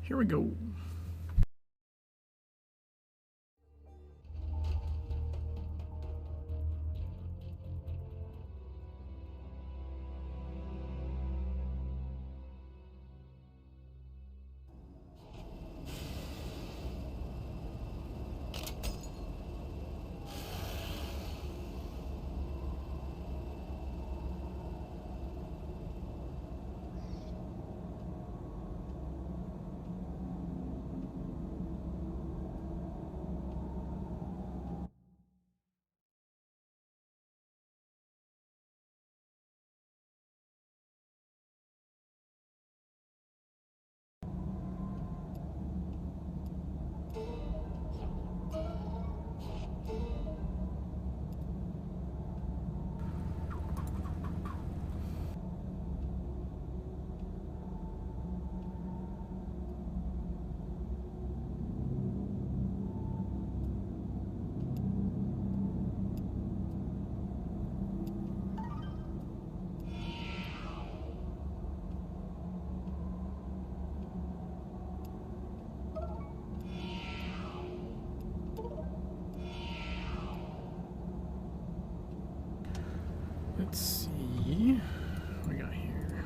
Here we go. Let's see what we got here.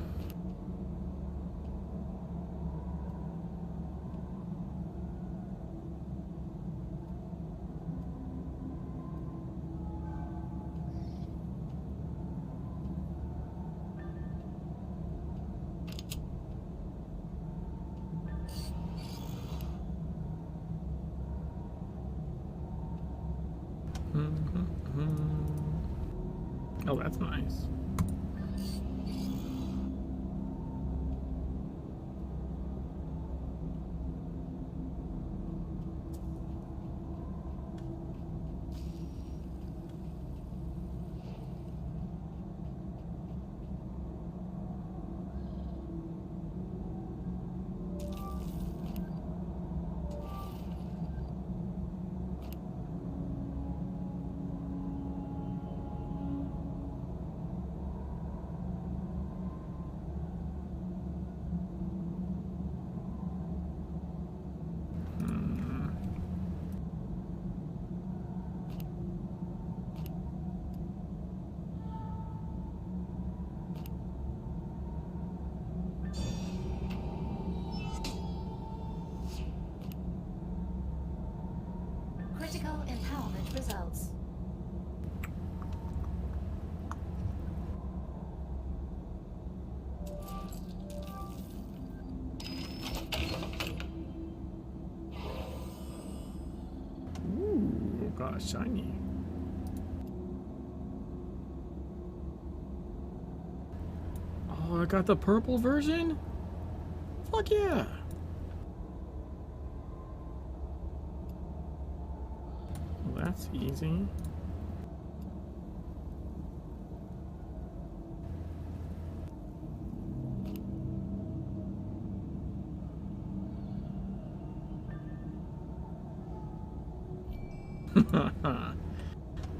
Oh, that's nice. Critical empowerment results. Ooh, got a shiny. Oh, I got the purple version? Fuck yeah. Well, that's easy.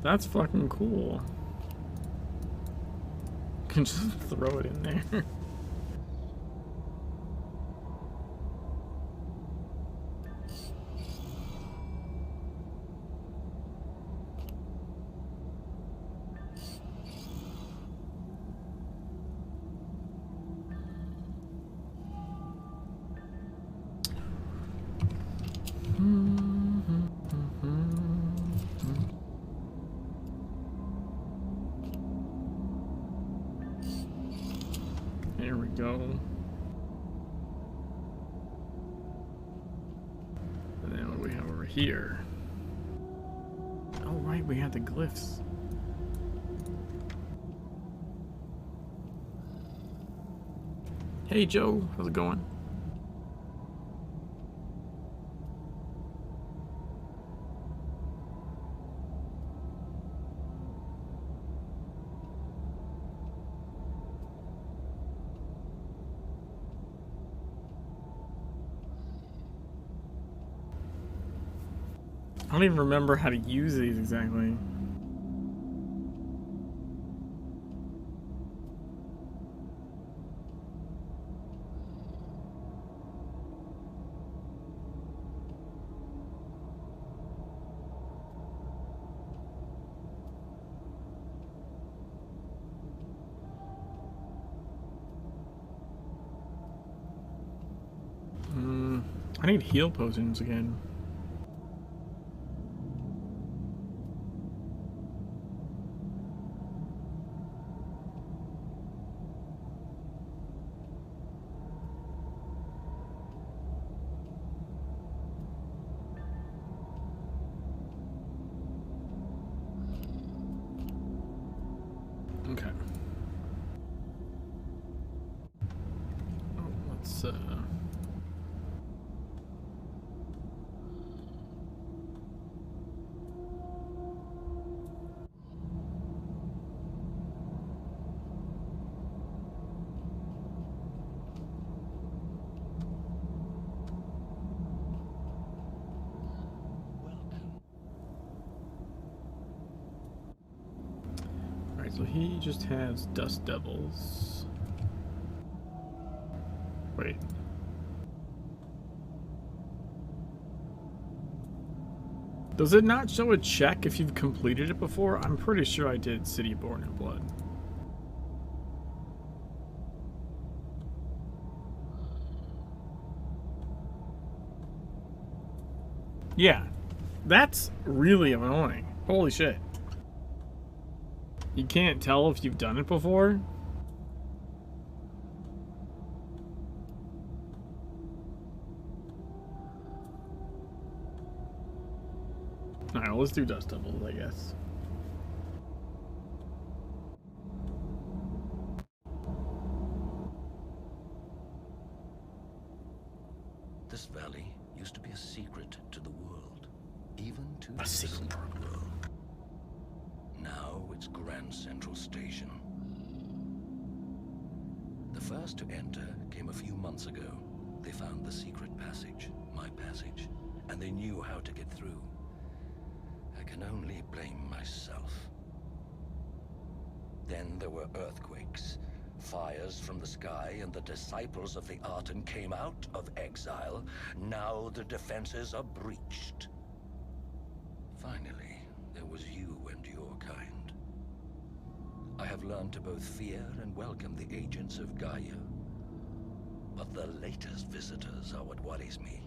That's fucking cool. Can just throw it in there. There we go. And then what do we have over here? Oh, right, we had the glyphs. Hey, Joe, how's it going? I don't even remember how to use these exactly. I need heal potions again. Okay. Oh, let's Alright, so he just has Dust Devils. Wait. Does it not show a check if you've completed it before? I'm pretty sure I did City Born in Blood. Yeah. That's really annoying. Holy shit. You can't tell if you've done it before? Alright, well, let's do Dust Devils, I guess. This valley used to be a secret to the world, even to A secret world. Now it's Grand Central Station. The first to enter came a few months ago. They found the secret passage, my passage, and they knew how to get through. I can only blame myself. Then there were earthquakes, fires from the sky, and the disciples of the Arton came out of exile. Now the defenses are breached. Finally, there was you and your kind. I have learned to both fear and welcome the agents of Gaia. But the latest visitors are what worries me.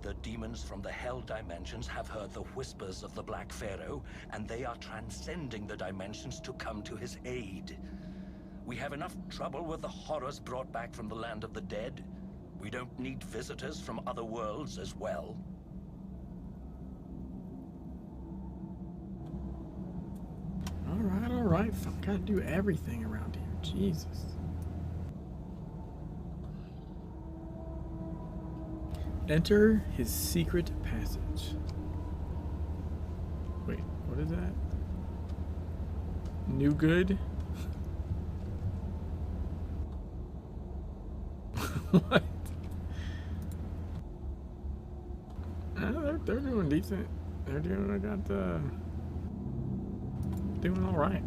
The demons from the Hell Dimensions have heard the whispers of the Black Pharaoh, and they are transcending the dimensions to come to his aid. We have enough trouble with the horrors brought back from the land of the dead. We don't need visitors from other worlds as well. All right. Fuck, gotta do everything around here. Jesus. Enter his secret passage. Wait, what is that? New good? What? They're doing decent. They're doing, doing all right.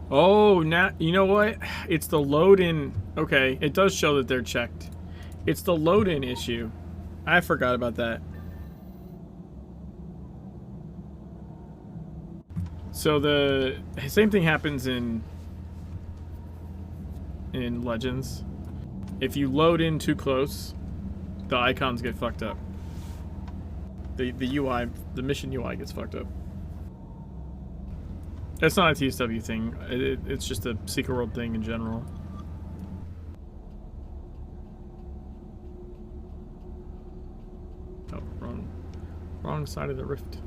Oh, now, you know what? It's the load-in. Okay, it does show that they're checked. It's the load-in issue. I forgot about that. So the same thing happens in Legends. If you load in too close, the icons get fucked up. The UI, the mission UI gets fucked up. That's not a TSW thing. It's just a Secret World thing in general. Oh, wrong side of the rift.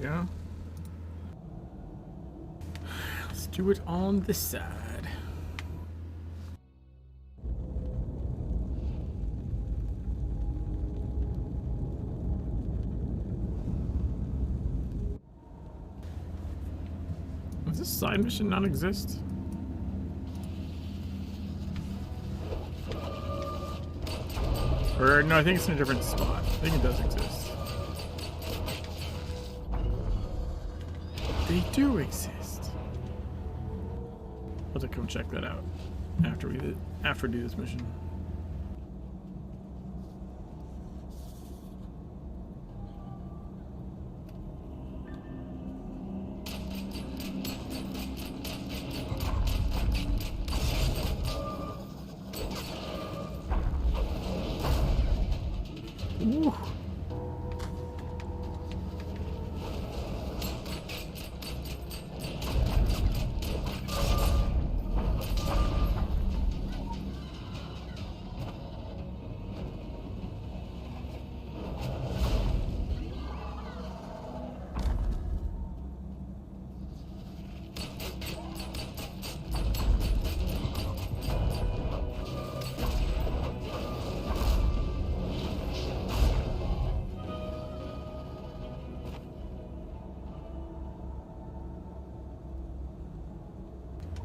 go. Let's do it on this side. Does this side mission not exist? Or no, I think it's in a different spot. I think it does exist. They do exist. I'll have to come check that out after we do this mission. Ooh.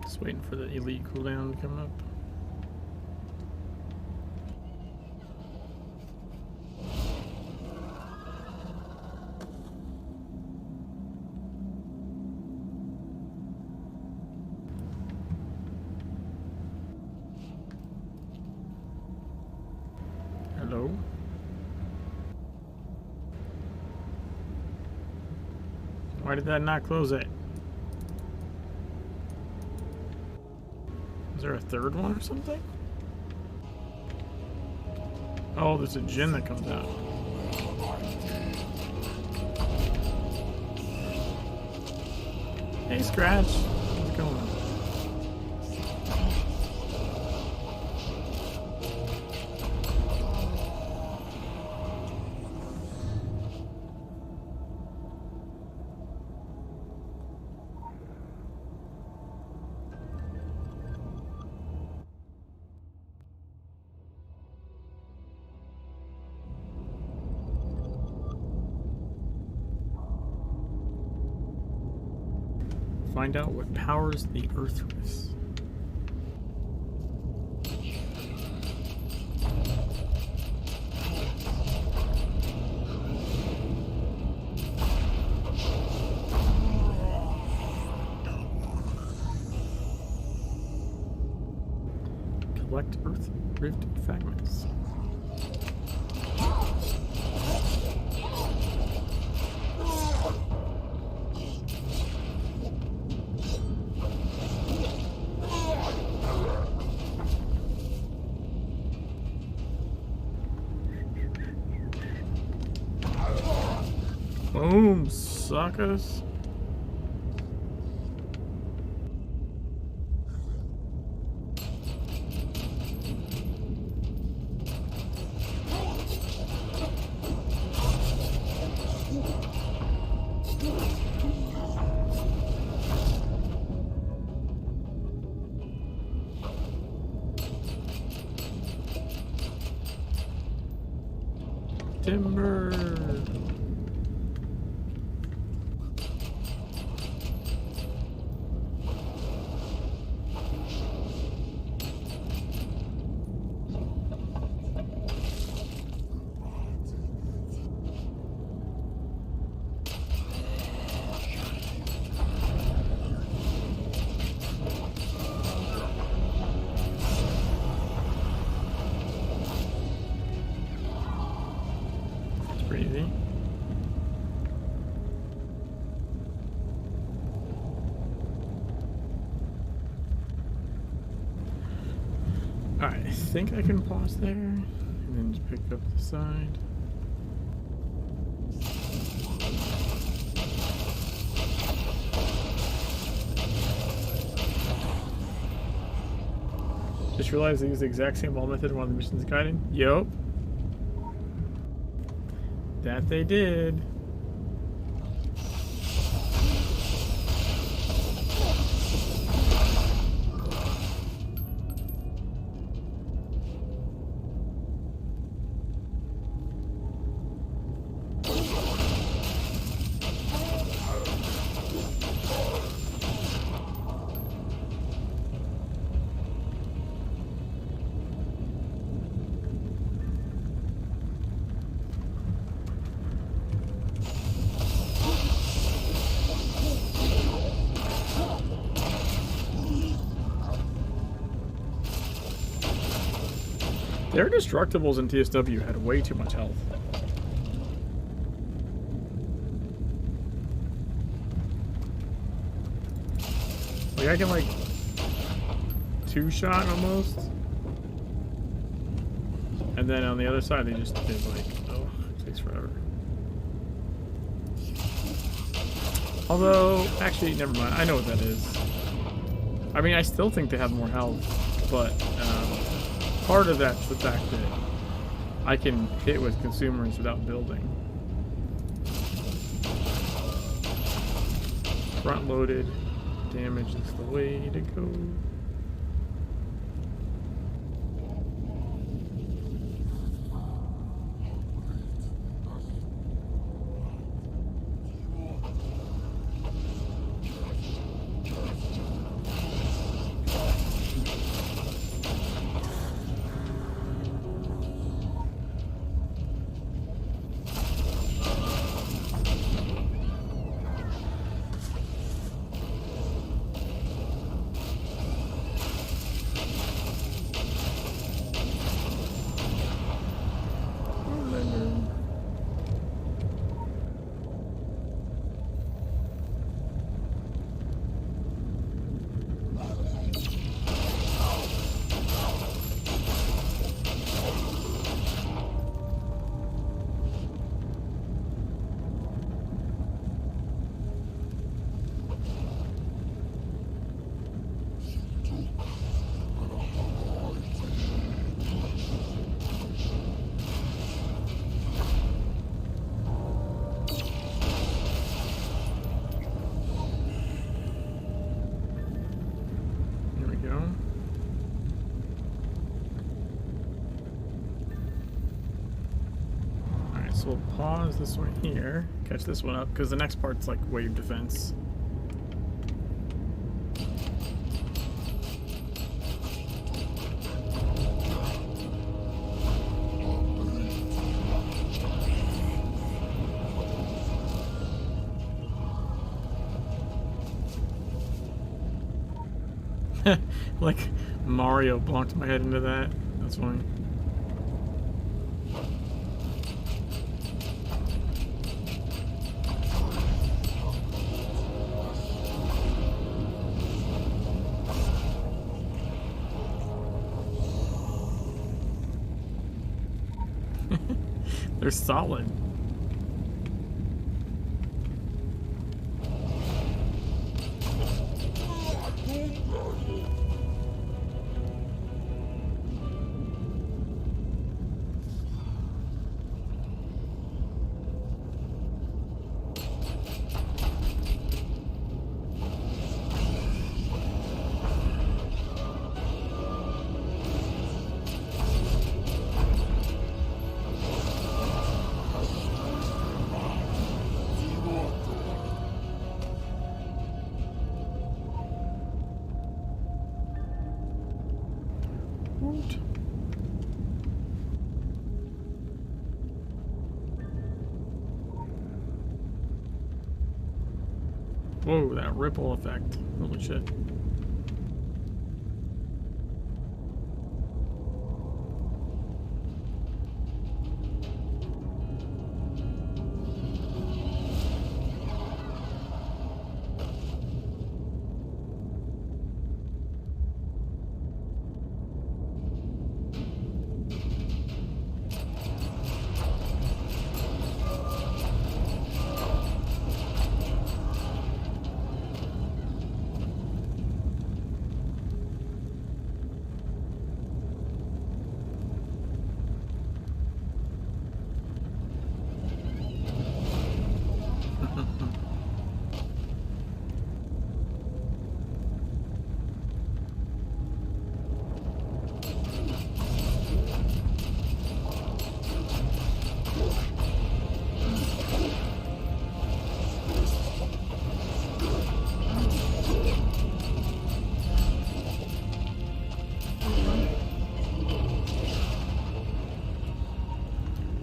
Just waiting for the elite cooldown to come up. Hello? Why did that not close it? Is there a third one or something? Oh, there's a djinn that comes out. Hey, Scratch. How's it going? Find out what powers the Earth rifts. Collect Earth rift fragments. Boom, suckers. Timber. Pretty easy. Alright, I think I can pause there and then just pick up the side. Just realized they use the exact same wall method in one of the missions guiding. Yup. That they did. Their destructibles in TSW had way too much health. Like I can like two-shot almost. And then on the other side they just did like, oh, it takes forever. Although, actually, never mind. I know what that is. I mean, I still think they have more health, but part of that's the fact that I can hit with consumers without building. Front-loaded damage is the way to go. So we'll pause this one here, catch this one up, because the next part's like wave defense. Like Mario blocked my head into that. That's funny. They're solid. Whoa, that ripple effect. Holy shit.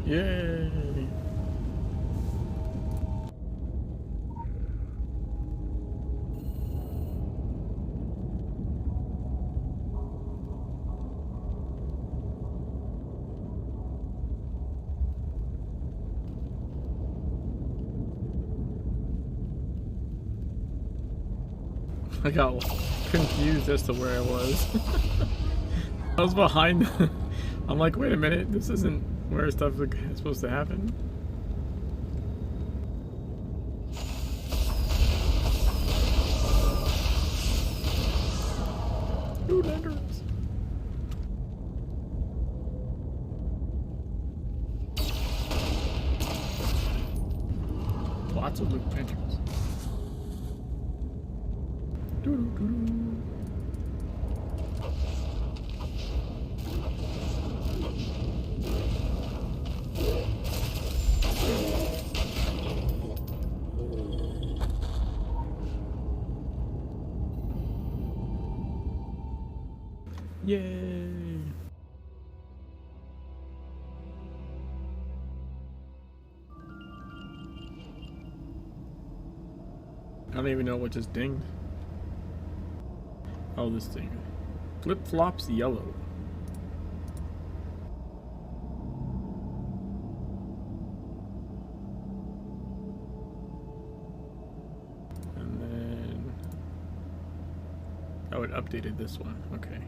Yay! I got confused as to where I was. I was behind. I'm like, wait a minute, this isn't where stuff is supposed to happen. Ooh, lanterns. Lots of loot lanterns. Doo-doo-doo-doo. Yay! I don't even know what just dinged. Oh, this thing. Flip-flops yellow. And then... oh, it updated this one. Okay.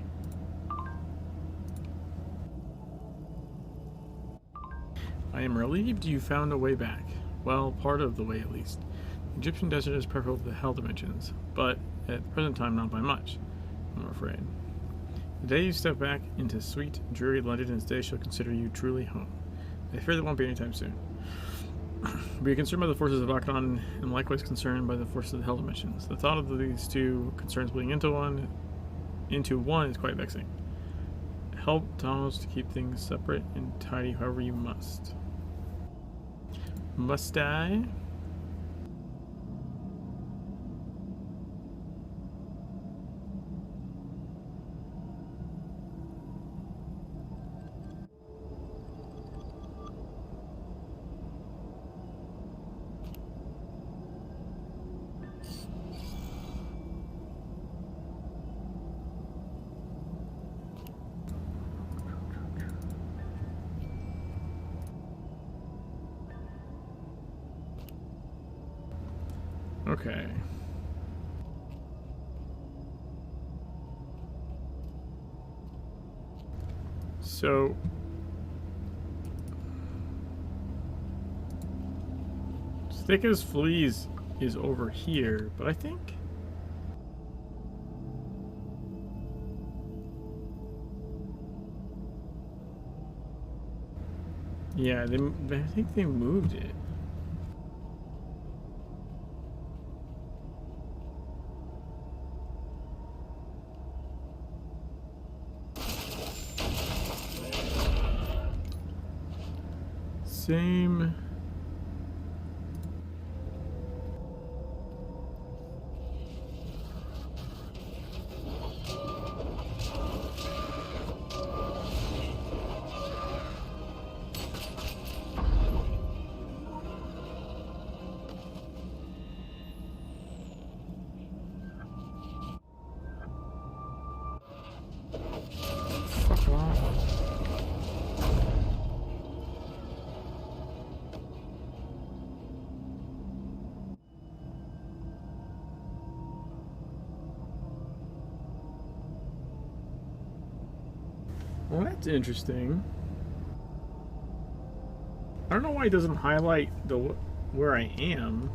I am relieved you found a way back. Well, part of the way at least. The Egyptian desert is preferable to the hell dimensions, but at the present time not by much, I'm afraid. The day you step back into sweet, dreary London, its day shall consider you truly home. I fear that won't be anytime soon. Be concerned by the forces of Akhenaten, and likewise concerned by the forces of the hell dimensions. The thought of these two concerns bleeding into one is quite vexing. Help Thomas to keep things separate and tidy however you must. Must I? Okay. So thick as fleas is over here, but I think yeah, I think they moved it. Same. Fuck off. Well, that's interesting. I don't know why it doesn't highlight the where I am.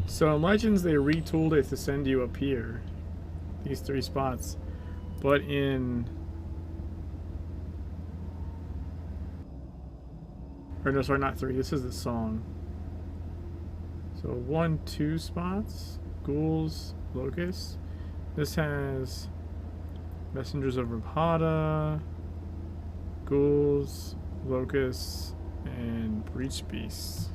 So in Legends, they retooled it to send you up here, these 3 spots, but in... or no, sorry, not 3. This is the song. So 1, 2 spots, ghouls, locusts. This has messengers of Rabhada, ghouls, locusts, and breach beasts.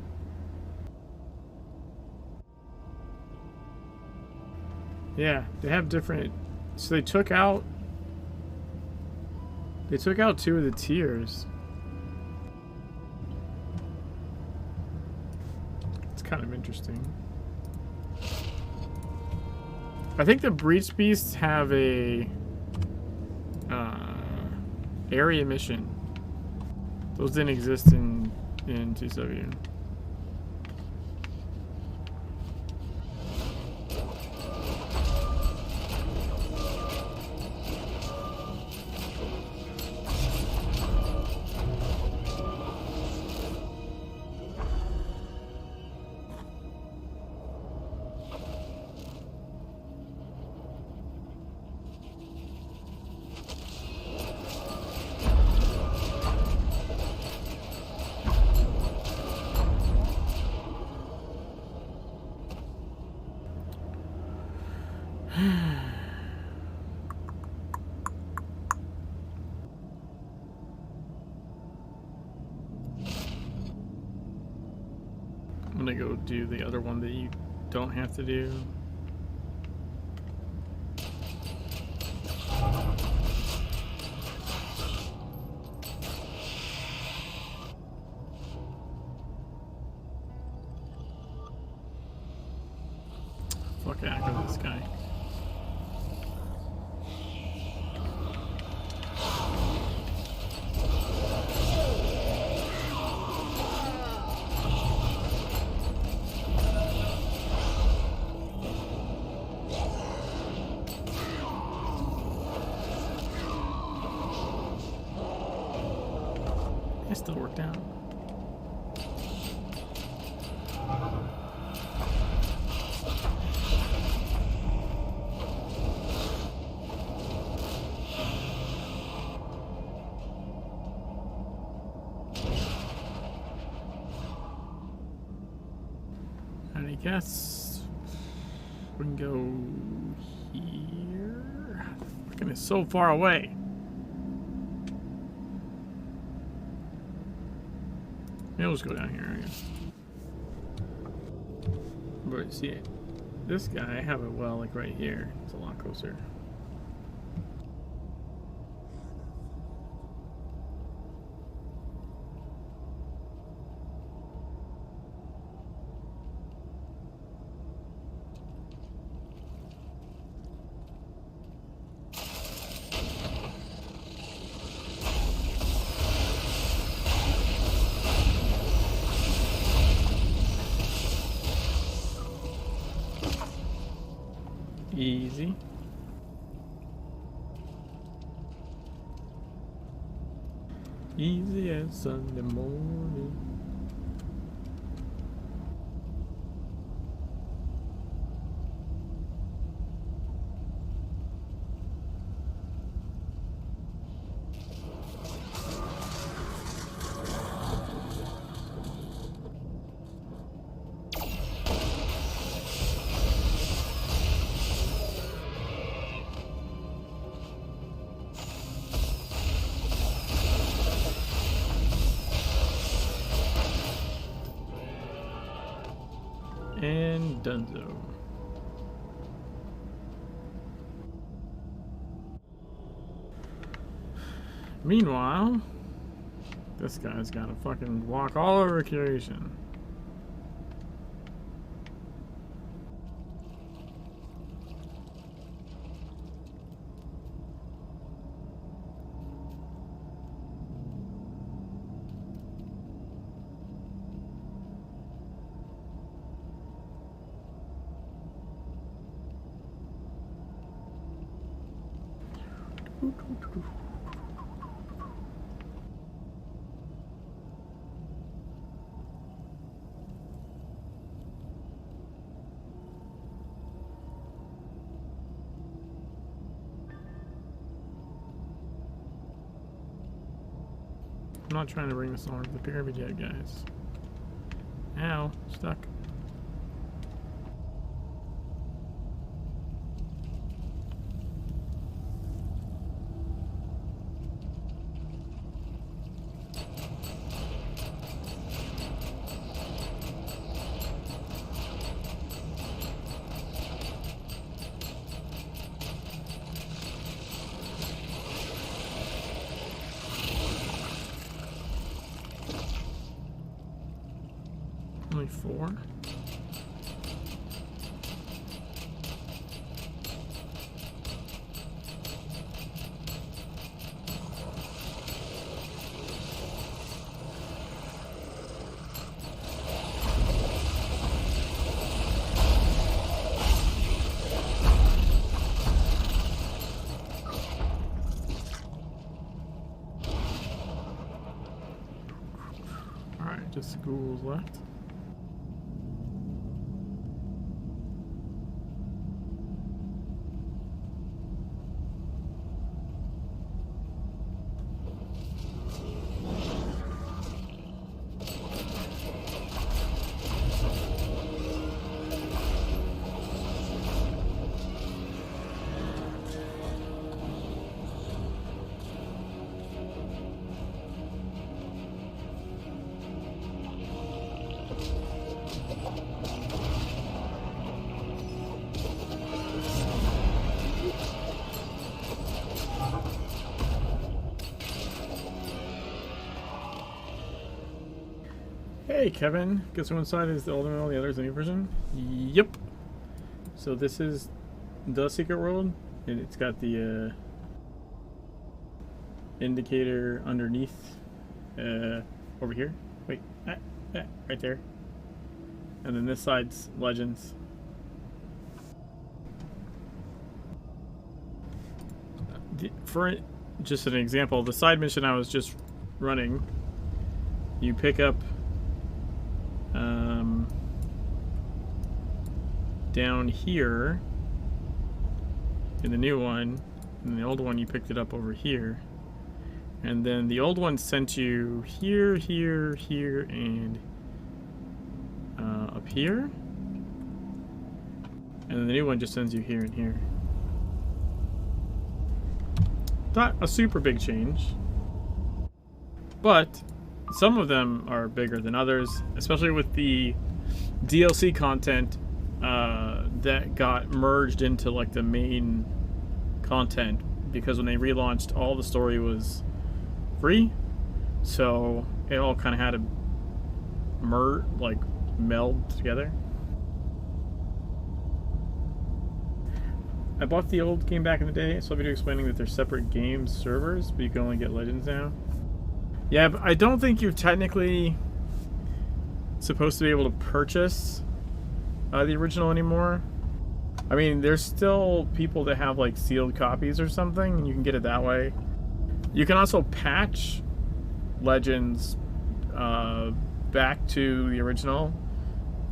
Yeah, they have different. So they took out 2 of the tiers. It's kind of interesting. I think the breach beasts have a area mission. Those didn't exist in TW. I'm gonna go do the other one that you don't have to do. Fuck out of this guy. It still worked out. I guess we can go here. Fucking it's so far away. Maybe I'll just go down here, I guess. But see, this guy, I have it well, like right here. It's a lot closer. Easy. Easy as Sunday morning. And donezo. Meanwhile, this guy's gotta fucking walk all over creation. I'm not trying to bring this on to the pyramid yet, guys. Ow, stuck. Only 4? of schools left. Hey Kevin, guess one side is the old one, the other is the new version? Yep. So this is the secret world, and it's got the indicator underneath over here. Wait, right there. And then this side's Legends. For just an example, the side mission I was just running, you pick up down here in the new one, and the old one you picked it up over here, and then the old one sent you here, here, here, and up here, and then the new one just sends you here and here. Not a super big change, but some of them are bigger than others, especially with the DLC content that got merged into like the main content, because when they relaunched, all the story was free, so it all kind of had to meld together. I bought the old game back in the day, so I'll be explaining that they're separate game servers, but you can only get Legends now. Yeah, but I don't think you're technically supposed to be able to purchase the original anymore. I mean, there's still people that have like sealed copies or something, and you can get it that way. You can also patch Legends back to the original,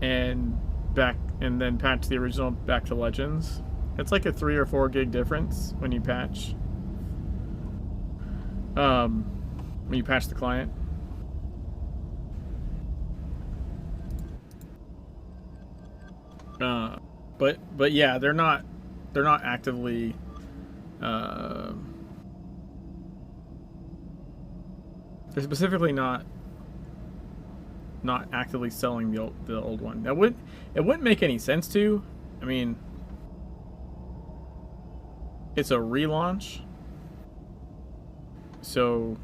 and then patch the original back to Legends. It's like a 3 or 4 gig difference when you patch. When you patch the client. But yeah, they're not actively they're specifically not actively selling the old one. It wouldn't make any sense to. I mean, it's a relaunch, so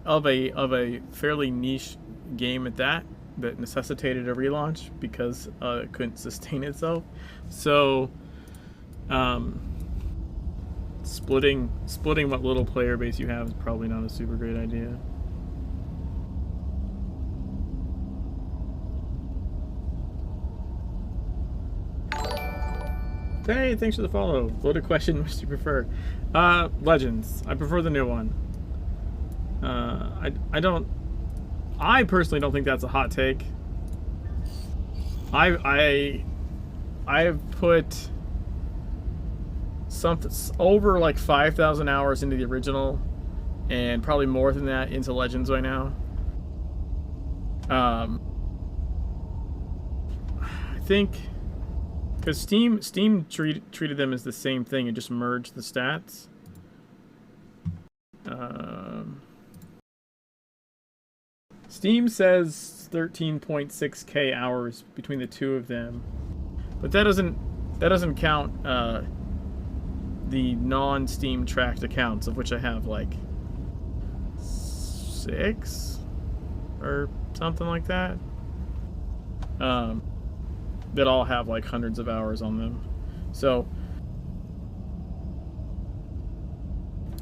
of a fairly niche game at that necessitated a relaunch because it couldn't sustain itself. So splitting what little player base you have is probably not a super great idea. Hey, thanks for the follow. Loaded question, which do you prefer? Legends. I prefer the new one. I personally don't think that's a hot take. I've put something over like 5,000 hours into the original, and probably more than that into Legends right now. I think because Steam treated them as the same thing and just merged the stats. Steam says 13.6k hours between the two of them, but that doesn't count the non-Steam tracked accounts, of which I have like 6 or something like that. That all have like hundreds of hours on them. So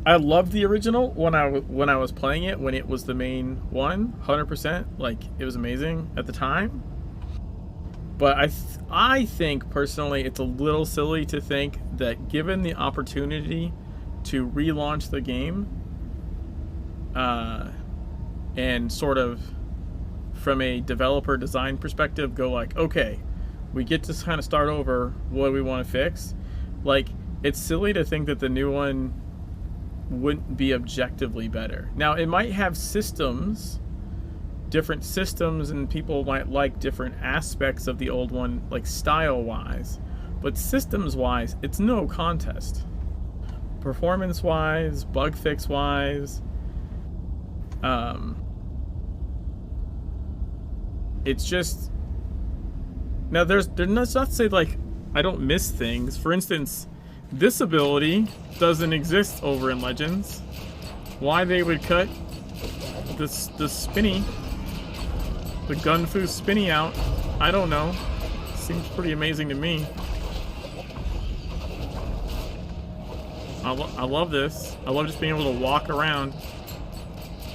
I loved the original when I was playing it, when it was the main one, 100%. Like, it was amazing at the time. But I think personally it's a little silly to think that given the opportunity to relaunch the game and sort of from a developer design perspective, go like, okay, we get to kind of start over. What do we want to fix? Like, it's silly to think that the new one wouldn't be objectively better. Now, it might have systems, different systems, and people might like different aspects of the old one, like style-wise. But systems-wise, it's no contest. Performance-wise, bug fix-wise, it's just... Now, there's not to say, like, I don't miss things. For instance, this ability doesn't exist over in Legends. Why they would cut the spinny, the Gunfu spinny out, I don't know. Seems pretty amazing to me. I love this. I love just being able to walk around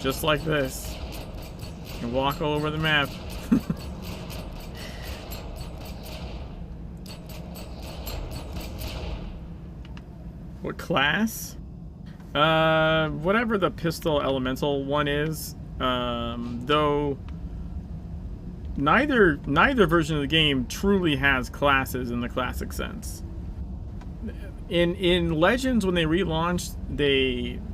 just like this and walk all over the map. What class? Whatever the pistol elemental one is. Though neither version of the game truly has classes in the classic sense. In Legends, when they relaunched,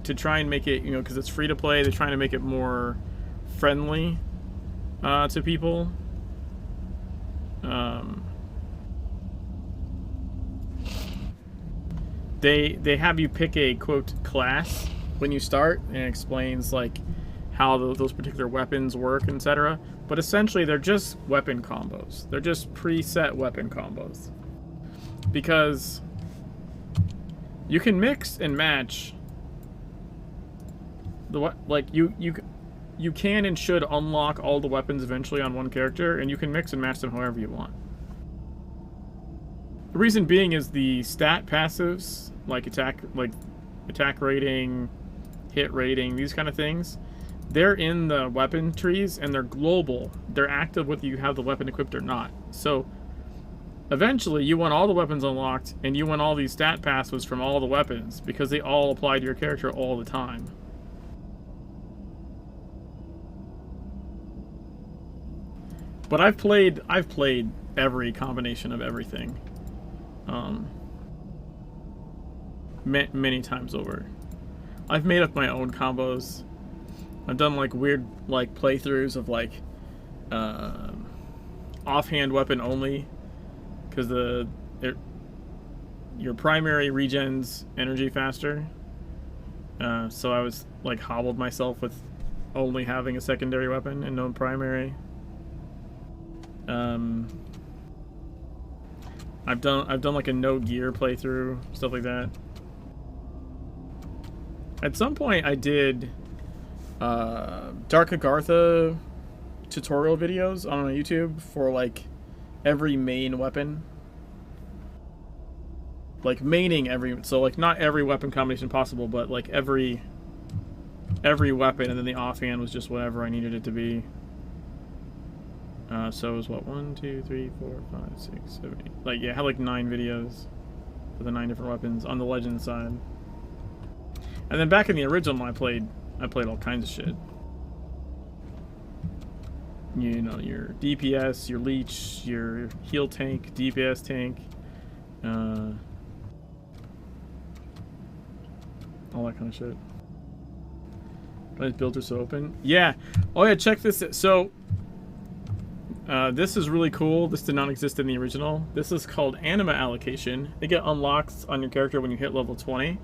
to try and make it, you know, because it's free to play, they're trying to make it more friendly to people. They have you pick a quote class when you start, and it explains like how those particular weapons work, etc. But essentially, they're just weapon combos. They're just preset weapon combos, because you can mix and match you can and should unlock all the weapons eventually on one character, and you can mix and match them however you want. The reason being is the stat passives, like attack rating, hit rating, these kind of things, they're in the weapon trees and they're global. They're active whether you have the weapon equipped or not. So eventually you want all the weapons unlocked, and you want all these stat passives from all the weapons, because they all apply to your character all the time. But I've played every combination of everything. Many times over. I've made up my own combos. I've done like weird like playthroughs of like offhand weapon only, because your primary regens energy faster. So I was like hobbled myself with only having a secondary weapon and no primary. I've done like a no gear playthrough, stuff like that. At some point I did Dark Agartha tutorial videos on YouTube for like every main weapon. Like maining every, so like not every weapon combination possible, but like every weapon, and then the offhand was just whatever I needed it to be. So it was what, 1, 2, 3, 4, 5, 6, 7, 8. Like, yeah, I had like 9 videos for the 9 different weapons on the Legend side. And then back in the original, I played all kinds of shit. You know, your DPS, your leech, your heal tank, DPS tank, all that kind of shit. But builds are so open. Yeah. Oh yeah, check this. So this is really cool. This did not exist in the original. This is called anima allocation. They get unlocked on your character when you hit level 20.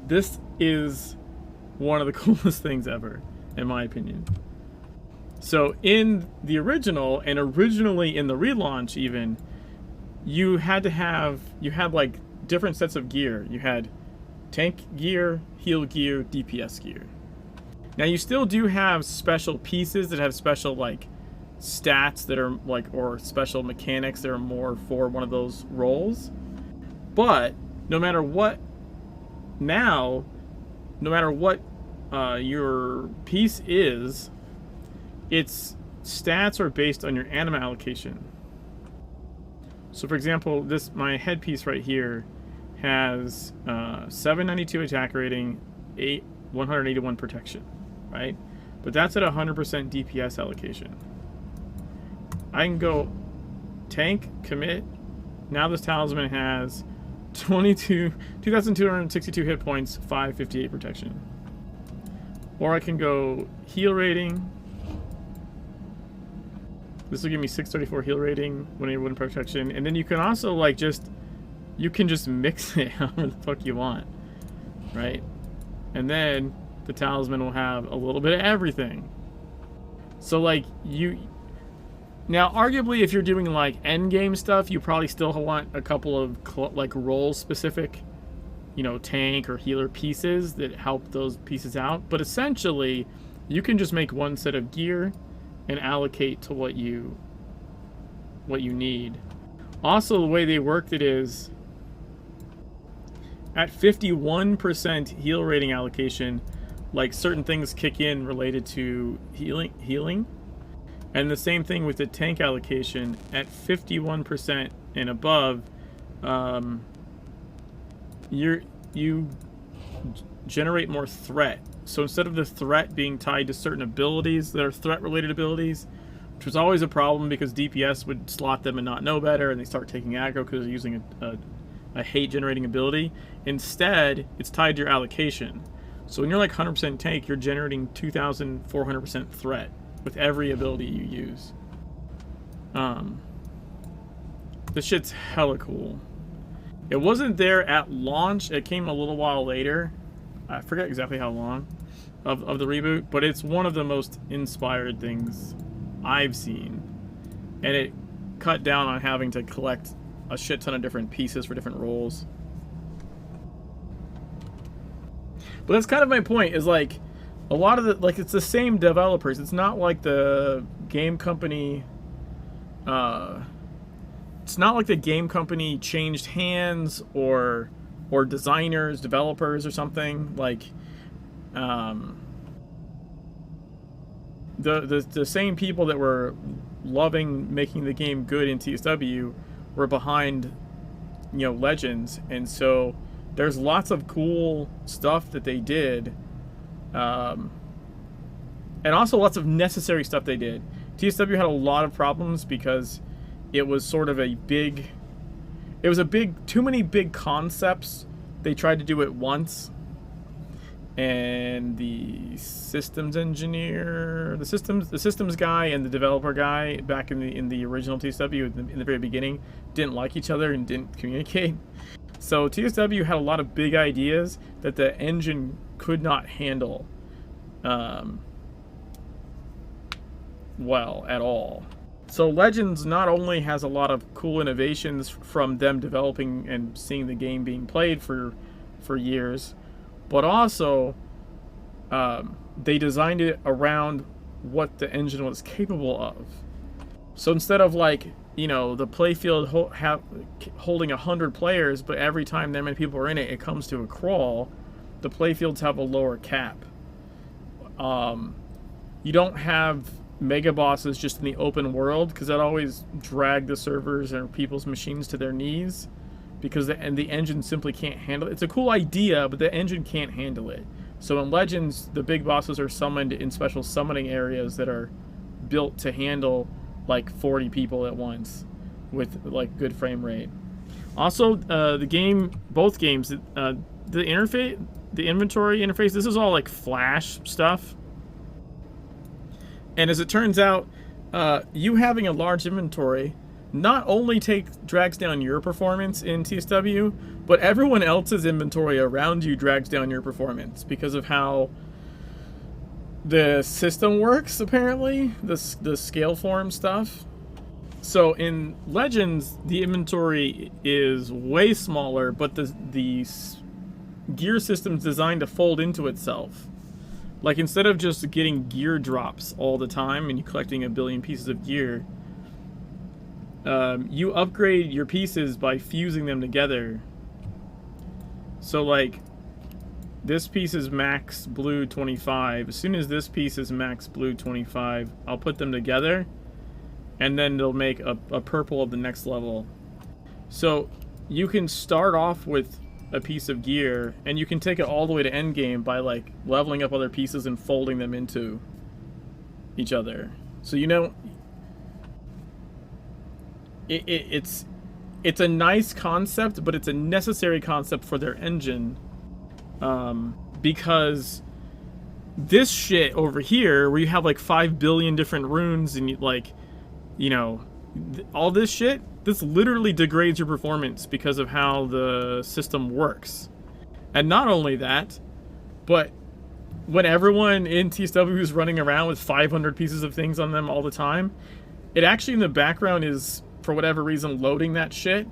This is one of the coolest things ever, in my opinion. So in the original, and originally in the relaunch even, you had like different sets of gear. You had tank gear, heal gear, DPS gear. Now you still do have special pieces that have special like stats that are like, or special mechanics that are more for one of those roles. But no matter what your piece is, its stats are based on your anima allocation. So for example, my headpiece right here has 792 attack rating, 181 protection, right? but that's at 100% DPS allocation. I can go tank, commit. Now this talisman has 2,262 hit points, 558 protection. Or I can go heal rating. This will give me 634 heal rating when I win protection. And then you can also like you can just mix it however the fuck you want. Right? And then the talisman will have a little bit of everything. So like now arguably if you're doing like end game stuff, you probably still want a couple of like role specific, you know, tank or healer pieces that help those pieces out. But essentially, you can just make one set of gear and allocate to what you need. Also, the way they worked it is at 51% heal rating allocation, like certain things kick in related to healing. And the same thing with the tank allocation at 51% and above, you generate more threat. So instead of the threat being tied to certain abilities that are threat-related abilities, which was always a problem because DPS would slot them and not know better, and they start taking aggro because they're using a hate-generating ability. Instead, it's tied to your allocation. So when you're like 100% tank, you're generating 2,400% threat with every ability you use. This shit's hella cool. It wasn't there at launch. It came a little while later. I forget exactly how long of the reboot, but it's one of the most inspired things I've seen. And it cut down on having to collect a shit ton of different pieces for different roles. But that's kind of my point, is like a lot of the, like, it's the same developers. It's not like the game company it's not like the game company changed hands or designers, developers or something. Like the same people that were loving making the game good in TSW were behind, you know, Legends, and so there's lots of cool stuff that they did, and also lots of necessary stuff they did. TSW had a lot of problems because it was sort of too many big concepts they tried to do at once, and the systems engineer, the systems guy and the developer guy back in the original TSW in the very beginning didn't like each other and didn't communicate. So TSW had a lot of big ideas that the engine could not handle well at all. So Legends not only has a lot of cool innovations from them developing and seeing the game being played for years, but also they designed it around what the engine was capable of. So instead of, like, you know, the playfield holding 100 players, but every time that many people are in it, it comes to a crawl, the playfields have a lower cap. You don't have mega bosses just in the open world, because that always dragged the servers or people's machines to their knees, because the engine simply can't handle it. It's a cool idea, but the engine can't handle it. So in Legends, the big bosses are summoned in special summoning areas that are built to handle like 40 people at once with like good frame rate. Also, both games, the interface, the inventory interface, this is all like Flash stuff. And as it turns out, you having a large inventory not only drags down your performance in TSW, but everyone else's inventory around you drags down your performance because of how the system works, apparently, the scale form stuff. So in Legends, the inventory is way smaller, but the gear system's designed to fold into itself. Like, instead of just getting gear drops all the time and you collecting a billion pieces of gear, you upgrade your pieces by fusing them together. So, like, this piece is max blue 25. As soon as this piece is max blue 25, I'll put them together, and then they'll make a purple of the next level. So you can start off with a piece of gear, and you can take it all the way to endgame by, like, leveling up other pieces and folding them into each other. So you know, it's a nice concept, but it's a necessary concept for their engine, because this shit over here, where you have like 5 billion different runes and you, like, you know, all this shit, this literally degrades your performance because of how the system works. And not only that, but when everyone in TSW is running around with 500 pieces of things on them all the time, it actually in the background is, for whatever reason, loading that shit.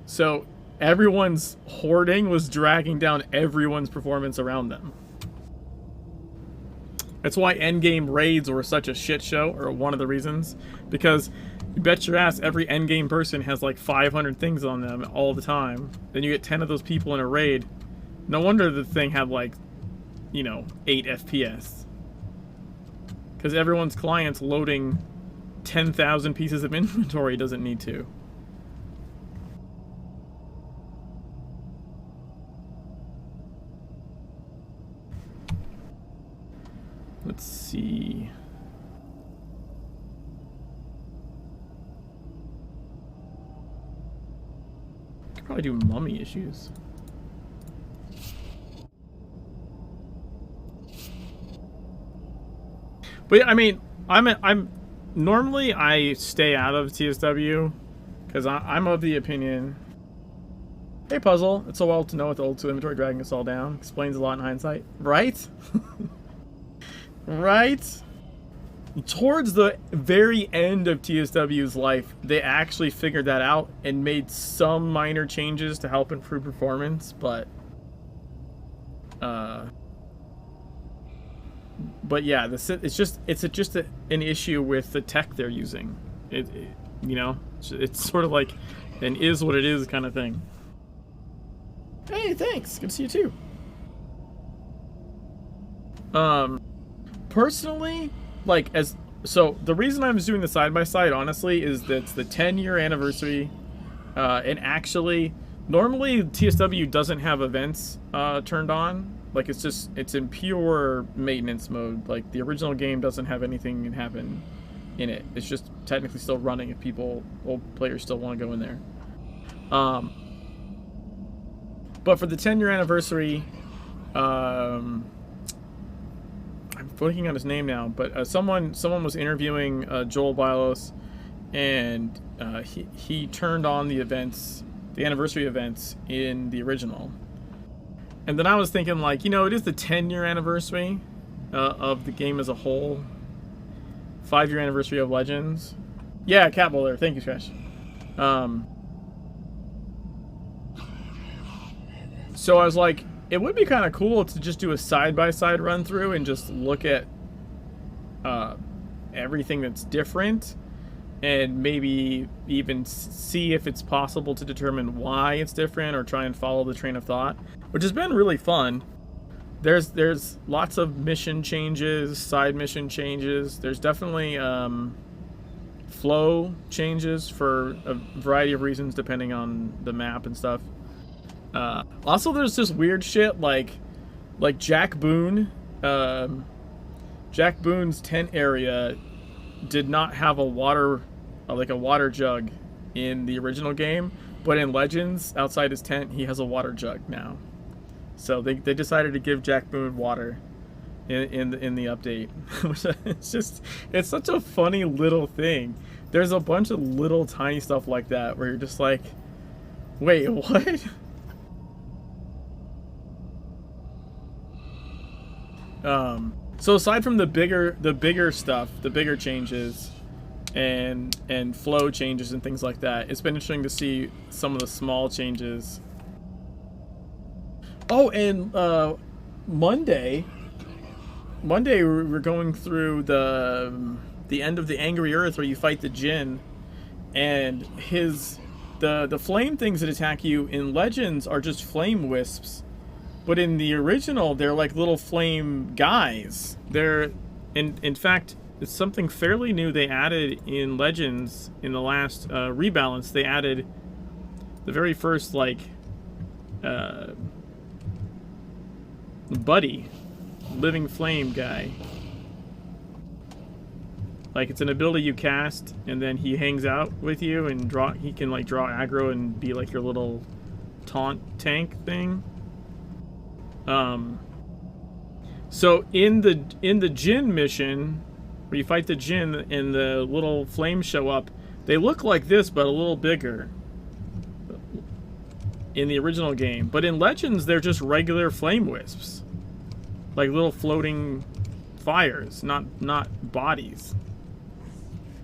So everyone's hoarding was dragging down everyone's performance around them. That's why endgame raids were such a shit show, or one of the reasons. Because you bet your ass every endgame person has like 500 things on them all the time. Then you get 10 of those people in a raid. No wonder the thing had like, you know, 8 FPS. Because everyone's client's loading 10,000 pieces of inventory doesn't need to. Let's see. Could probably do mummy issues. But yeah, I mean, I'm normally I stay out of TSW because I'm of the opinion. Hey, Puzzle. It's so well to know with the old 2 inventory dragging us all down. Explains a lot in hindsight, right? Right? Towards the very end of TSW's life, they actually figured that out and made some minor changes to help improve performance, but yeah, it's just an issue with the tech they're using. You know, it's sort of like an is what it is kind of thing. Hey, thanks. Good to see you too. Personally, like, so the reason I'm doing the side-by-side, honestly, is that it's the 10-year anniversary, and actually, normally TSW doesn't have events turned on. Like, it's in pure maintenance mode. Like, the original game doesn't have anything happen in it. It's just technically still running if old players still want to go in there. But for the 10-year anniversary, I'm blanking on his name now, but someone was interviewing Joel Bylos, and he turned on the anniversary events in the original. And then I was thinking, like, you know, it is the 10-year anniversary of the game as a whole. 5-year anniversary of Legends. Yeah, Cat Bowler. Thank you, Scratch. So I was like, it would be kind of cool to just do a side-by-side run-through and just look at everything that's different, and maybe even see if it's possible to determine why it's different, or try and follow the train of thought, which has been really fun. There's lots of mission changes, side mission changes. There's definitely flow changes for a variety of reasons depending on the map and stuff. Also, there's this weird shit like Jack Boone. Jack Boone's tent area did not have a water jug in the original game, but in Legends, outside his tent, he has a water jug now. So they decided to give Jack Boone water in the update. It's such a funny little thing. There's a bunch of little tiny stuff like that where you're just like, wait, what? So aside from the bigger stuff, the bigger changes, and flow changes and things like that, it's been interesting to see some of the small changes. Oh, and Monday we're going through the end of the Angry Earth where you fight the Djinn, and the flame things that attack you in Legends are just flame wisps. But in the original, they're like little flame guys. They're, in fact, it's something fairly new they added in Legends in the last rebalance. They added the very first, like, buddy, living flame guy. Like, it's an ability you cast, and then he hangs out with you and he can like draw aggro and be like your little taunt tank thing. So in the Jinn mission, where you fight the Jinn and the little flames show up, they look like this but a little bigger in the original game. But in Legends, they're just regular flame wisps, like little floating fires, not bodies.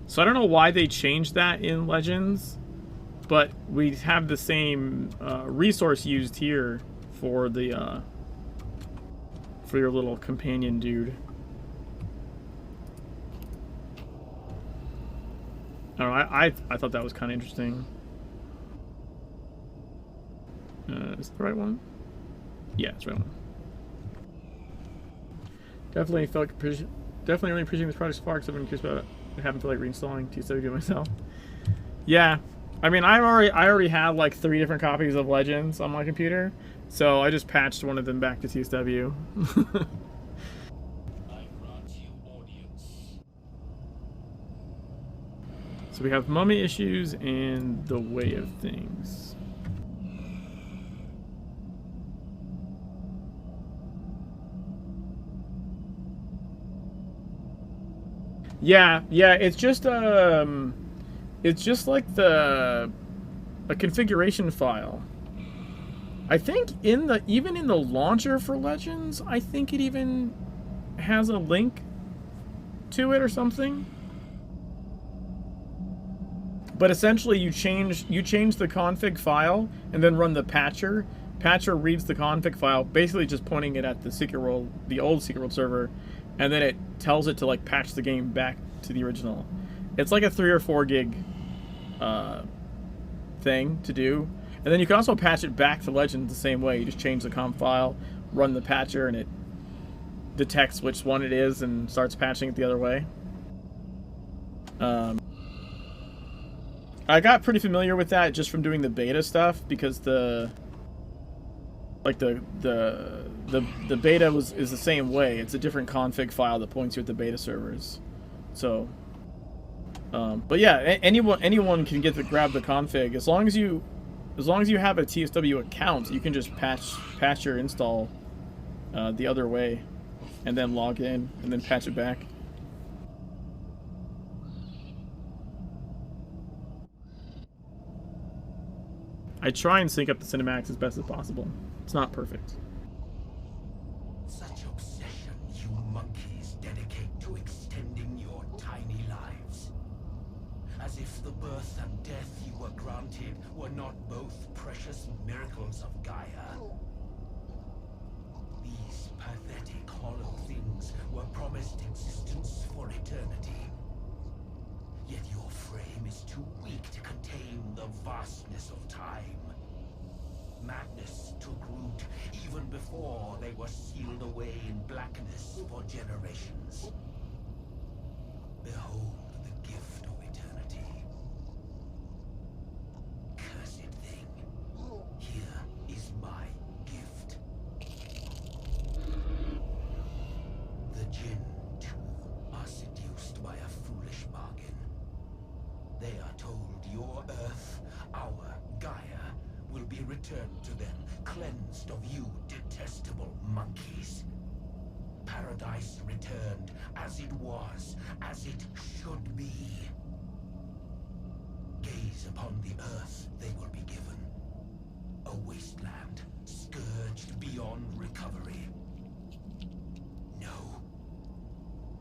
So I don't know why they changed that in Legends, but we have the same resource used here for the for your little companion dude. I don't know, I thought that was kind of interesting. Is it the right one? Yeah, it's the right one. Definitely really appreciating this project so far, because I've been curious about it. I haven't feel like reinstalling TSW myself. Yeah, I mean, I already have like 3 different copies of Legends on my computer, so I just patched one of them back to TSW. So we have mummy issues and the way of things. Yeah, it's just like a configuration file. I think even in the launcher for Legends, I think it even has a link to it or something. But essentially, you change the config file and then run the patcher. Patcher reads the config file, basically just pointing it at the Secret World, the old Secret World server, and then it tells it to like patch the game back to the original. It's like a 3 or 4 gig thing to do, and then you can also patch it back to Legends the same way. You just change the conf file, run the patcher, and it detects which one it is and starts patching it the other way. I got pretty familiar with that just from doing the beta stuff, because the beta is the same way. It's a different config file that points you at the beta servers. So, but yeah, anyone can grab the config as long as you have a TSW account. You can just patch your install the other way, and then log in and then patch it back. I try and sync up the cinematics as best as possible. It's not perfect. Such obsession you monkeys dedicate to extending your tiny lives. As if the birth and death you were granted were not both precious miracles of Gaia. These pathetic hollow things were promised existence for eternity. Yet your frame is too weak to contain the vastness of time. Madness took root even before they were sealed away in blackness for generations. Behold the gift of eternity. Cursed thing, here is my gift. The Jinn, too, are seduced by a foolish bargain. They are told your Earth, our Gaia, will be returned to them, cleansed of you detestable monkeys. Paradise returned as it was, as it should be. Gaze upon the Earth they will be given. A wasteland, scourged beyond recovery. No.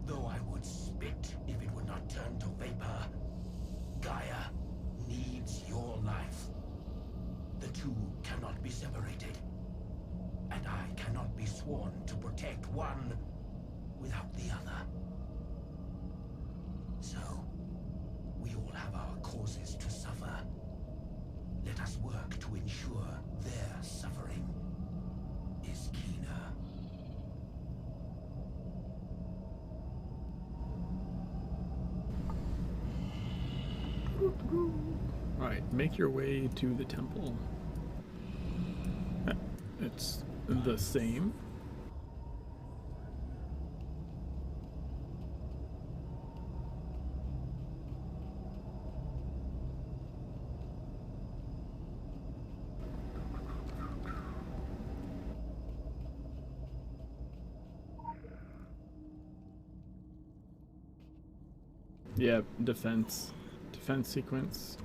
Though I would spit if it would not turn to vapor, Gaia needs your life. The two cannot be separated, and I cannot be sworn to protect one without the other. So, we all have our causes to suffer. Let us work to ensure their suffering is keener. Alright, make your way to the temple. It's the same. Yeah, defense. Defense sequence.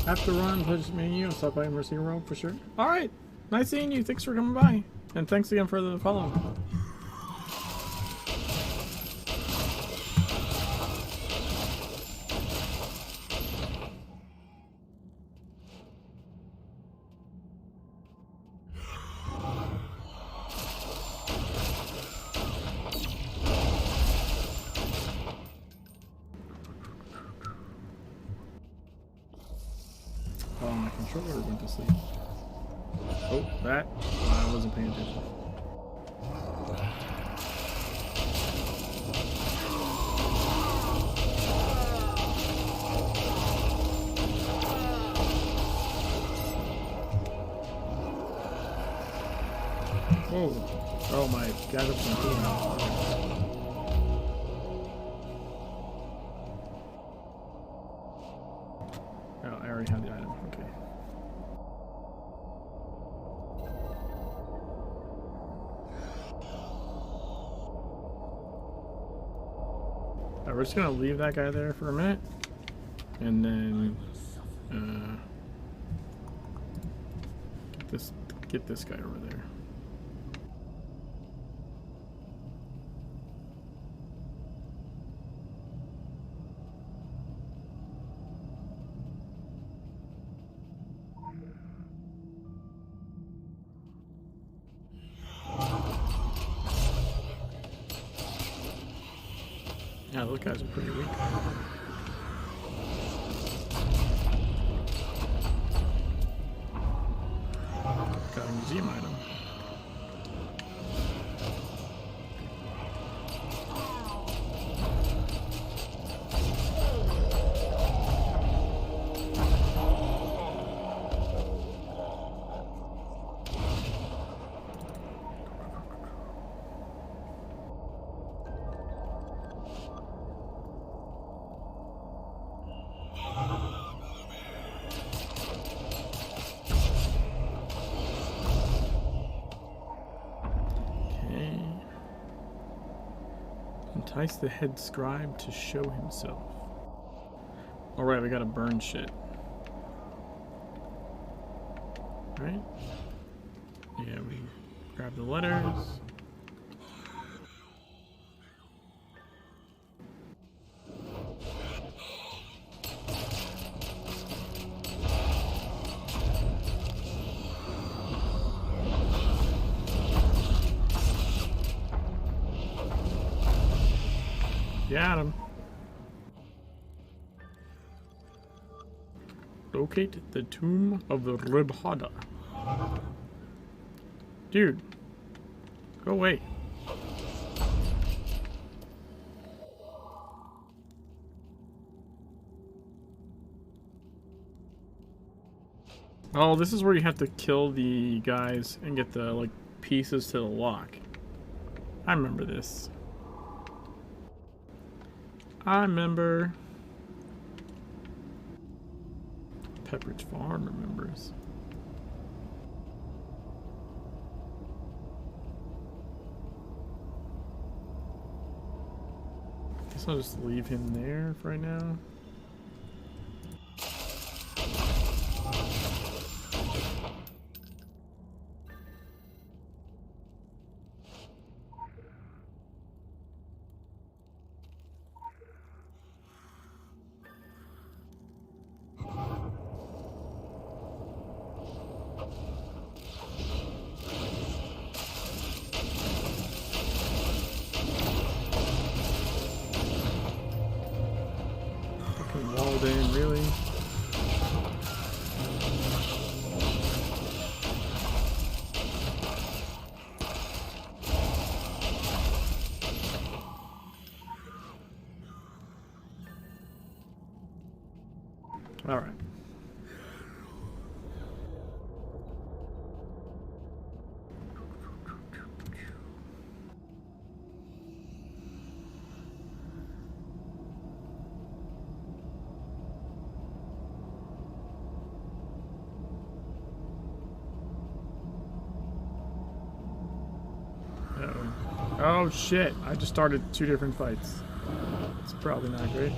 Have to run, touch me, I'll stop by Mercy Road for sure. Alright, nice seeing you, thanks for coming by. And thanks again for the follow. Oh, my controller went to sleep. Oh, that? I wasn't paying attention. Oh, oh my, got up some food now. Oh, I already had the item, okay. Alright, we're just gonna leave that guy there for a minute. And then, get this guy over there. Yeah, those guys are pretty weak. Got a museum item. Entice the head scribe to show himself. Alright, we gotta burn shit. Right? Yeah, we grab the letters. Got him. Locate the tomb of the Ribhada. Dude, go away. Oh, this is where you have to kill the guys and get the like pieces to the lock. I remember this. I remember. Pepperidge Farm remembers. Guess I'll just leave him there for right now. Walled in, really? All right. Uh-oh. Oh shit, I just started 2 different fights. It's probably not great.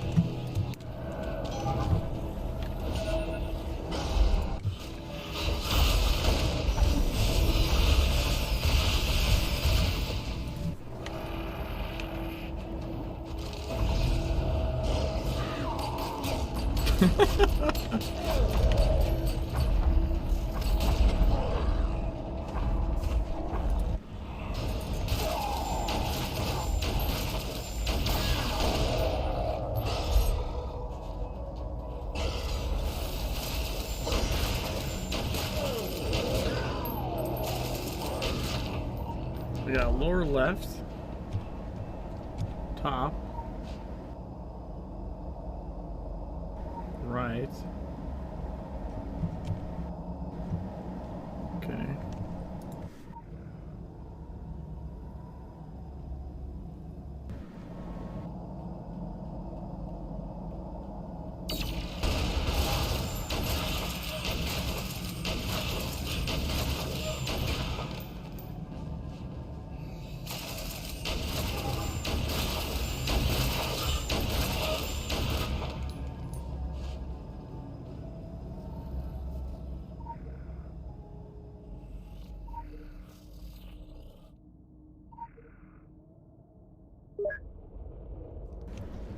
We got lower left, top, right. Okay.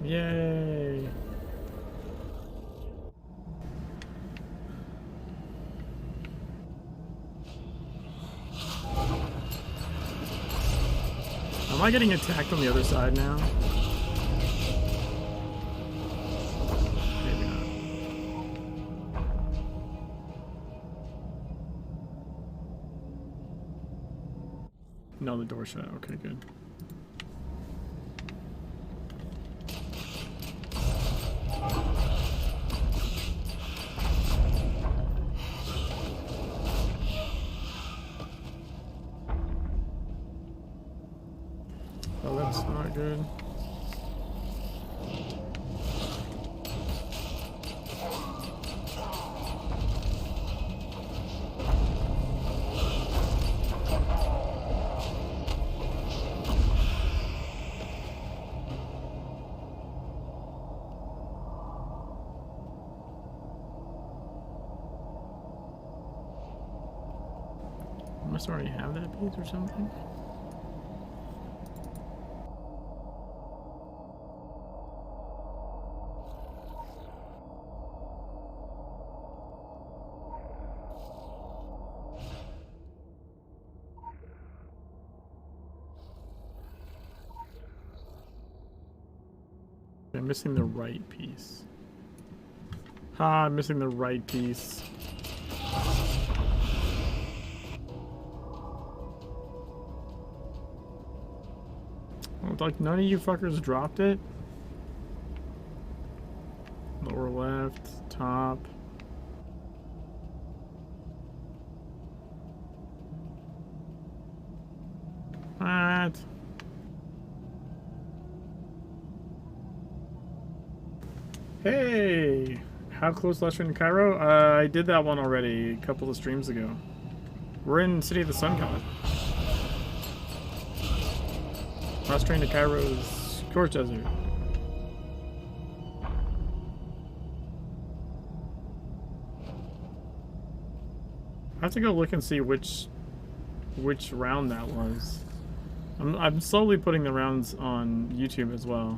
Yay! Am I getting attacked on the other side now? Maybe not. No, the door shut. Okay, good. Oh, that's not good. I must already have that piece or something. I'm missing the right piece. Ah, I'm missing the right piece. Oh, like none of you fuckers dropped it? Lower left, top. What? Hey! How close last train to Cairo? I did that one already a couple of streams ago. We're in City of the Sun God. Last train to Cairo is Scorched Desert. I have to go look and see which round that was. I'm slowly putting the rounds on YouTube as well.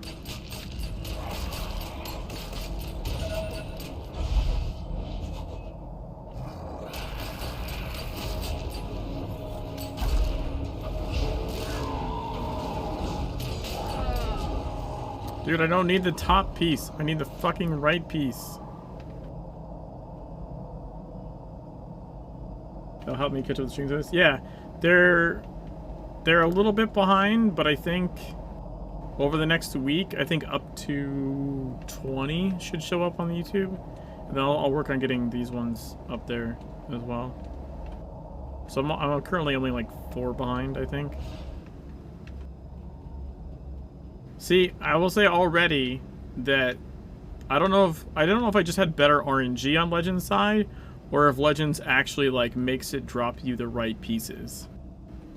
Dude, I don't need the top piece. I need the fucking right piece. That'll help me catch up the strings of this. Yeah, they're a little bit behind, but I think over the next week, I think up to 20 should show up on the YouTube. And then I'll work on getting these ones up there as well. So I'm currently only like 4 behind, I think. See, I will say already that I don't know if I just had better RNG on Legends side, or if Legends actually like makes it drop you the right pieces.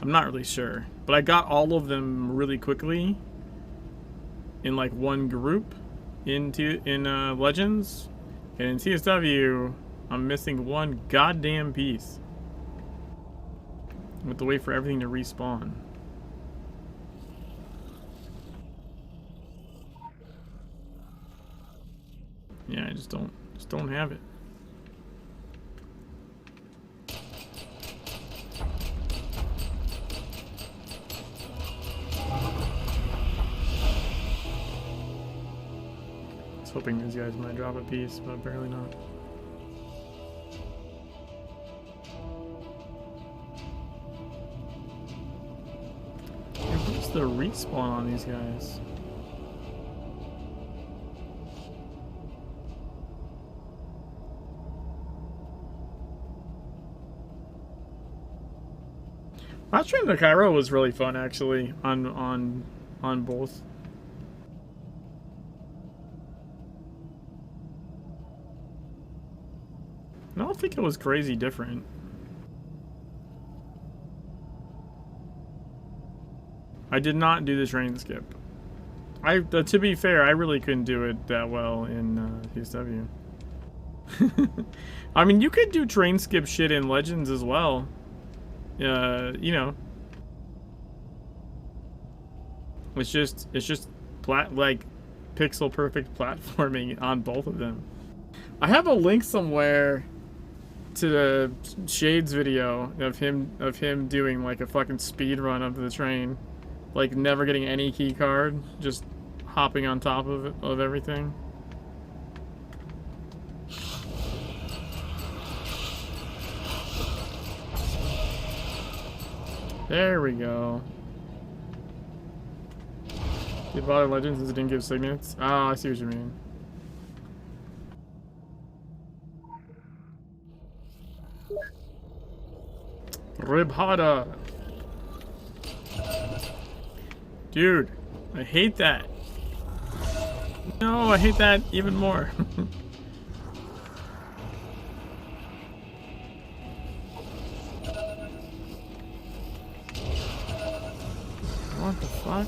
I'm not really sure. but I got all of them really quickly in like one group in Legends, and in TSW I'm missing one goddamn piece. I have to wait for everything to respawn. Yeah, I just don't have it. I was hoping these guys might drop a piece, but apparently not. Hey, what's the respawn on these guys? Last Train to Cairo was really fun, actually, on both. I don't think it was crazy different. I did not do the train skip. To be fair, I really couldn't do it that well in TSW. I mean, you could do train skip shit in Legends as well. You know, it's just like pixel perfect platforming on both of them. I have a link somewhere to the Shades video of him doing like a fucking speed run of the train, like never getting any key card, just hopping on top of everything. There we go. You bought Legends since it didn't give signets? Oh, I see what you mean. Ribhada. Dude, I hate that. No, I hate that even more. What the fuck?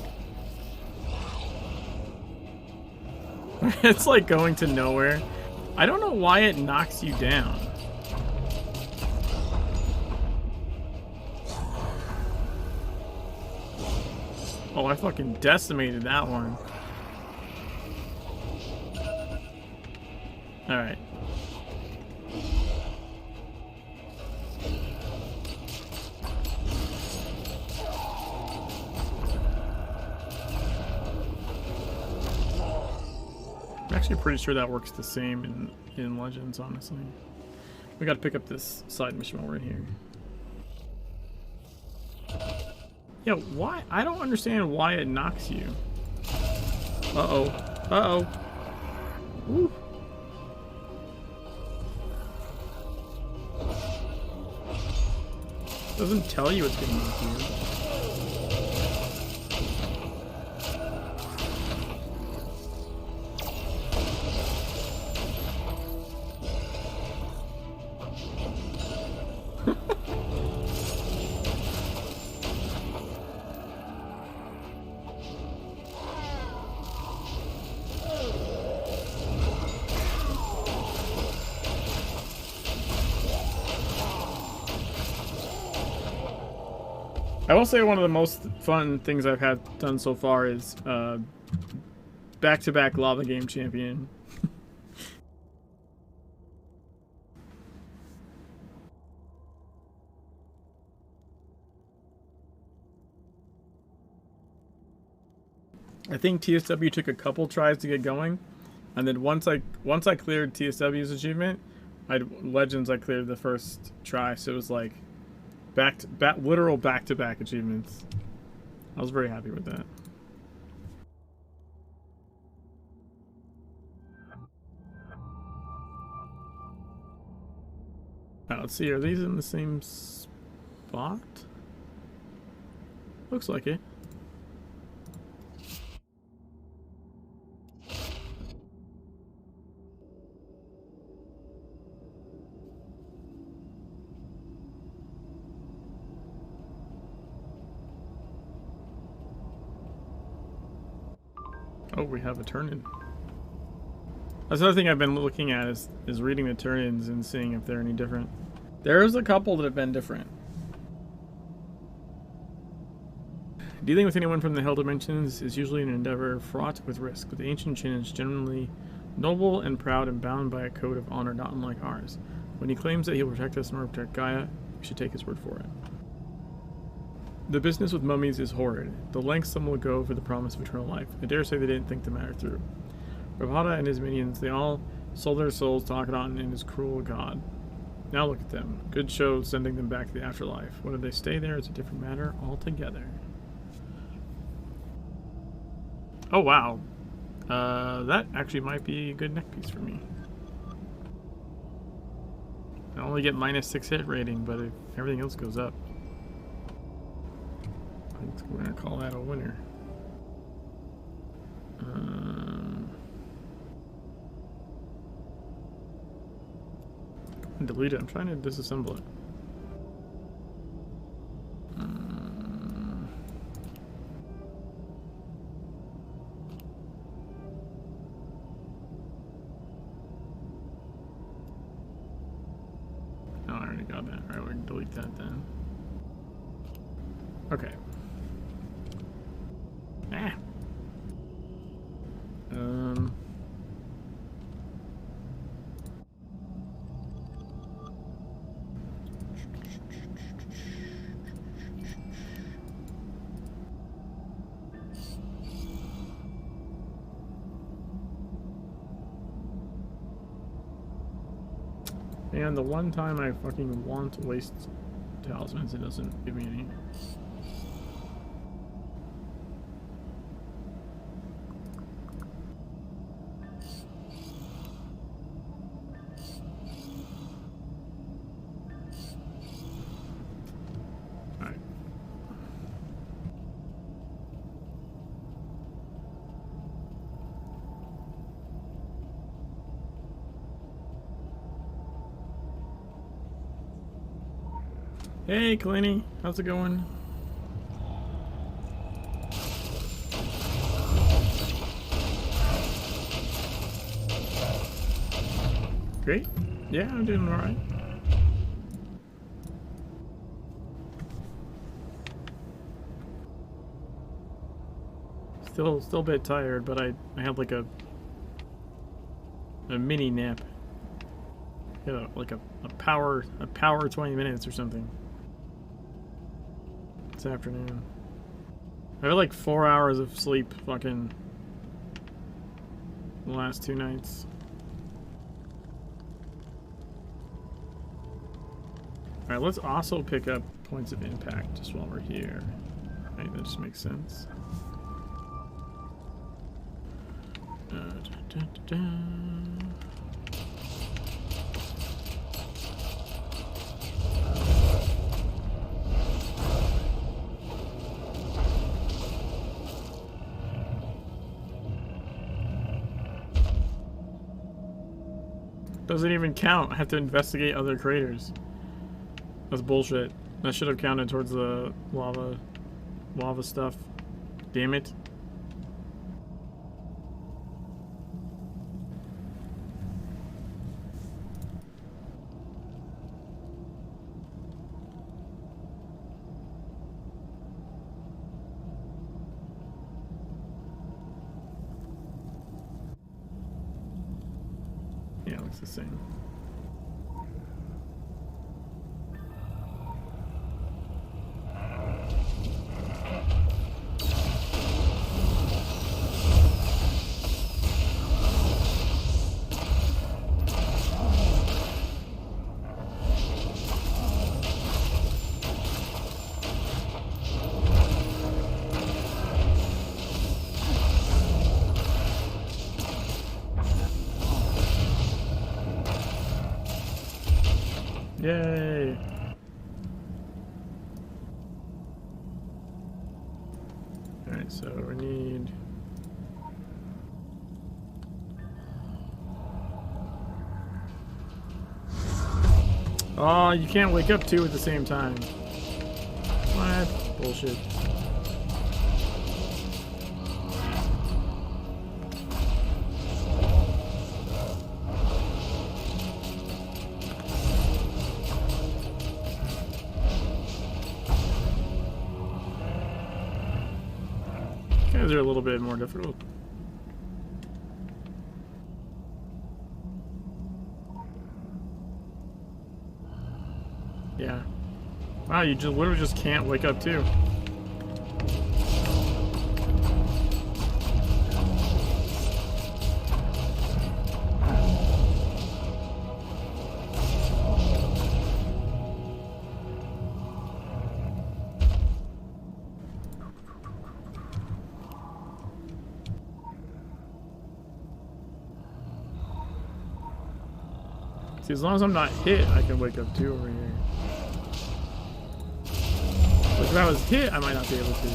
It's like going to nowhere. I don't know why it knocks you down. Oh, I fucking decimated that one. Alright. I'm actually pretty sure that works the same in Legends, honestly. We gotta pick up this side mission while we're in here. Yeah, why? I don't understand why it knocks you. Uh-oh. Uh-oh. Woo. Doesn't tell you it's gonna knock you. I will say one of the most fun things I've had done so far is back-to-back Lava Game Champion. I think TSW took a couple tries to get going, and then once I cleared TSW's achievement, Legends I cleared the first try, so it was like literal back-to-back achievements. I was very happy with that. Now, let's see, are these in the same spot? Looks like it. Oh, we have a turn-in. That's another thing I've been looking at is reading the turn-ins and seeing if they're any different. There's a couple that have been different. Dealing with anyone from the Hell Dimensions is usually an endeavor fraught with risk, but the Ancient Jinn is generally noble and proud and bound by a code of honor not unlike ours. When he claims that he will protect us and protect Gaia, we should take his word for it. The business with mummies is horrid. The lengths some will go for the promise of eternal life. I dare say they didn't think the matter through. Rabhada and his minions, they all sold their souls to Akhenaten and his cruel god. Now look at them. Good show sending them back to the afterlife. Whether they stay there is a different matter altogether. Oh wow. That actually might be a good neck piece for me. I only get -6 hit rating, but if everything else goes up, we're gonna call that a winner. Delete it. I'm trying to disassemble it. Oh, I already got that. Alright, we can delete that then. Okay. Ah. And the one time I fucking want waste talismans, it doesn't give me any. Alright. Hey, Clanny, how's it going? Great. Yeah, I'm doing alright. Still a bit tired, but I had like a mini nap. You know, like a power 20 minutes or something. This afternoon. I had like 4 hours of sleep fucking the last 2 nights. Alright, let's also pick up points of impact just while we're here. Right, that just makes sense. Doesn't even count. I have to investigate other craters. That's bullshit. That should have counted towards the lava stuff. Damn it. Yeah, it looks the same. Yay! Alright, so we need... Oh, you can't wake up 2 at the same time. What? Bullshit. those are a little bit more difficult. Yeah. Wow, you just literally just can't wake up too. See, as long as I'm not hit, I can wake up too over here. But if I was hit, I might not be able to.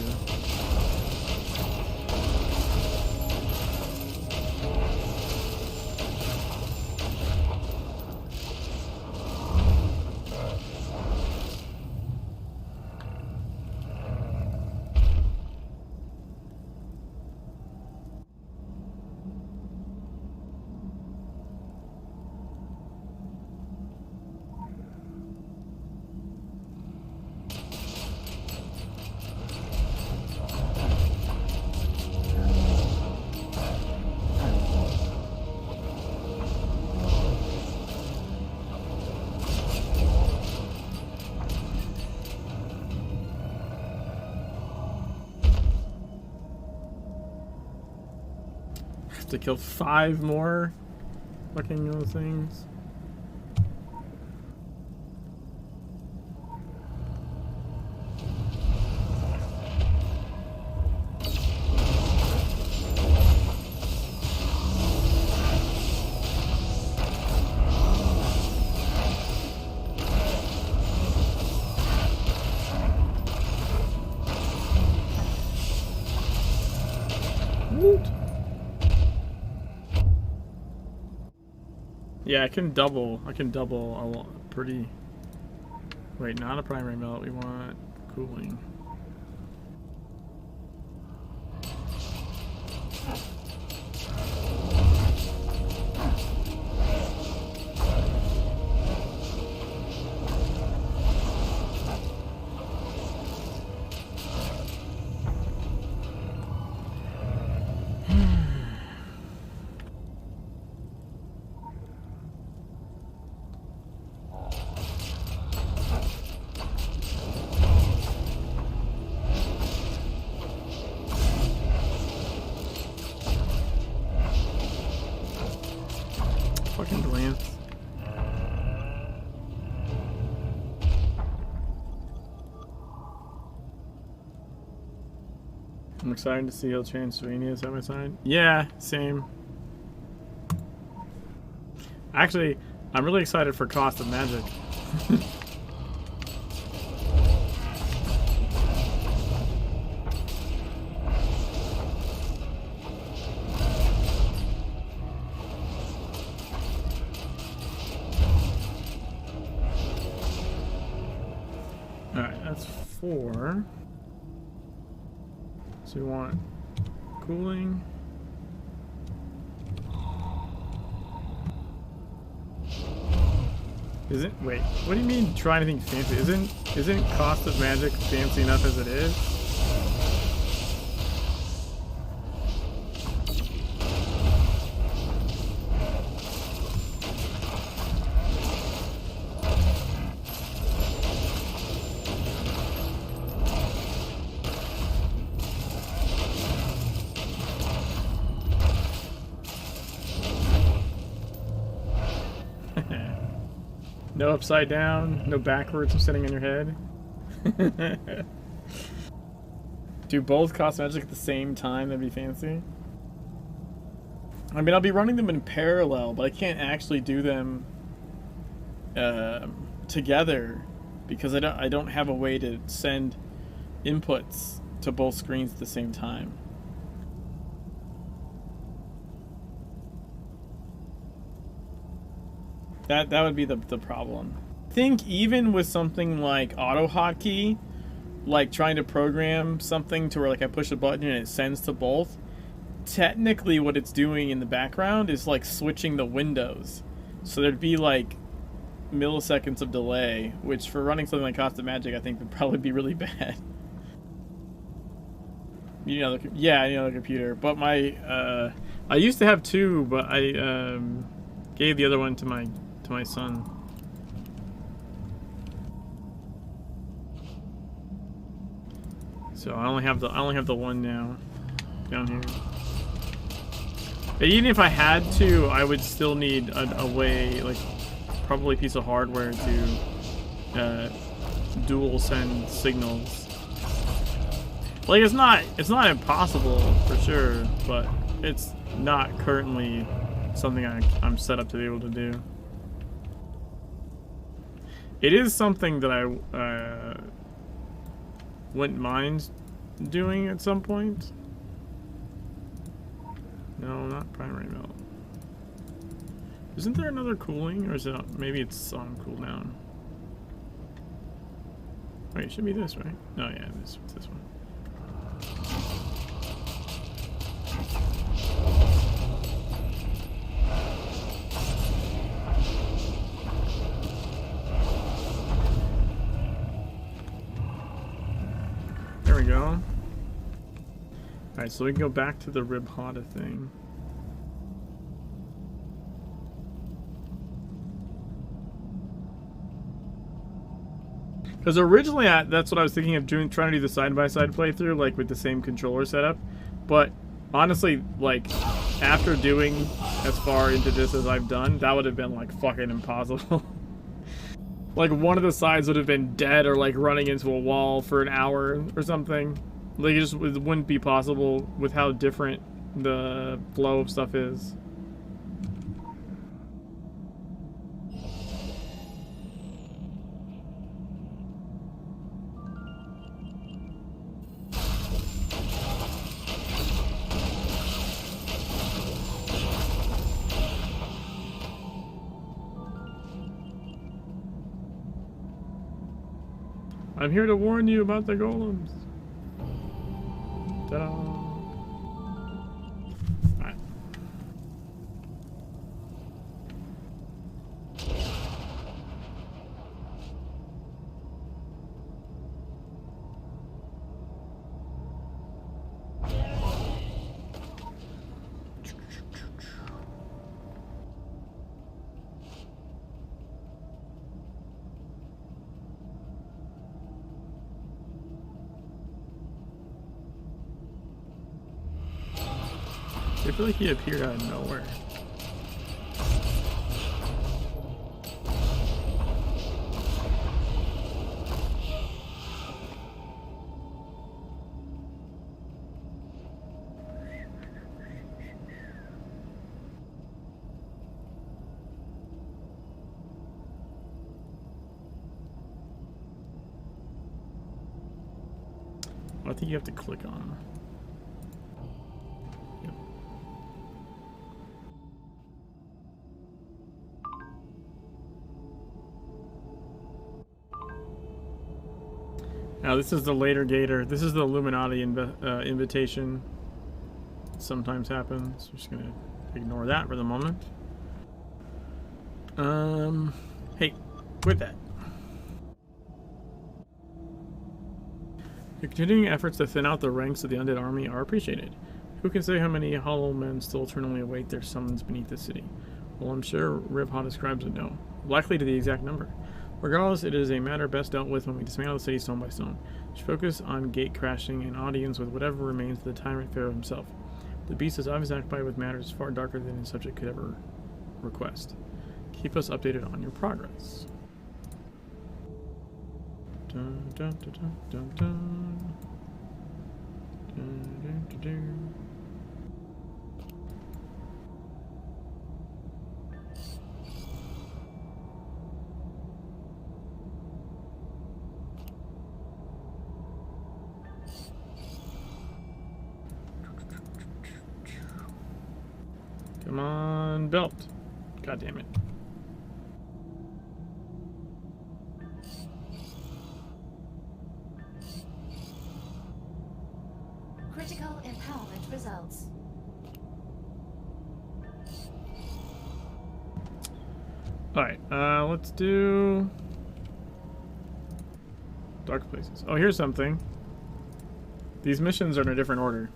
To kill 5 more fucking those things. Woot. Yeah, I can double a lot, pretty... Wait, not a primary melt, we want cooling. Fucking glance. I'm excited to see how Transylvania is at my side. Yeah, same. Actually, I'm really excited for Cost of Magic. Alright, that's 4. So we want cooling. Isn't, wait, what do you mean try anything fancy? Isn't Cost of Magic fancy enough as it is? No upside down, no backwards sitting in your head. Do both cost magic at the same time? That'd be fancy. I mean, I'll be running them in parallel, but I can't actually do them together because I don't have a way to send inputs to both screens at the same time. That would be the problem. I think even with something like auto hotkey, like trying to program something to where like I push a button and it sends to both, technically what it's doing in the background is like switching the windows. So there'd be like milliseconds of delay, which for running something like Cost of Magic I think would probably be really bad. You know, yeah, you know, the computer. But my, I used to have two, but I gave the other one to my son. So I only have the one now down here. But even if I had to, I would still need a way, like probably a piece of hardware to dual send signals. Like it's not impossible for sure, but it's not currently something I'm set up to be able to do. It is something that I wouldn't mind doing at some point. No, not primary melt. Isn't there another cooling, or is it maybe it's on cooldown? Wait, it should be this, right? Oh yeah, this one. There we go. Alright, so we can go back to the Rib Hada thing. Because originally, that's what I was thinking of doing, trying to do the side-by-side playthrough, like with the same controller setup. But honestly, like, after doing as far into this as I've done, that would have been, like, fucking impossible. Like, one of the sides would have been dead or, like, running into a wall for an hour or something. Like, it wouldn't be possible with how different the flow of stuff is. I'm here to warn you about the golems. Ta-da! Alright. I feel like he appeared out of nowhere. I think you have to click on him. Now this is the later gator. This is the Illuminati invitation. Sometimes happens. We're just gonna ignore that for the moment. Hey, quit that. Your continuing efforts to thin out the ranks of the undead army are appreciated. Who can say how many hollow men still eternally await their summons beneath the city? Well, I'm sure Rib Hada describes would know. Likely to the exact number. Regardless, it is a matter best dealt with when we dismantle the city stone by stone. Just focus on gate crashing and audience with whatever remains of the tyrant pharaoh himself. The beast is obviously occupied with matters far darker than his subject could ever request. Keep us updated on your progress. Dun, dun, dun, dun, dun, dun. Dun, dun, dun, dun. Come on, belt. God damn it. Critical empowerment results. Alright, let's do dark places. Oh, here's something. These missions are in a different order.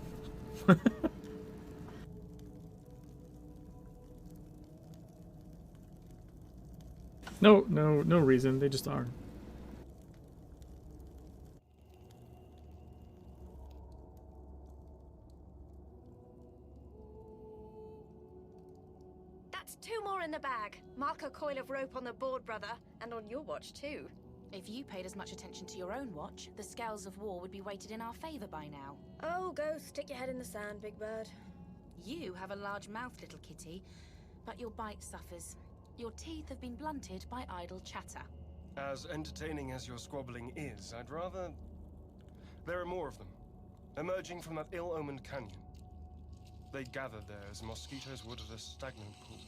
No reason. They just are. That's 2 more in the bag. Mark a coil of rope on the board, brother, and on your watch too. If you paid as much attention to your own watch, the scales of war would be weighted in our favor by now. Oh, go stick your head in the sand, Big Bird. You have a large mouth, little kitty, but your bite suffers. Your teeth have been blunted by idle chatter. As entertaining as your squabbling is, I'd rather... There are more of them, emerging from that ill-omened canyon. They gathered there as mosquitoes would at a stagnant pool.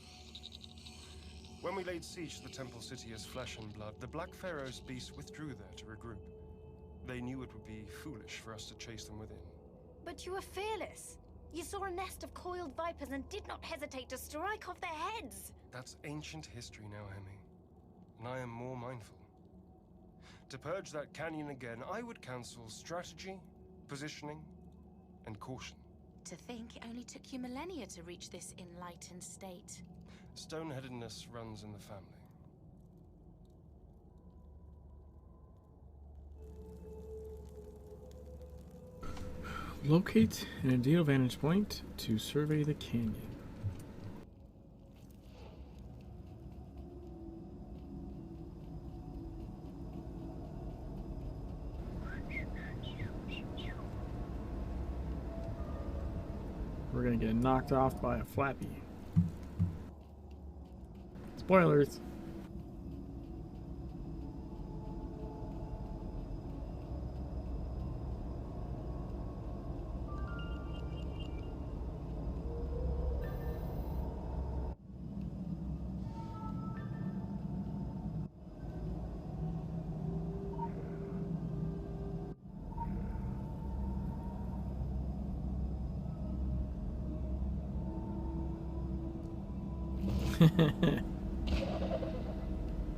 When we laid siege to the temple city as flesh and blood, the Black Pharaoh's beasts withdrew there to regroup. They knew it would be foolish for us to chase them within. But you were fearless. You saw a nest of coiled vipers and did not hesitate to strike off their heads. That's ancient history now, Hemi, and I am more mindful. To purge that canyon again, I would counsel strategy, positioning, and caution. To think it only took you millennia to reach this enlightened state. Stoneheadedness runs in the family. Locate an ideal vantage point to survey the canyon. We're gonna get knocked off by a flappy. Spoilers.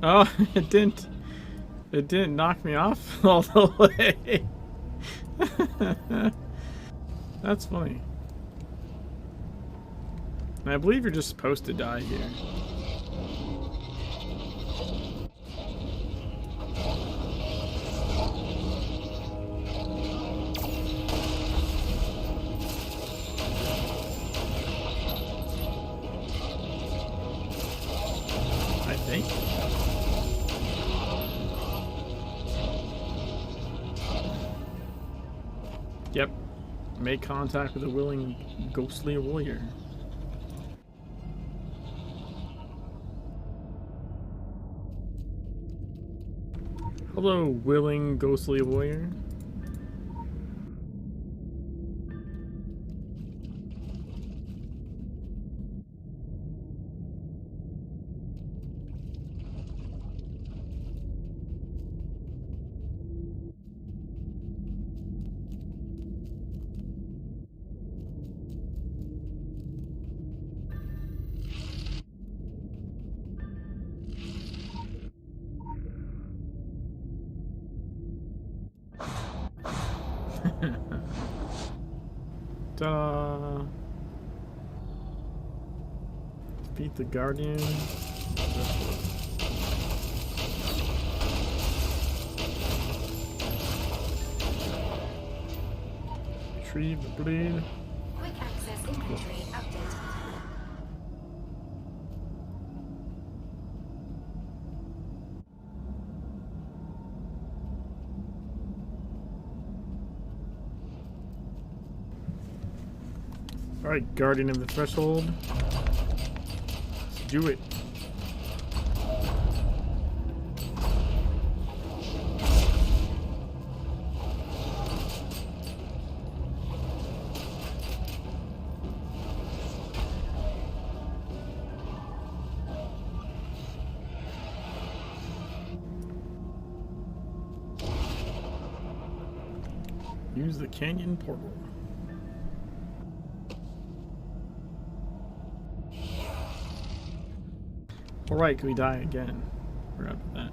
Oh, it didn't knock me off all the way. That's funny. And I believe you're just supposed to die here. I think. Yep. Make contact with a willing, ghostly warrior. Hello, willing, ghostly warrior. Ta-da! Defeat the Guardian. Retrieve the blade. Quick access inventory updated. Alright, Guardian of the Threshold. Let's do it. Use the canyon portal. Alright, can we die again? We're up with that.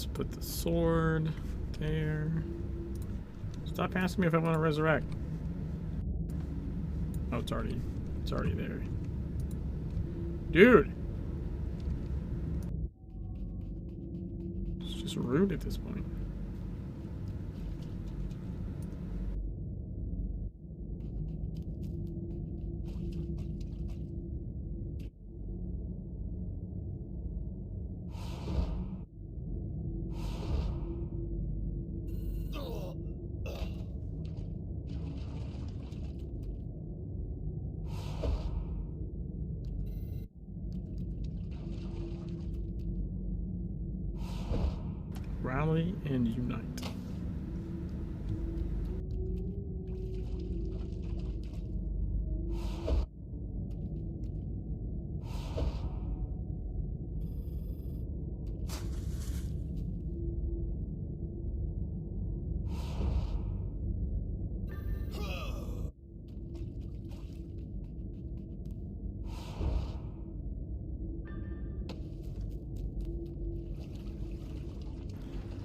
Let's put the sword there. Stop asking me if I want to resurrect. Oh, it's already there. Dude! It's just rude at this point. Rally and unite.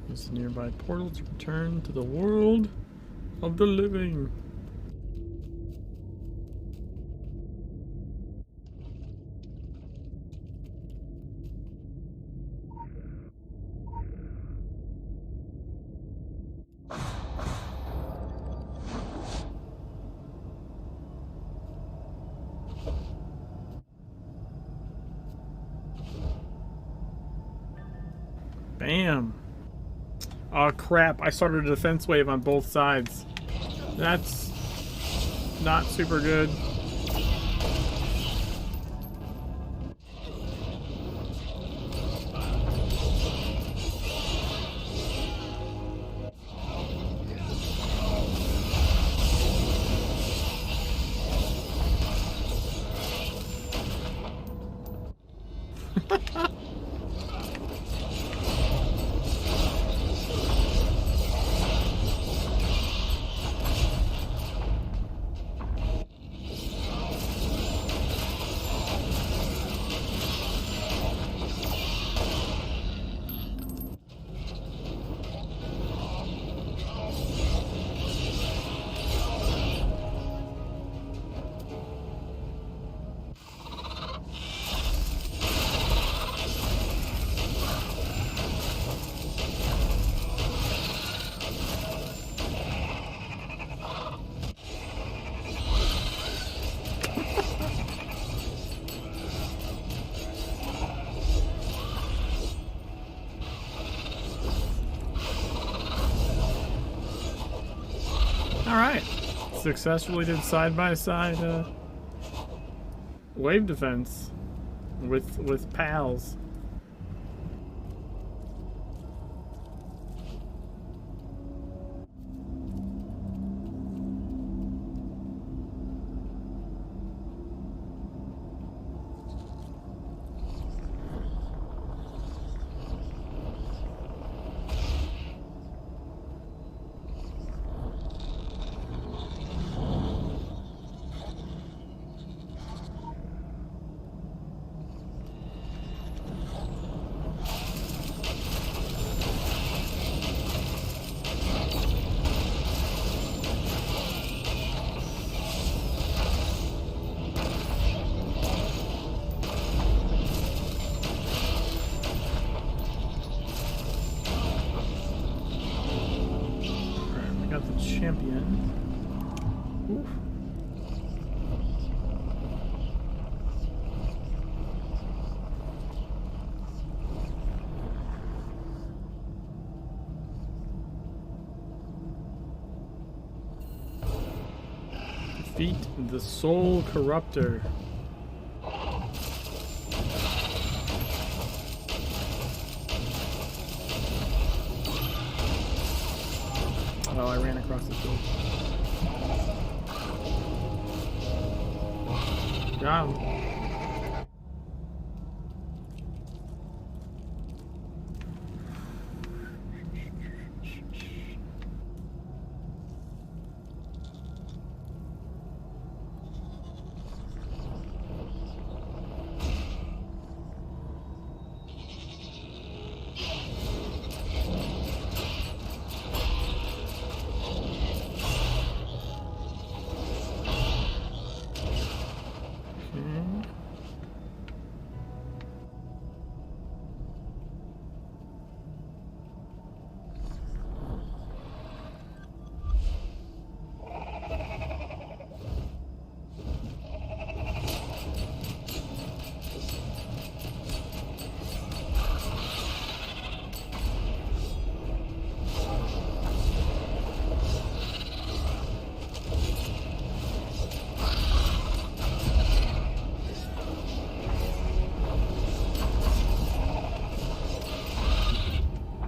Use the nearby portal to return to the world of the living. Bam. Oh crap, I started a defense wave on both sides. That's not super good. Alright. Successfully did side-by-side wave defense with pals. Champion. Oof. Defeat the Soul Corruptor. Oh, I ran across the field. Got him.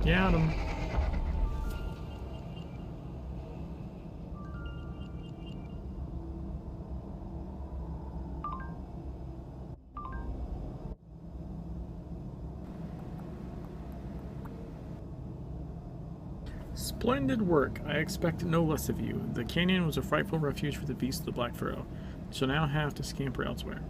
Got him. Splendid work. I expected no less of you. The canyon was a frightful refuge for the beasts of the Black Furrow. You shall now have to scamper elsewhere.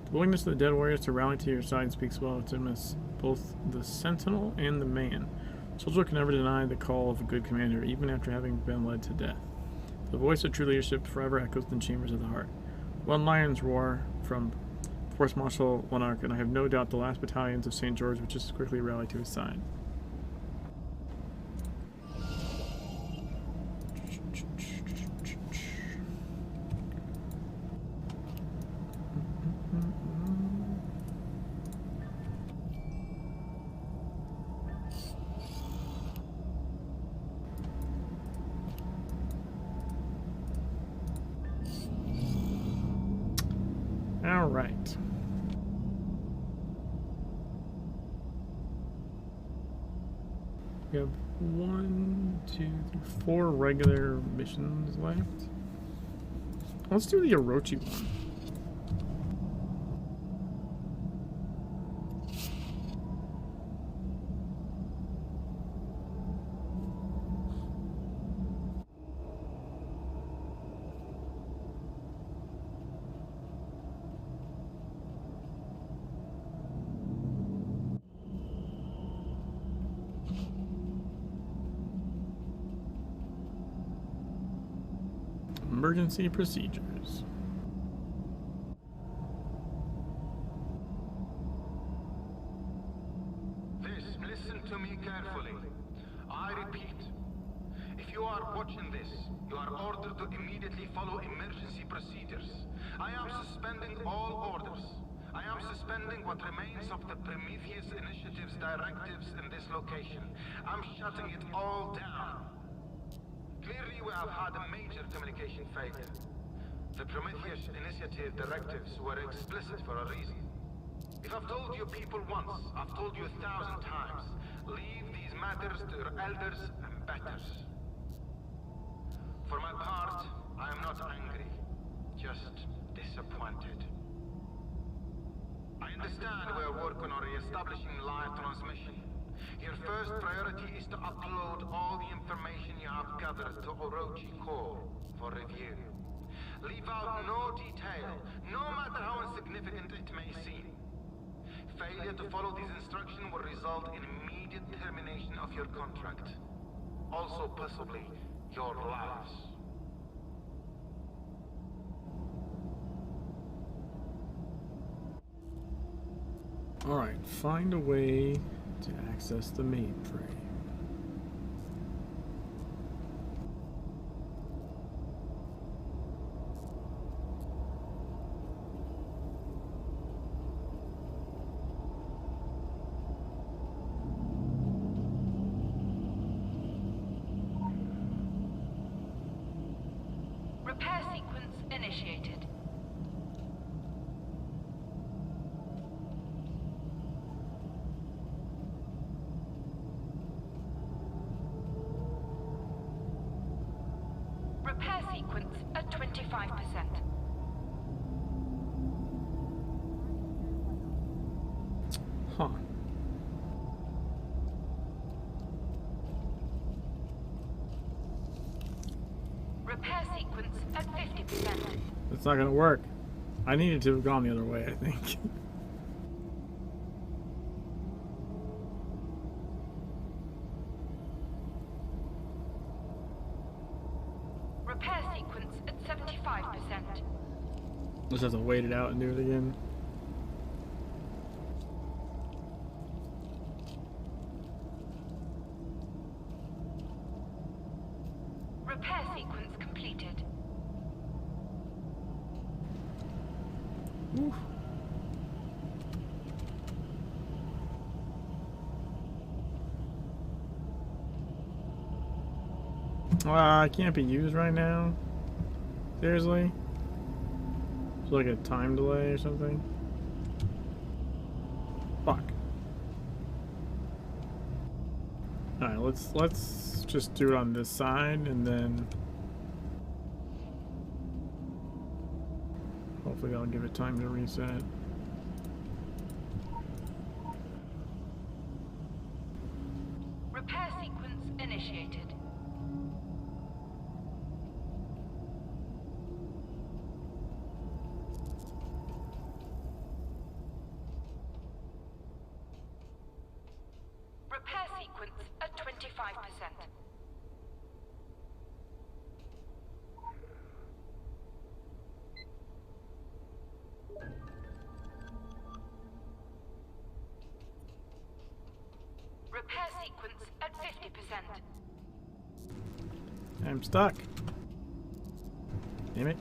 The willingness of the dead warriors to rally to your side speaks well to both the sentinel and the man. A soldier can never deny the call of a good commander, even after having been led to death. The voice of true leadership forever echoes in the chambers of the heart. One lion's roar from Force Marshal Monarch, and I have no doubt the last battalions of St. George would just quickly rally to his side. All right. We have 1, 2, 3, 4 regular missions left. Let's do the Orochi one. Emergency procedures. Listen to me carefully. I repeat, if you are watching this, you are ordered to immediately follow emergency procedures. I am suspending all orders. I am suspending what remains of the Prometheus Initiative's directives in this location. I'm shutting it all down. Clearly, we have had a major communication failure. The Prometheus Initiative directives were explicit for a reason. If I've told you people once, I've told you 1,000 times. Leave these matters to your elders and betters. For my part, I am not angry, just disappointed. I understand we are working on re-establishing live transmission. Your first priority is to upload all the information you have gathered to Orochi Core for review. Leave out no detail, no matter how insignificant it may seem. Failure to follow these instructions will result in immediate termination of your contract. Also possibly your lives. Alright, find a way to access the mainframe. Repair sequence initiated. Repair sequence at 25%. Huh. Repair sequence at 50%. That's not gonna work. I needed to have gone the other way, I think. Repair sequence at 75%. Just have to wait it out and do it again. Repair sequence completed. Oof. I can't be used right now. Seriously? It's like a time delay or something. Fuck. Alright, let's just do it on this side and then hopefully that'll give it time to reset. Repair sequence initiated. Repair sequence at 25%. Repair sequence at 50%. I'm stuck. Damn it.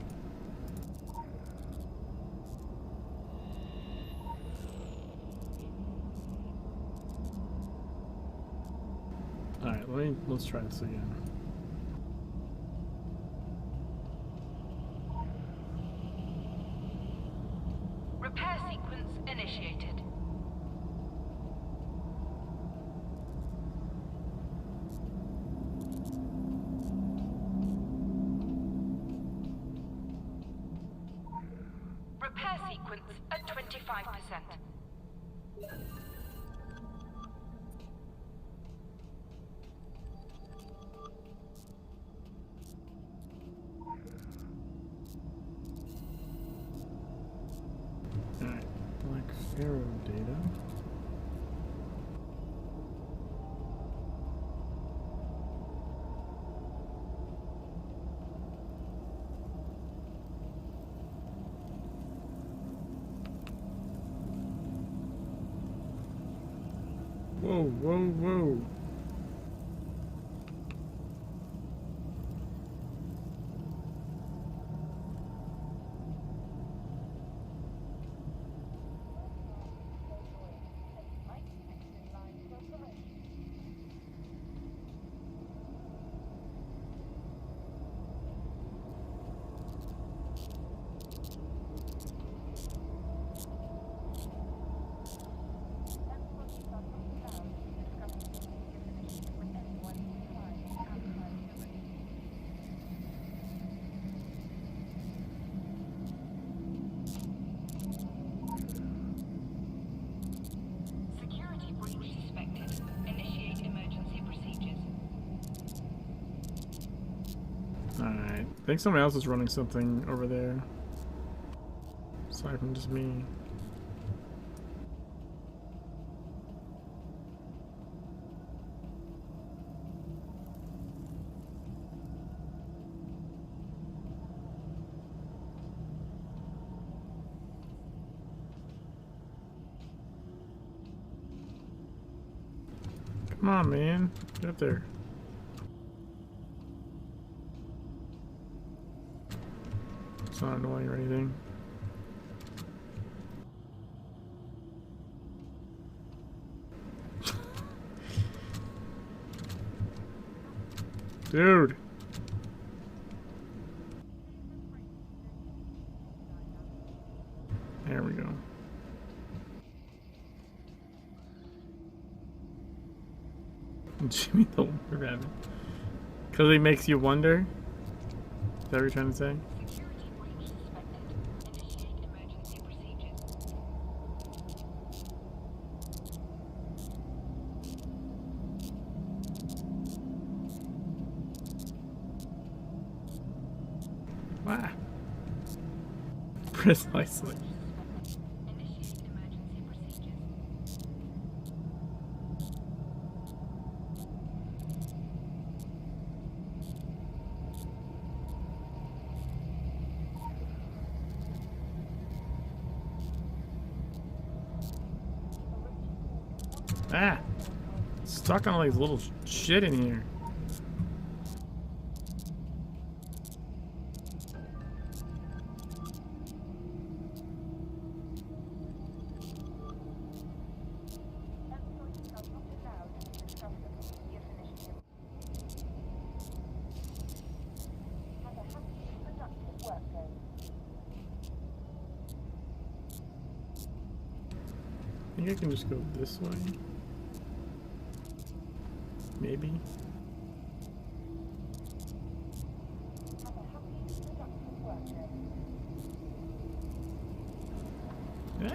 Alright, let's try this again. Repair sequence initiated. Repair sequence at 25%. Alright, like Pharaoh data. Whoa, whoa, whoa. Security breach suspected. Initiate emergency procedures. Alright, I think somebody else is running something over there. Aside from just me. Come on, man. Get up there. It's not annoying or anything. Dude. There we go. Jimmy the Wonder Rabbit. Because he makes you wonder? Is that what you're trying to say? Security breach suspected. Initiate emergency procedures. Wow. Precisely. Initiate emergency procedures. Ah! Stuck on all these little shit in here. I think I can just go this way. maybe. Ah.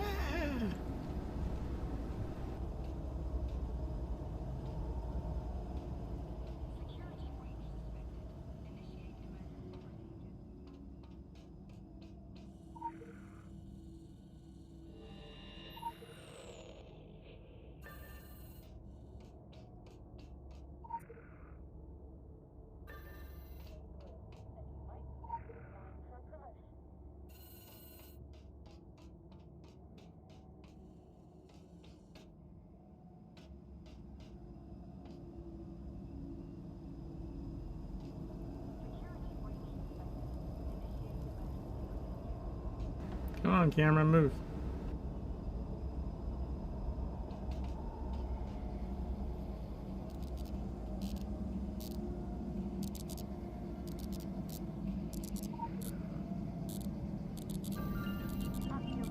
Come on, camera, move.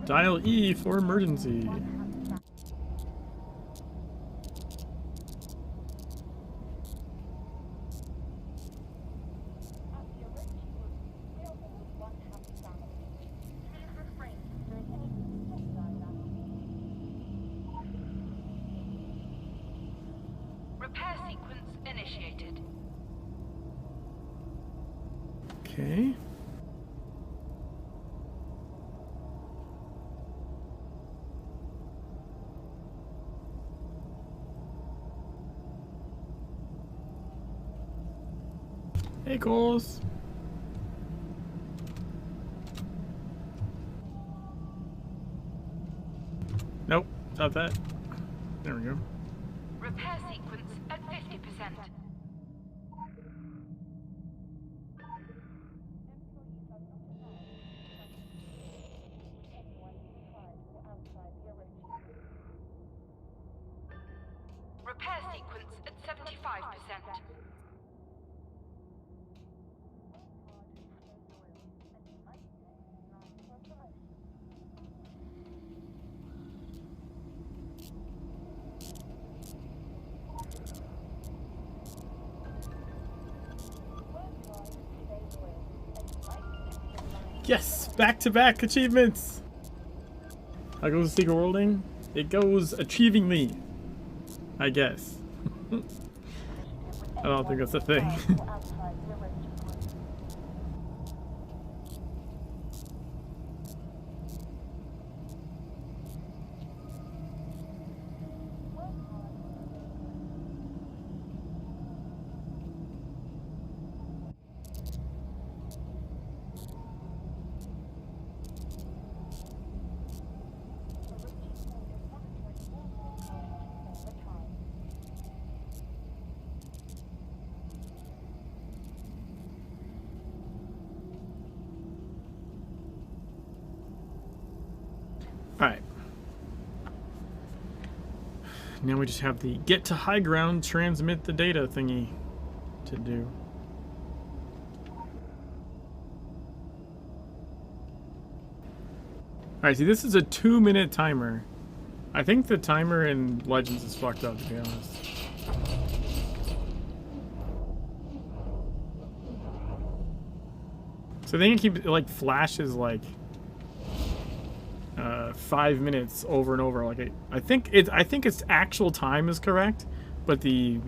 Dial E for emergency. Repair sequence initiated. Okay. Hey, Coles. Nope, not that. There we go. Repair sequence at 50%. Repair sequence at 75%. Yes! Back-to-back achievements! How goes secret worlding? It goes achievingly, I guess. I don't think that's a thing. Alright. Now we just have the get to high ground, transmit the data thingy to do. Alright, see, this is a 2-minute timer. I think the timer in Legends is fucked up, to be honest. So they can keep, it like, flashes, like, 5 minutes over and over. Like, I think its actual time is correct, but the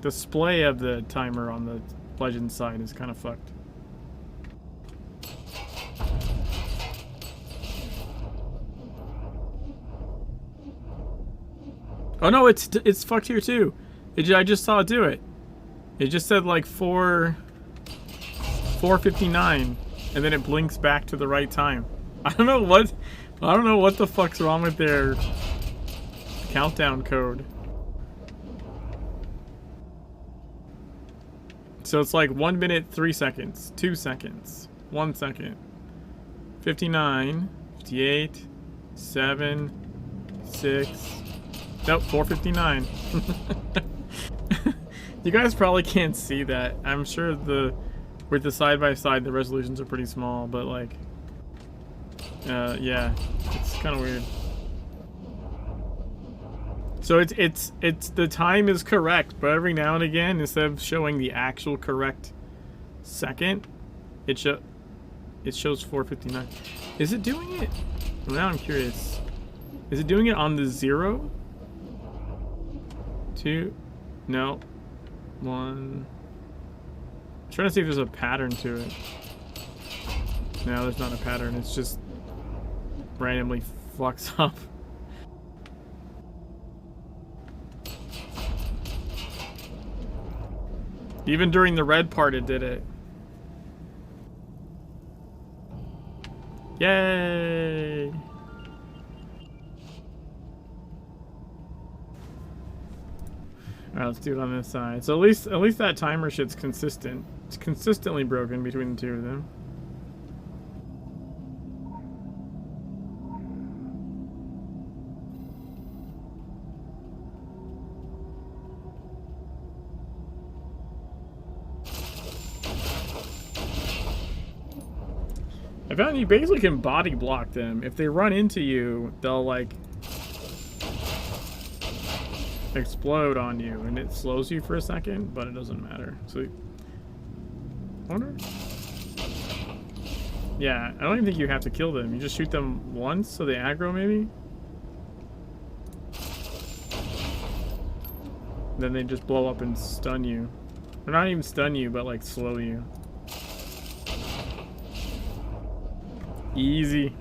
display of the timer on the Legends side is kind of fucked. Oh no, it's fucked here too. I just saw it do it. It just said like 4:59, and then it blinks back to the right time. I don't know what the fuck's wrong with their countdown code. So it's like 1 minute, 3 seconds, 2 seconds, 1 second, 59, 58, 7, 6. Nope, 4:59. You guys probably can't see that. I'm sure with the side by side the resolutions are pretty small, but like, yeah, it's kind of weird. So it's the time is correct, but every now and again, instead of showing the actual correct second, it shows 4:59. Is it doing it? Well, now I'm curious. Is it doing it on the 0? 2? No. 1. I'm trying to see if there's a pattern to it. No, there's not a pattern. It's just randomly fucks up. Even during the red part, it did it. Yay! Alright, let's do it on this side. So at least that timer shit's consistent. It's consistently broken between the two of them. I found you basically can body block them. If they run into you, they'll like explode on you, and it slows you for a second, but it doesn't matter. So, I wonder. Yeah, I don't even think you have to kill them. You just shoot them once, so they aggro maybe. Then they just blow up and stun you. Or not even stun you, but like slow you. Easy.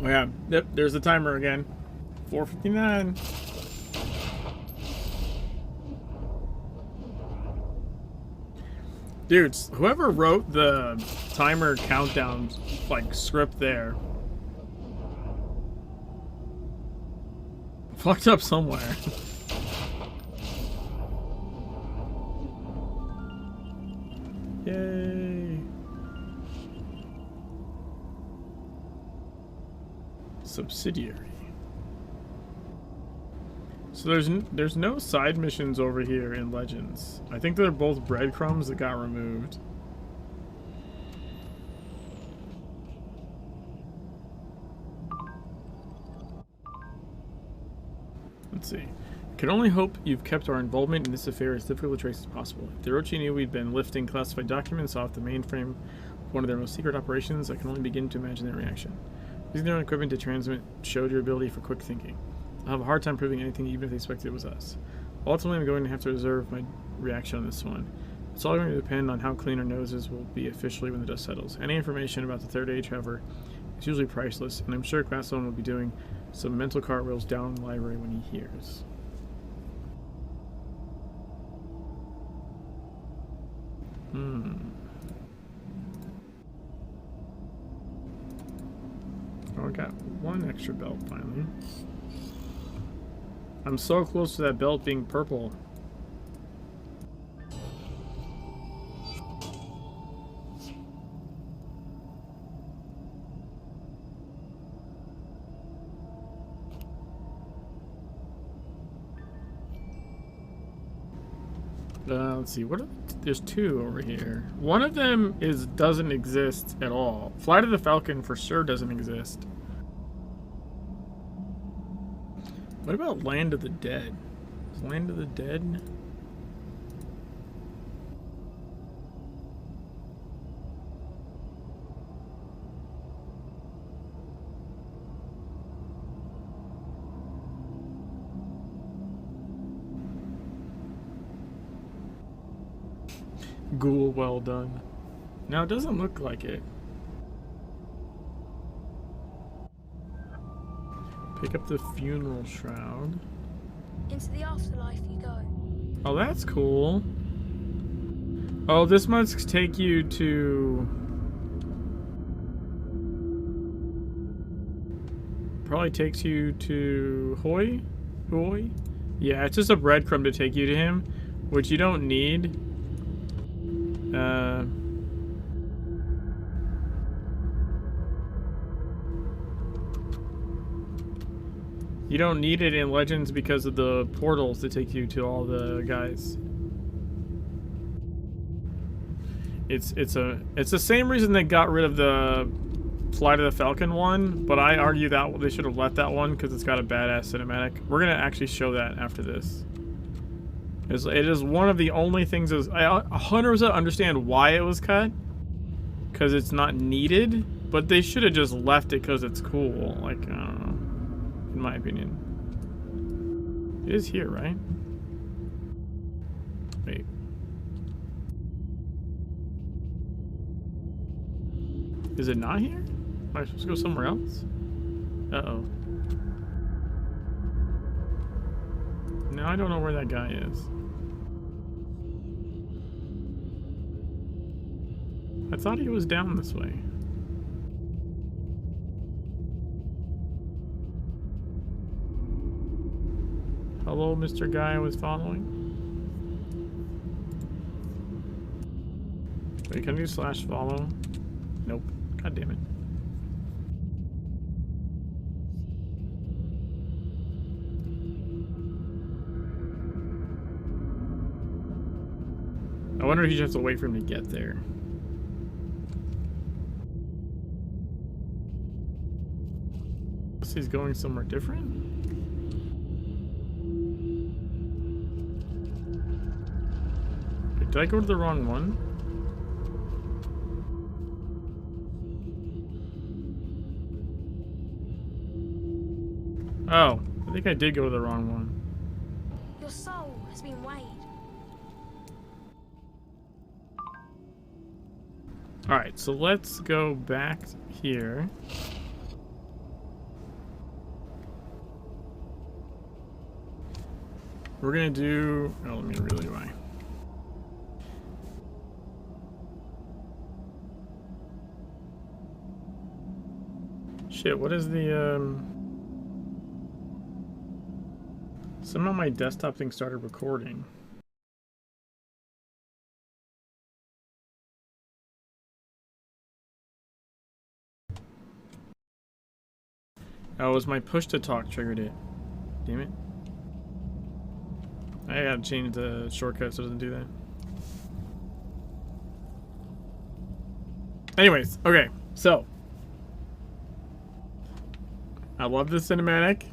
Oh yeah, yep, there's the timer again. 4:59. Dudes, whoever wrote the timer countdown like script there fucked up somewhere. Yay. Subsidiary. So there's no side missions over here in Legends. I think they're both breadcrumbs that got removed. Let's see. Can only hope you've kept our involvement in this affair as difficult to trace as possible. If the Orochi knew we'd been lifting classified documents off the mainframe of one of their most secret operations, I can only begin to imagine their reaction. Using their own equipment to transmit showed your ability for quick thinking. I'll have a hard time proving anything even if they suspected it was us. Ultimately, I'm going to have to reserve my reaction on this one. It's all going to depend on how clean our noses will be officially when the dust settles. Any information about the Third Age, however, is usually priceless, and I'm sure Glassstone will be doing some mental cartwheels down in the library when he hears. Oh, I got one extra belt finally. I'm so close to that belt being purple. Let's see. There's two over here. One of them doesn't exist at all. Flight of the Falcon for sure doesn't exist. What about Land of the Dead? Is Land of the Dead? Ghoul, well done. Now, it doesn't look like it. Pick up the funeral shroud. Into the afterlife you go. Oh, that's cool. Oh, this must take you to... Probably takes you to Hoy? Hoy? Yeah, it's just a breadcrumb to take you to him, which you don't need. You don't need it in Legends because of the portals that take you to all the guys. It's the same reason they got rid of the Flight of the Falcon one, but I argue that they should have left that one because it's got a badass cinematic. We're gonna actually show that after this. It is one of the only things I 100% understand why it was cut, because it's not needed, but they should have just left it because it's cool. Like, I don't know, in my opinion. It is here, right? Wait. Is it not here? Am I supposed to go somewhere else? Uh-oh. Now I don't know where that guy is. I thought he was down this way. Hello, Mr. Guy I was following. Wait, can I do /follow? Nope. God damn it. I wonder if you just have to wait for him to get there. He's going somewhere different? Wait, did I go to the wrong one? Oh, I think I did go to the wrong one. Your soul has been weighed. Alright, so let's go back here. We're gonna do... Oh, let me really why. Shit, what is the, Somehow my desktop thing started recording. Oh, it was my push to talk triggered it. Damn it. I gotta change the shortcut so it doesn't do that. Anyways, okay, so. I love this cinematic.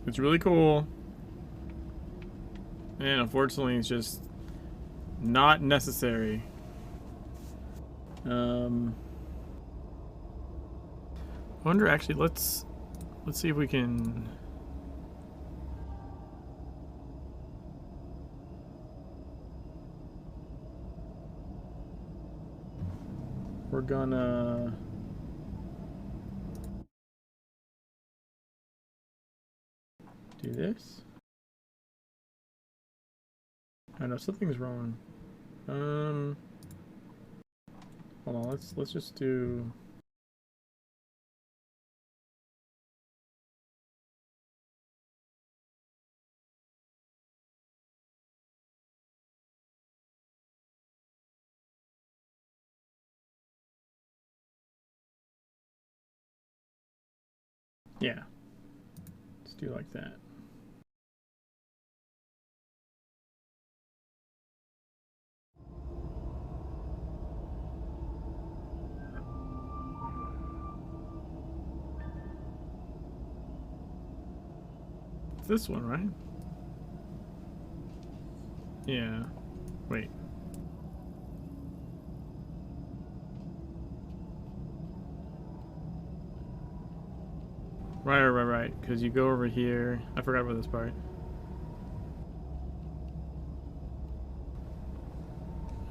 It's really cool. And unfortunately, it's just not necessary. I wonder, actually, let's see if we can... We're gonna... do this. I know something's wrong. Hold on, let's just do... Yeah. Let's do like that. It's this one, right? Yeah. Wait. Right. Because you go over here. I forgot about this part.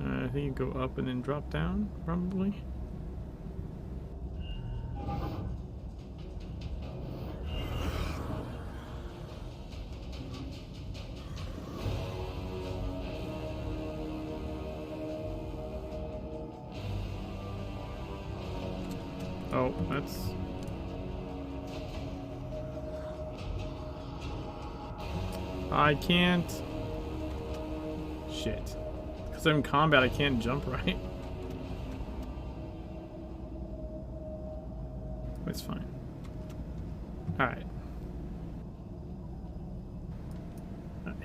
I think you go up and then drop down, probably. Oh, that's... I can't... Shit. Because I'm in combat, I can't jump right. It's fine. Alright.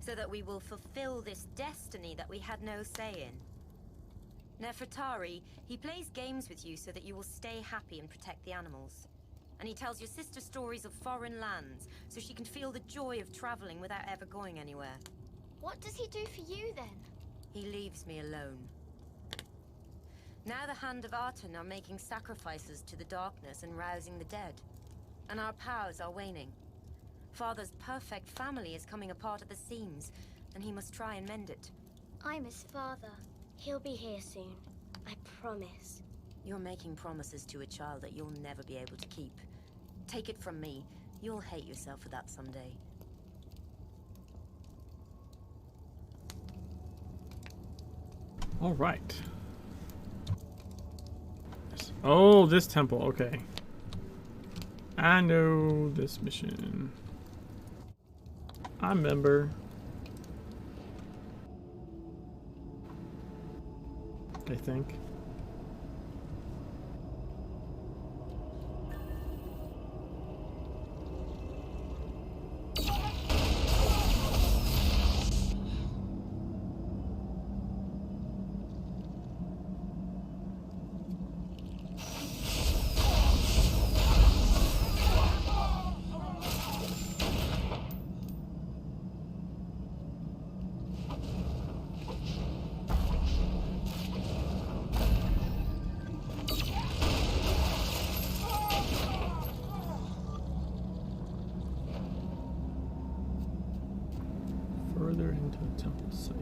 so that we will fulfill this destiny that we had no say in. Nefertari, he plays games with you so that you will stay happy and protect the animals. And he tells your sister stories of foreign lands, so she can feel the joy of traveling without ever going anywhere. What does he do for you then? He leaves me alone. Now the Hand of Aten are making sacrifices to the darkness and rousing the dead. And our powers are waning. Father's perfect family is coming apart at the seams, and he must try and mend it. I'm his father. He'll be here soon. I promise. You're making promises to a child that you'll never be able to keep. Take it from me, you'll hate yourself for that someday. All right. Oh, this temple. Okay. I know this mission. I remember. I think. Further into the temple site.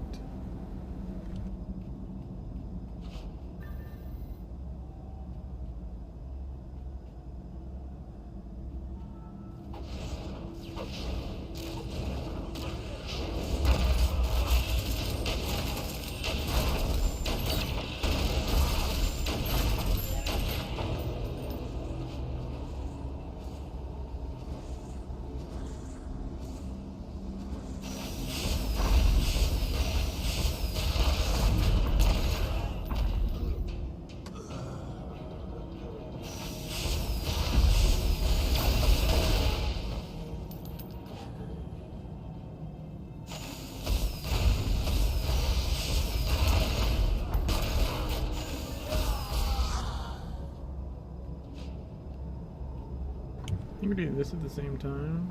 I think we're doing this at the same time.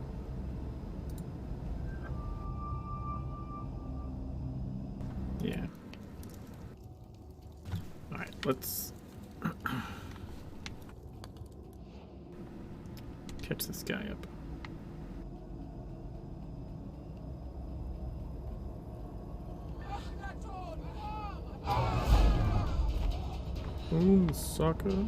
Yeah. Alright, let's catch this guy up. Ooh, sucker.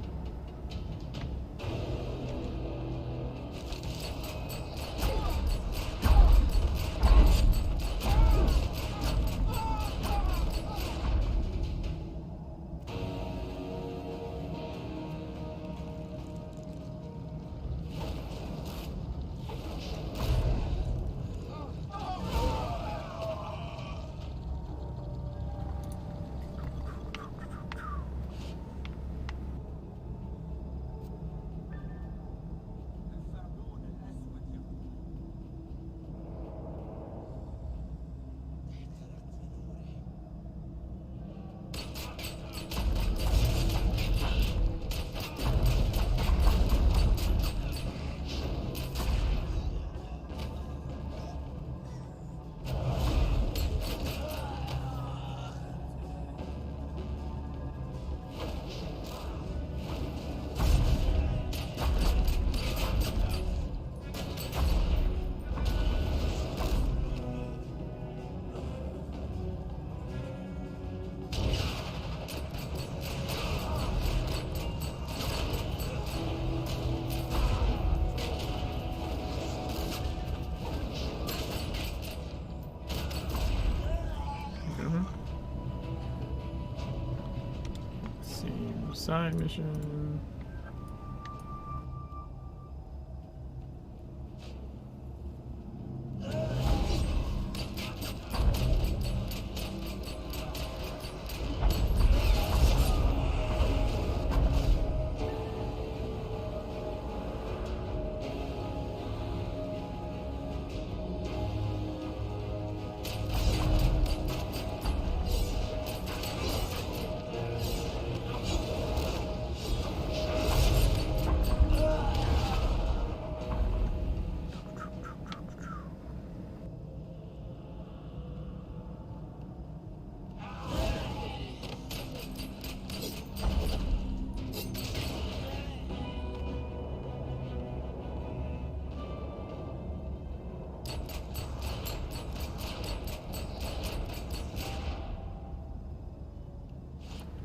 Side mission.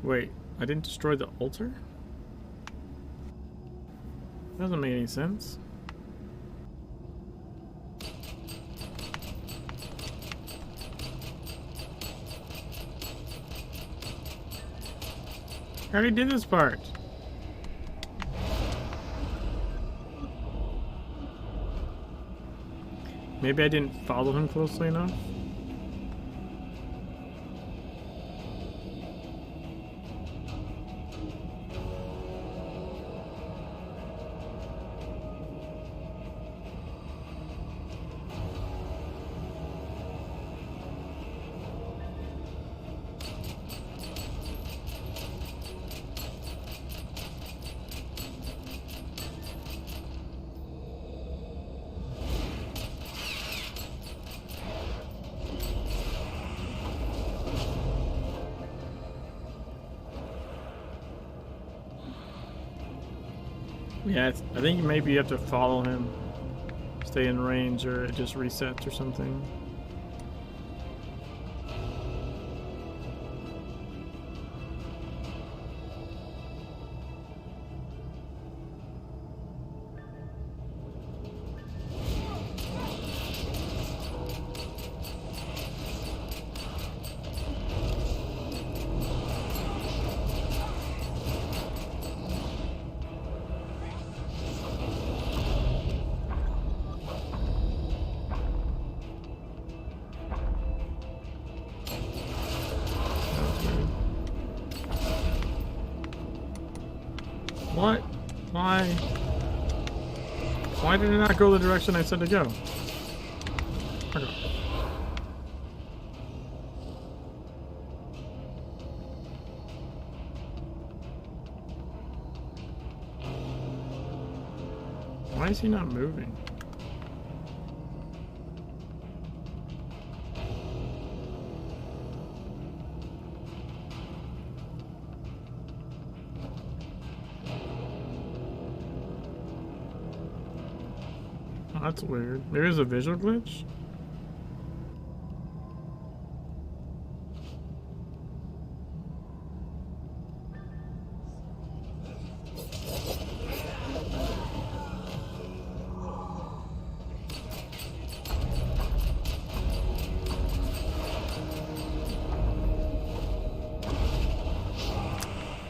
Wait, I didn't destroy the altar? Doesn't make any sense. I already did this part. Maybe I didn't follow him closely enough. Yeah, I think maybe you have to follow him, stay in range, or it just resets or something. What? Why? Why did it not go the direction I said to go? Okay. Why is he not moving? That's weird. Maybe it's a visual glitch?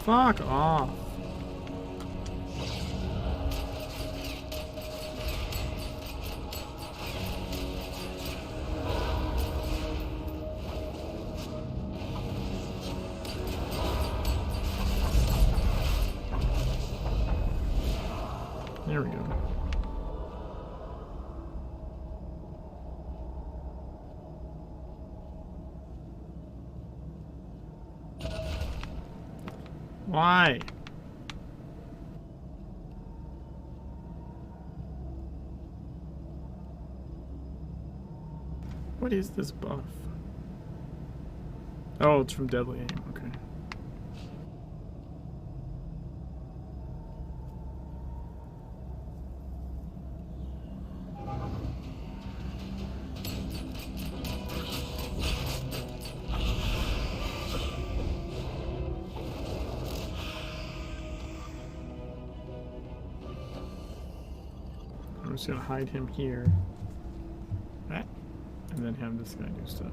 Fuck off. There we go. Why? What is this buff? Oh, it's from Deadly Aim, okay. I'm just gonna hide him here. That. And then have this guy do stuff.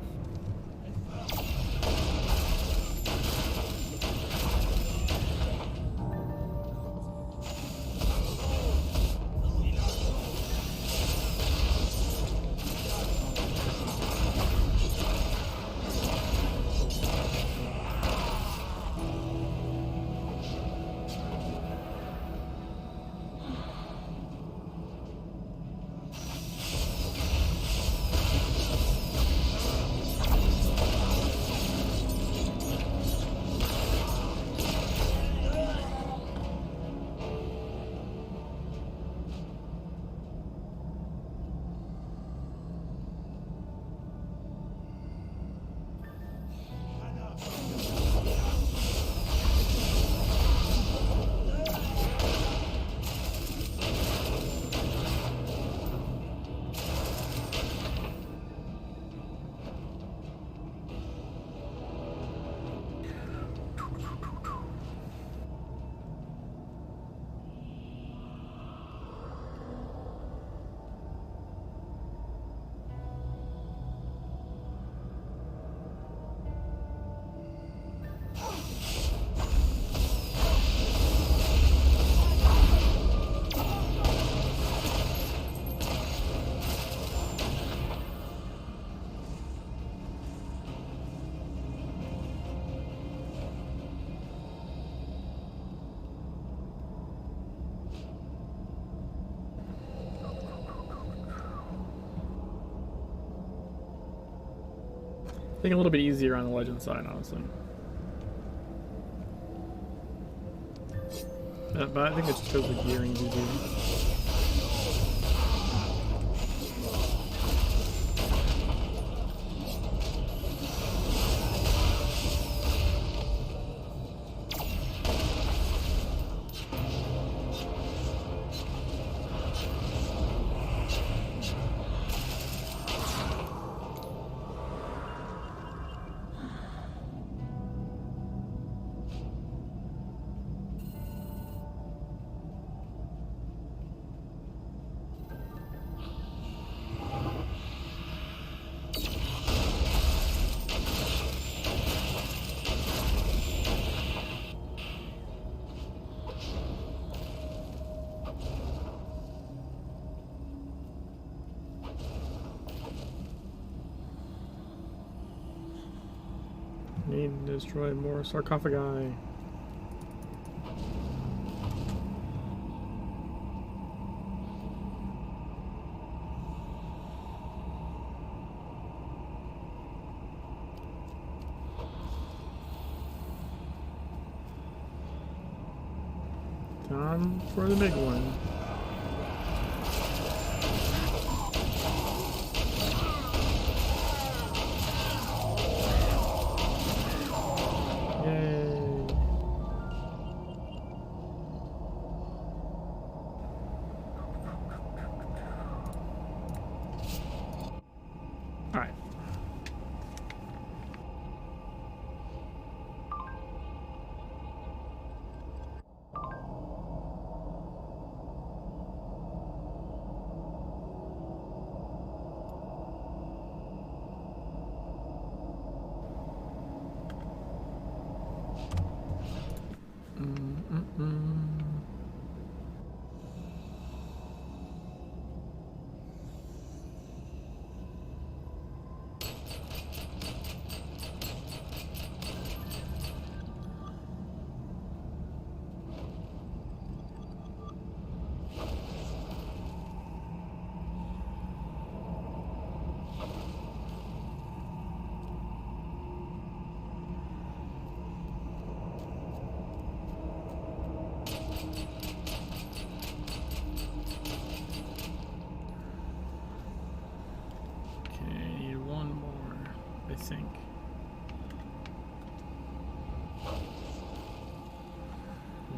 I think a little bit easier on the legend side, honestly. But I think it's just because the gearing's easier. Need to destroy more sarcophagi. Time for the big one.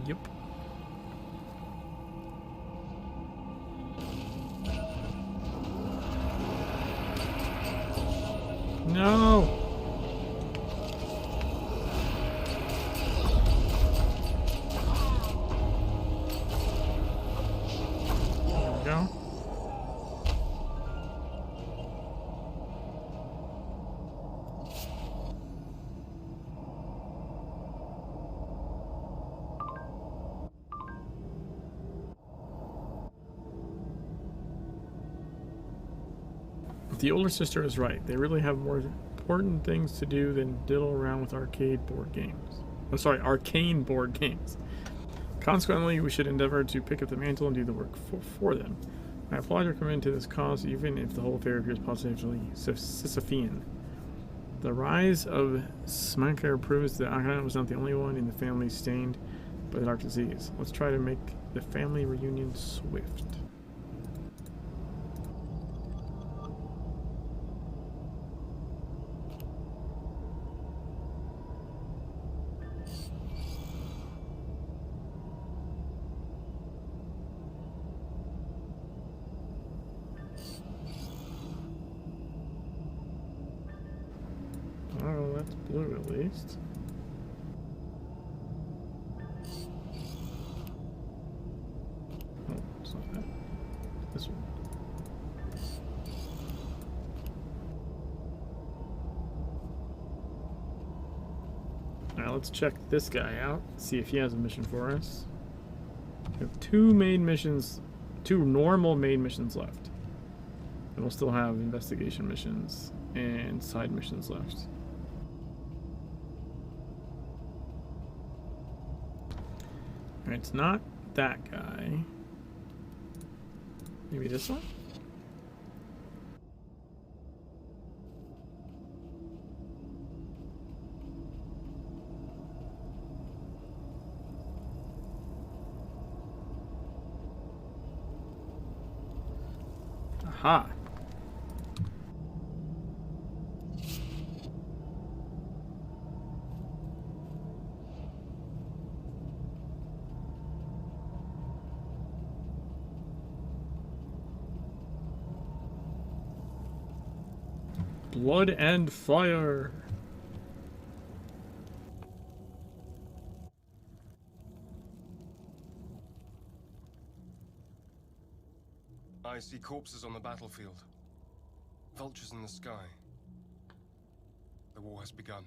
Yep. No. There we go. The older sister is right. They really have more important things to do than diddle around with arcade board games. I'm sorry, arcane board games. Consequently, we should endeavor to pick up the mantle and do the work for them. I applaud your commitment to this cause, even if the whole affair appears positively Sisyphean. The rise of Smacker proves that Akhenaten was not the only one in the family stained by the dark disease. Let's try to make the family reunion swift. Oh, that's blue at least. Oh, it's not that. This one. Alright, let's check this guy out, see if he has a mission for us. We have two normal main missions left. And we'll still have investigation missions and side missions left. Alright, it's not that guy. Maybe this one? Ha! Blood and fire. I see corpses on the battlefield. Vultures in the sky. The war has begun.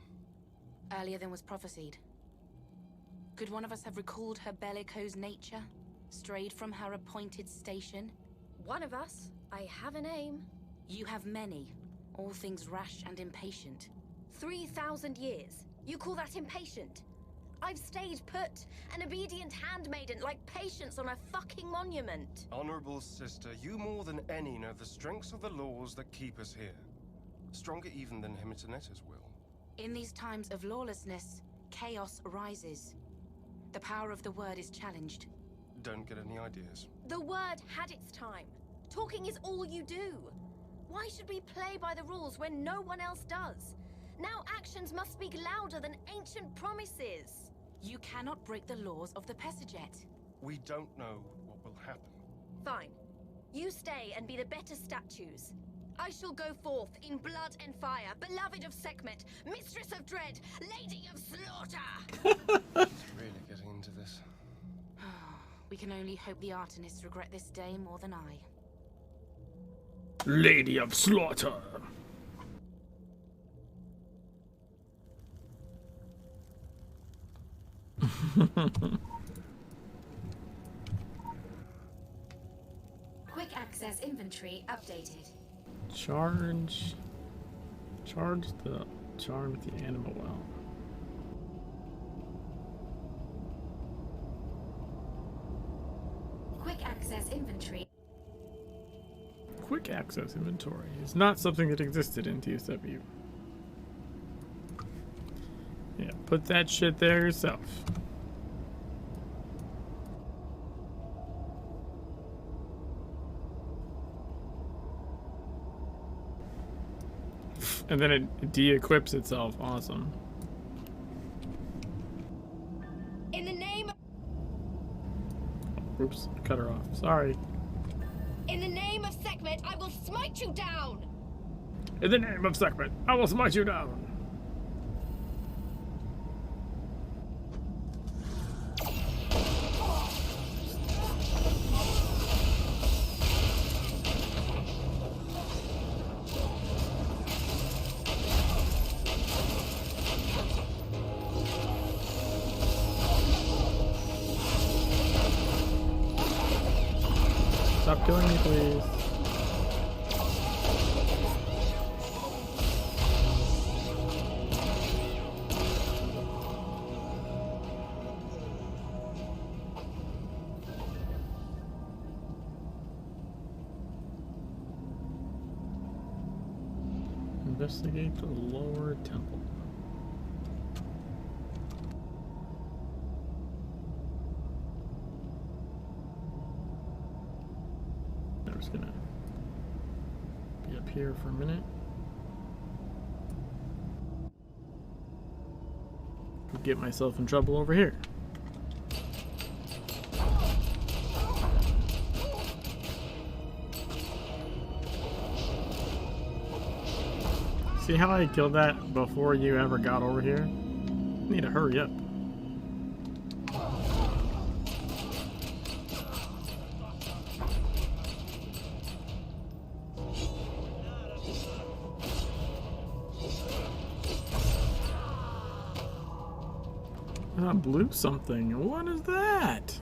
Earlier than was prophesied. Could one of us have recalled her bellicose nature? Strayed from her appointed station? One of us. I have a name. You have many. All things rash and impatient. 3,000 years. You call that impatient? I've stayed put, an obedient handmaiden like Patience on a fucking monument. Honorable sister, you more than any know the strengths of the laws that keep us here. Stronger even than Himitanetta's will. In these times of lawlessness, chaos rises. The power of the word is challenged. Don't get any ideas. The word had its time. Talking is all you do. Why should we play by the rules when no one else does? Now actions must speak louder than ancient promises. You cannot break the laws of the Pessaget. We don't know what will happen. Fine. You stay and be the better statues. I shall go forth in blood and fire, beloved of Sekhmet, mistress of dread, lady of slaughter! Really getting into this. We can only hope the Artanists regret this day more than I. Lady of Slaughter. Quick access inventory updated. Charge the charm at the animal well. Quick access inventory. Quick access inventory is not something that existed in TSW. Yeah, put that shit there yourself. And then it de-equips itself. Awesome. In the name... Oops, cut her off. Sorry. In the name of Sekhmet, I will smite you down! In the name of Sekhmet, I will smite you down. Stop killing me, please. Investigate the lower temple. I'm just gonna be up here for a minute. Get myself in trouble over here. See how I killed that before you ever got over here? Need to hurry up. I blew something. What is that?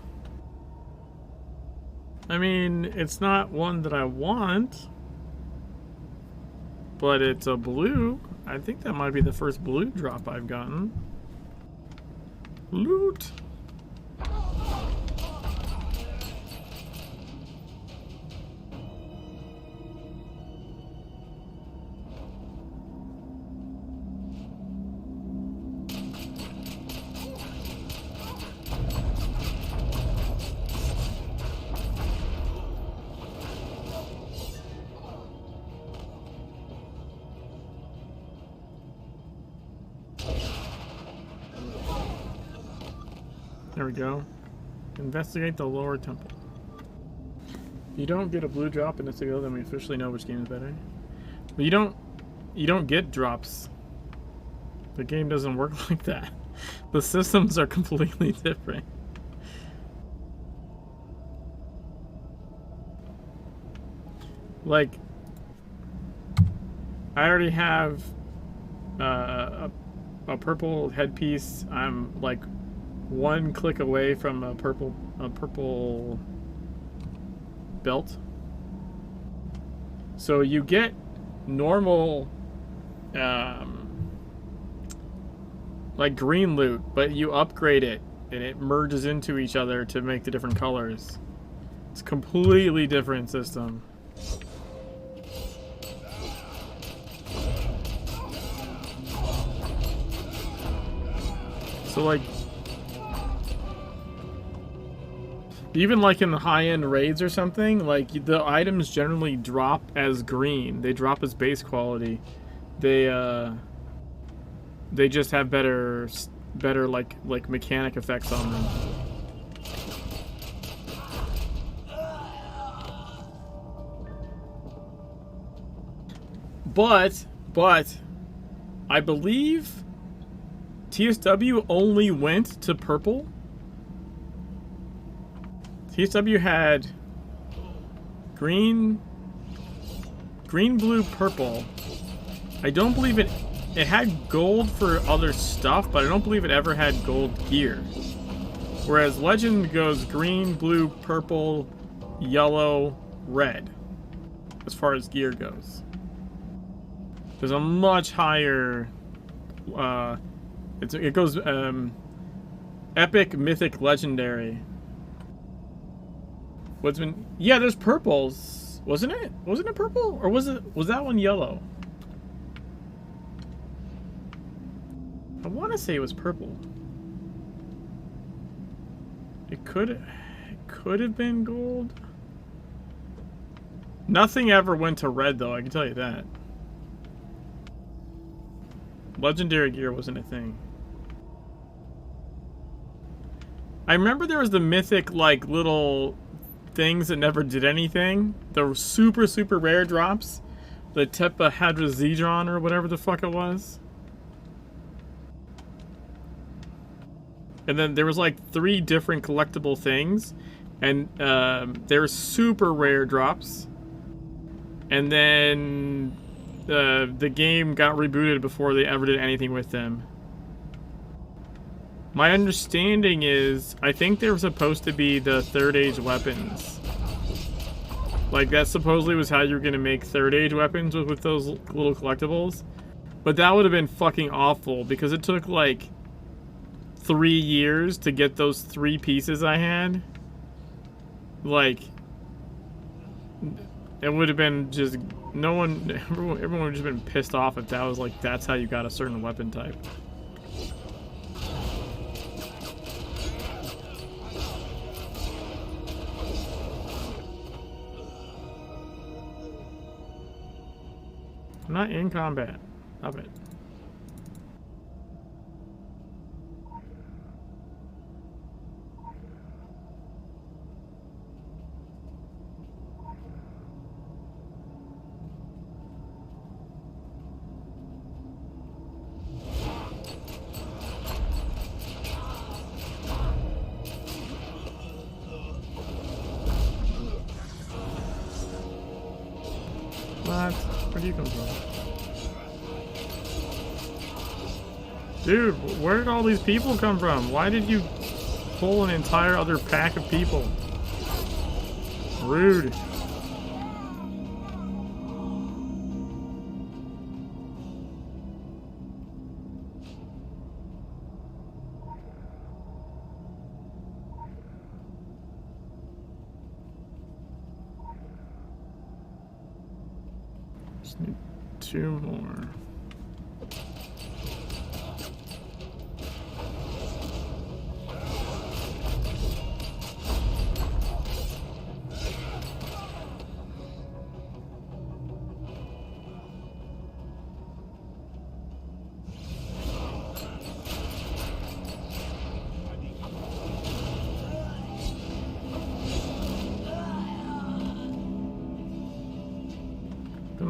I mean, it's not one that I want, but it's a blue. I think that might be the first blue drop I've gotten. Loot. There we go. Investigate the lower temple. You don't get a blue drop in this video, then we officially know which game is better. But you don't get drops. The game doesn't work like that. The systems are completely different. Like, I already have a purple headpiece. I'm like one click away from a purple belt. So you get normal like green loot, but you upgrade it and it merges into each other to make the different colors. It's a completely different system. So like, even like in the high-end raids or something, like the items generally drop as green. They drop as base quality. They just have better like mechanic effects on them. But I believe TSW only went to purple. TSW had green, blue, purple. I don't believe it had gold for other stuff, but I don't believe it ever had gold gear. Whereas Legend goes green, blue, purple, yellow, red as far as gear goes. There's a much higher it goes epic, mythic, legendary. Yeah, there's purples. Wasn't it? Wasn't it purple? Or was that one yellow? I want to say it was purple. It could have been gold. Nothing ever went to red though, I can tell you that. Legendary gear wasn't a thing. I remember there was the mythic like little things that never did anything. The super rare drops. The Tetrahedrazedron or whatever the fuck it was. And then there was like 3 different collectible things. And they were super rare drops. And then the game got rebooted before they ever did anything with them. My understanding is, I think they were supposed to be the Third Age weapons. Like, that supposedly was how you were going to make Third Age weapons with those little collectibles. But that would have been fucking awful, because it took, like, 3 years to get those 3 pieces I had. Like, it would have been just... everyone would have just been pissed off if that was, like, that's how you got a certain weapon type. I'm not in combat. Stop it. What? Where do you come from? Dude, where did all these people come from? Why did you pull an entire other pack of people? Rude. Just need 2 more.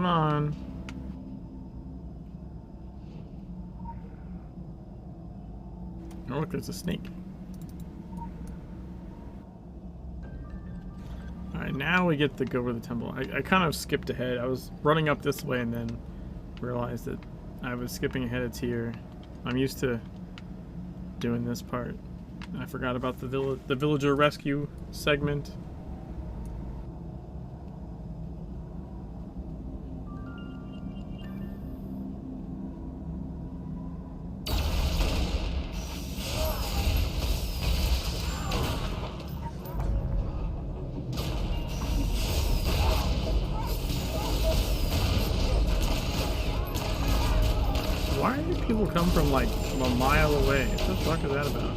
Come on. Oh, look, there's a snake. Alright, now we get to go over the temple. I kind of skipped ahead. I was running up this way and then realized that I was skipping ahead a tier. I'm used to doing this part. I forgot about the villager rescue segment. Why do people come from like a mile away? What the fuck is that about?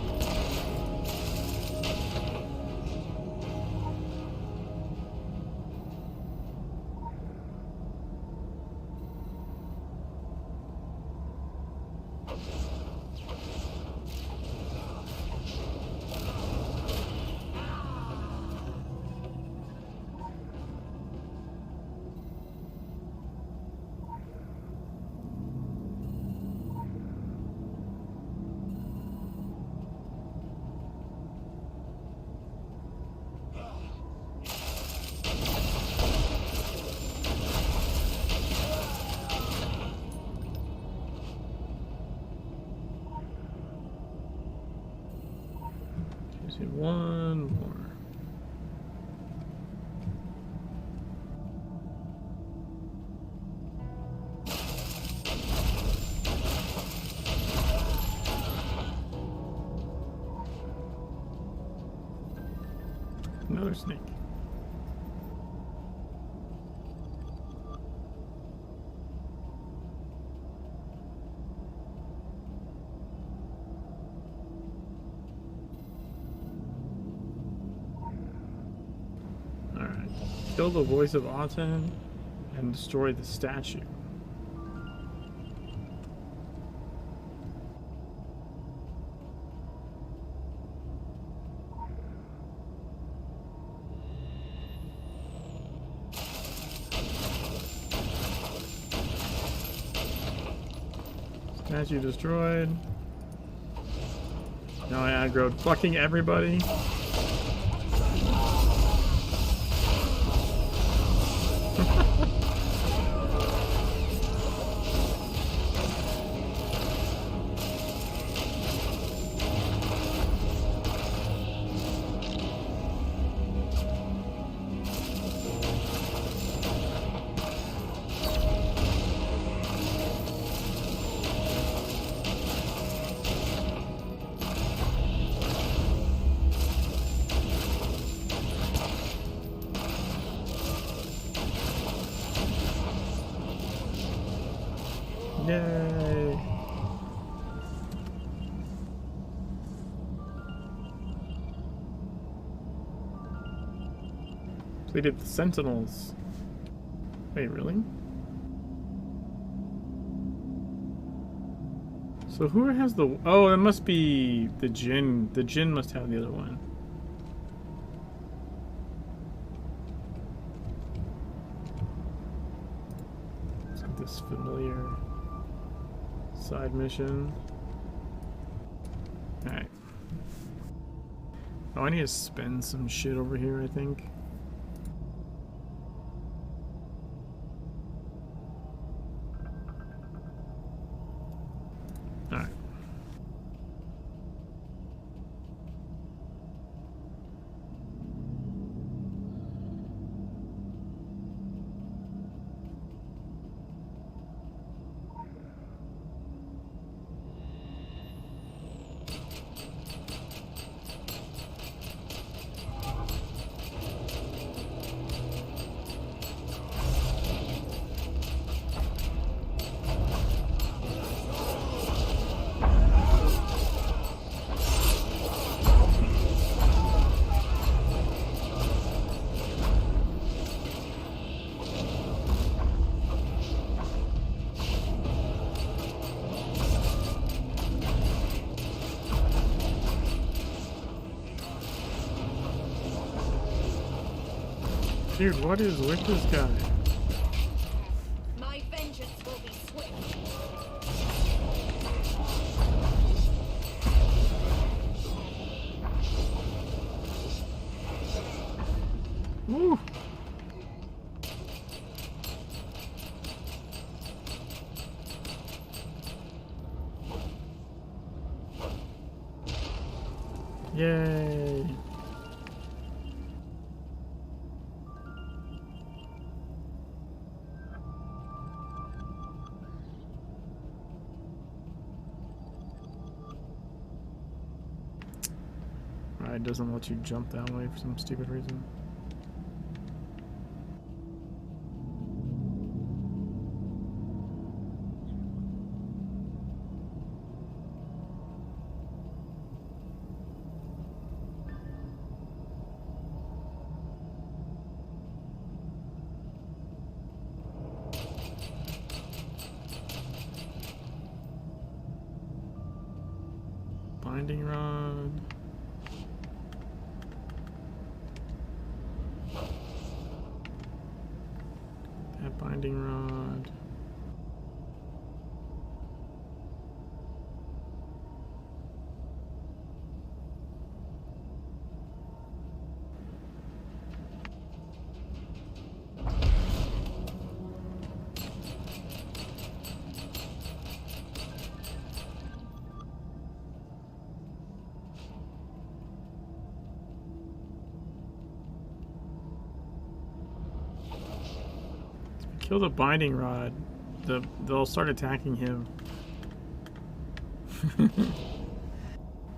Just need one more. Another snake. Alright. Kill the voice of Aten and destroy the statue. Statue destroyed. Now I aggroed fucking everybody. Yay! Completed the Sentinels. Wait, really? So who has the... Oh, it must be the Jinn. The Jinn must have the other one. Let's get this familiar side mission. Alright. Oh, I need to spend some shit over here, I think. Alright. Dude, what is with this guy? Yay! It doesn't let you jump that way for some stupid reason. Binding rod. That binding rod. Kill the binding rod. They'll start attacking him.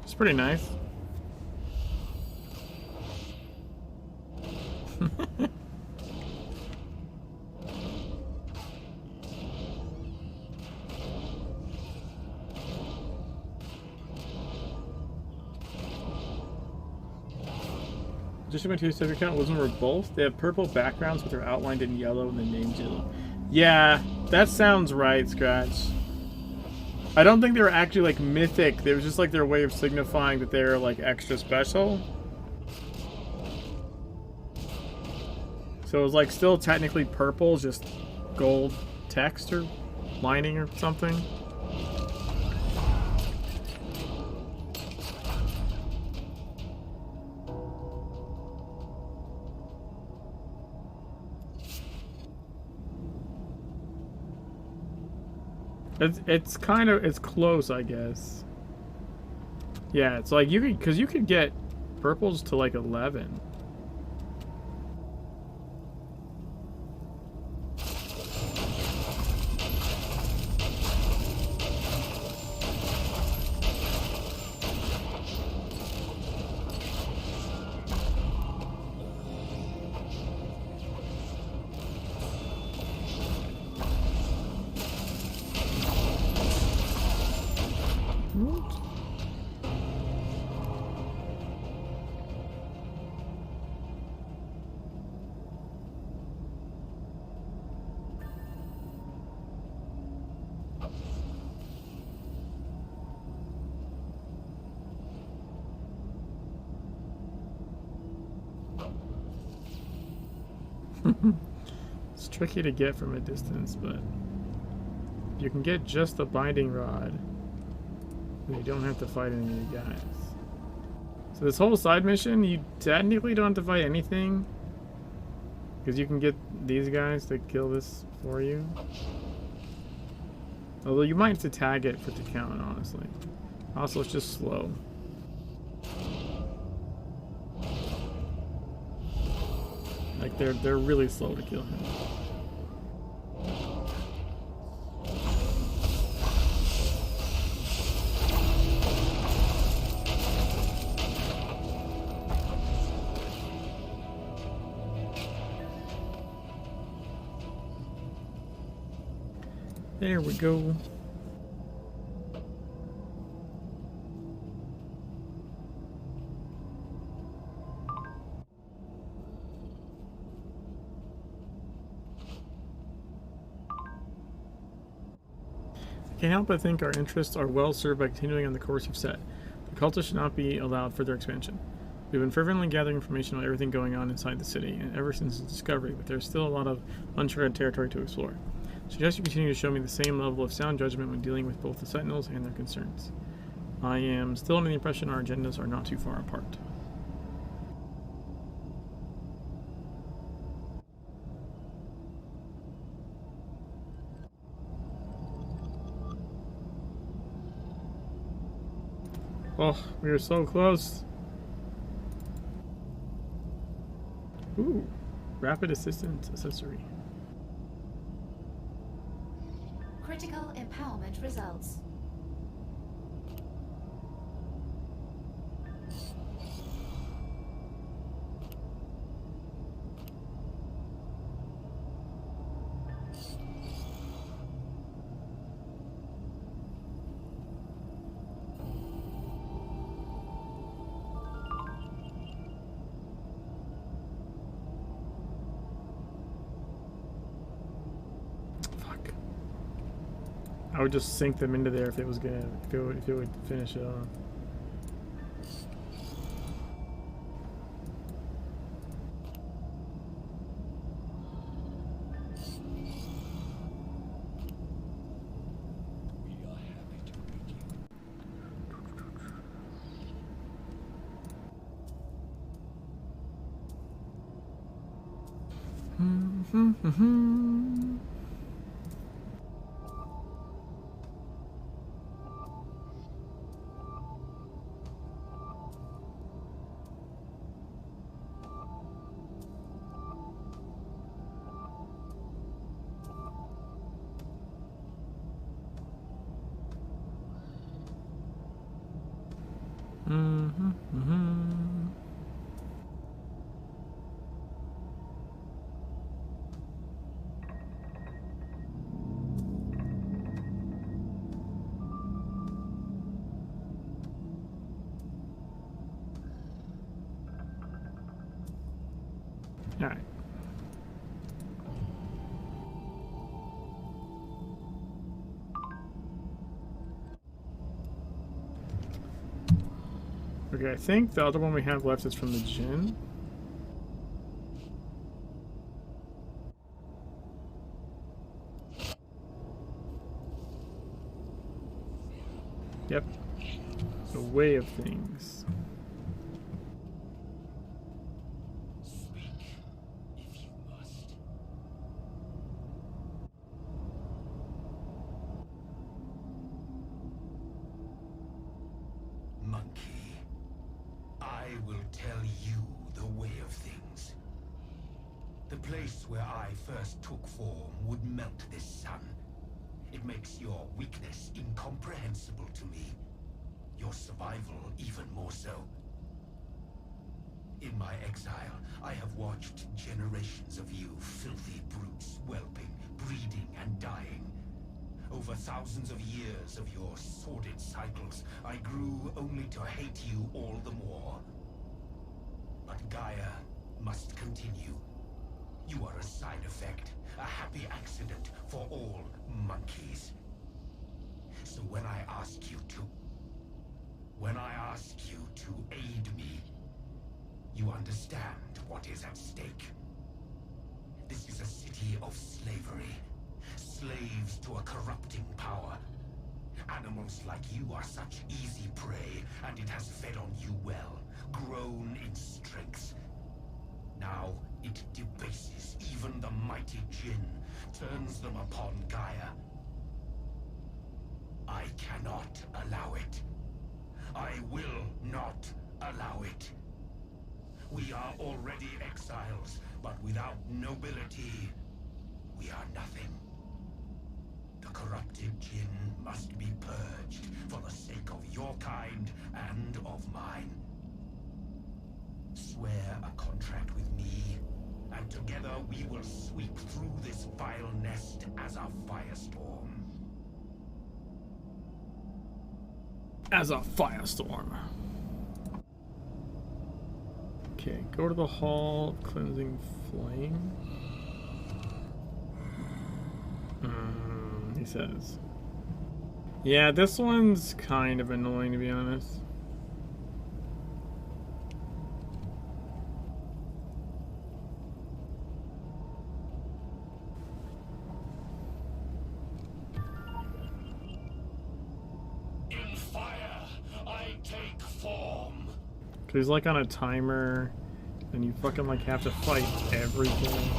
It's pretty nice. Just my two sub account wasn't were both. They have purple backgrounds but they're outlined in yellow and the name's yellow. Yeah, that sounds right, Scratch. I don't think they were actually like mythic. They was just like their way of signifying that they're like extra special. So it was like still technically purple, just gold text or lining or something. It's kind of, it's close, I guess. Yeah, it's like you could, because you could get purples to like 11. It's tricky to get from a distance, but you can get just the binding rod. And you don't have to fight any of the guys. So this whole side mission, you technically don't have to fight anything. Because you can get these guys to kill this for you. Although you might have to tag it for it to count, honestly. Also, it's just slow. Like they're really slow to kill him. There we go. Can't help but think our interests are well served by continuing on the course you've set. The cultists should not be allowed further expansion. We've been fervently gathering information on everything going on inside the city, and ever since its discovery, but there's still a lot of uncharted territory to explore. I suggest you continue to show me the same level of sound judgment when dealing with both the Sentinels and their concerns. I am still under the impression our agendas are not too far apart. Oh, we were so close. Ooh, rapid assistance accessory. Critical empowerment results. I would just sink them into there if it was gonna, if it would finish it off. All right. Okay, I think the other one we have left is from the gin. Yep. The way of things. Where I first took form would melt this sun. It makes your weakness incomprehensible to me. Your survival even more so. In my exile, I have watched generations of you filthy brutes whelping, breeding, and dying. Over thousands of years of your sordid cycles, I grew only to hate you all the more. But Gaia must continue. You are a side effect, a happy accident for all monkeys. So when I ask you to aid me, you understand what is at stake. This is a city of slavery, slaves to a corrupting power. Animals like you are such easy prey, and it has fed on you well, grown in strength. Now it debases even the mighty Jinn, turns them upon Gaia. I cannot allow it. I will not allow it. We are already exiles, but without nobility, we are nothing. The corrupted Jinn must be purged for the sake of your kind and of mine. Swear a contract with me, and together we will sweep through this vile nest as a firestorm. As a firestorm. Okay, go to the Hall of Cleansing Flame. He says. Yeah, this one's kind of annoying, to be honest. Cause he's like on a timer, and you fucking like have to fight everything.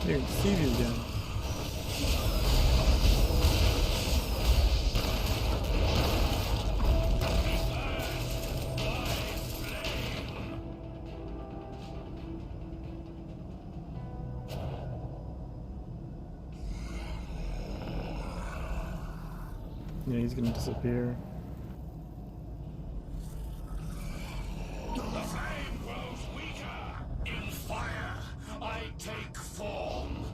You can see these guys. Yeah, he's gonna disappear. The flame grows weaker. In fire, I take form.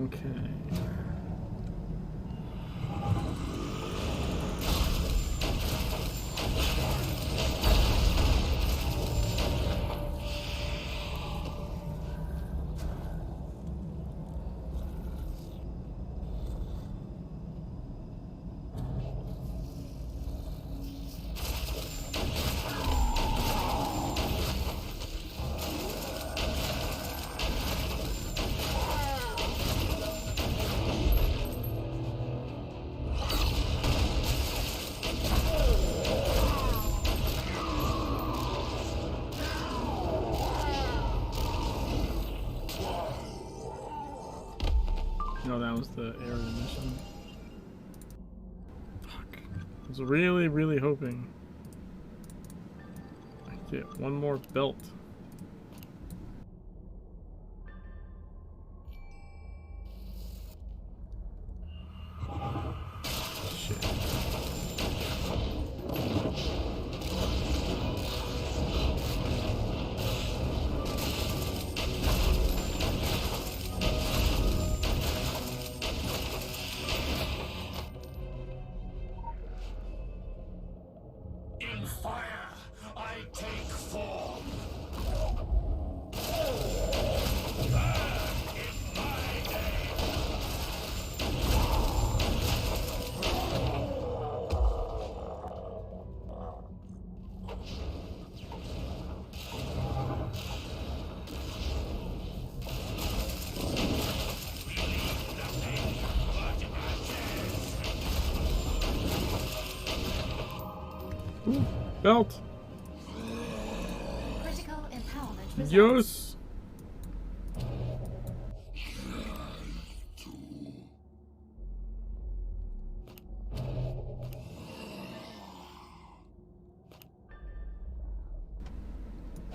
Okay. No, that was the area mission. Fuck. I was really, really hoping I could get one more belt. Shit. In fire, I take form. Burn in my name. Ooh, belt. Critical empowerment results. Yes.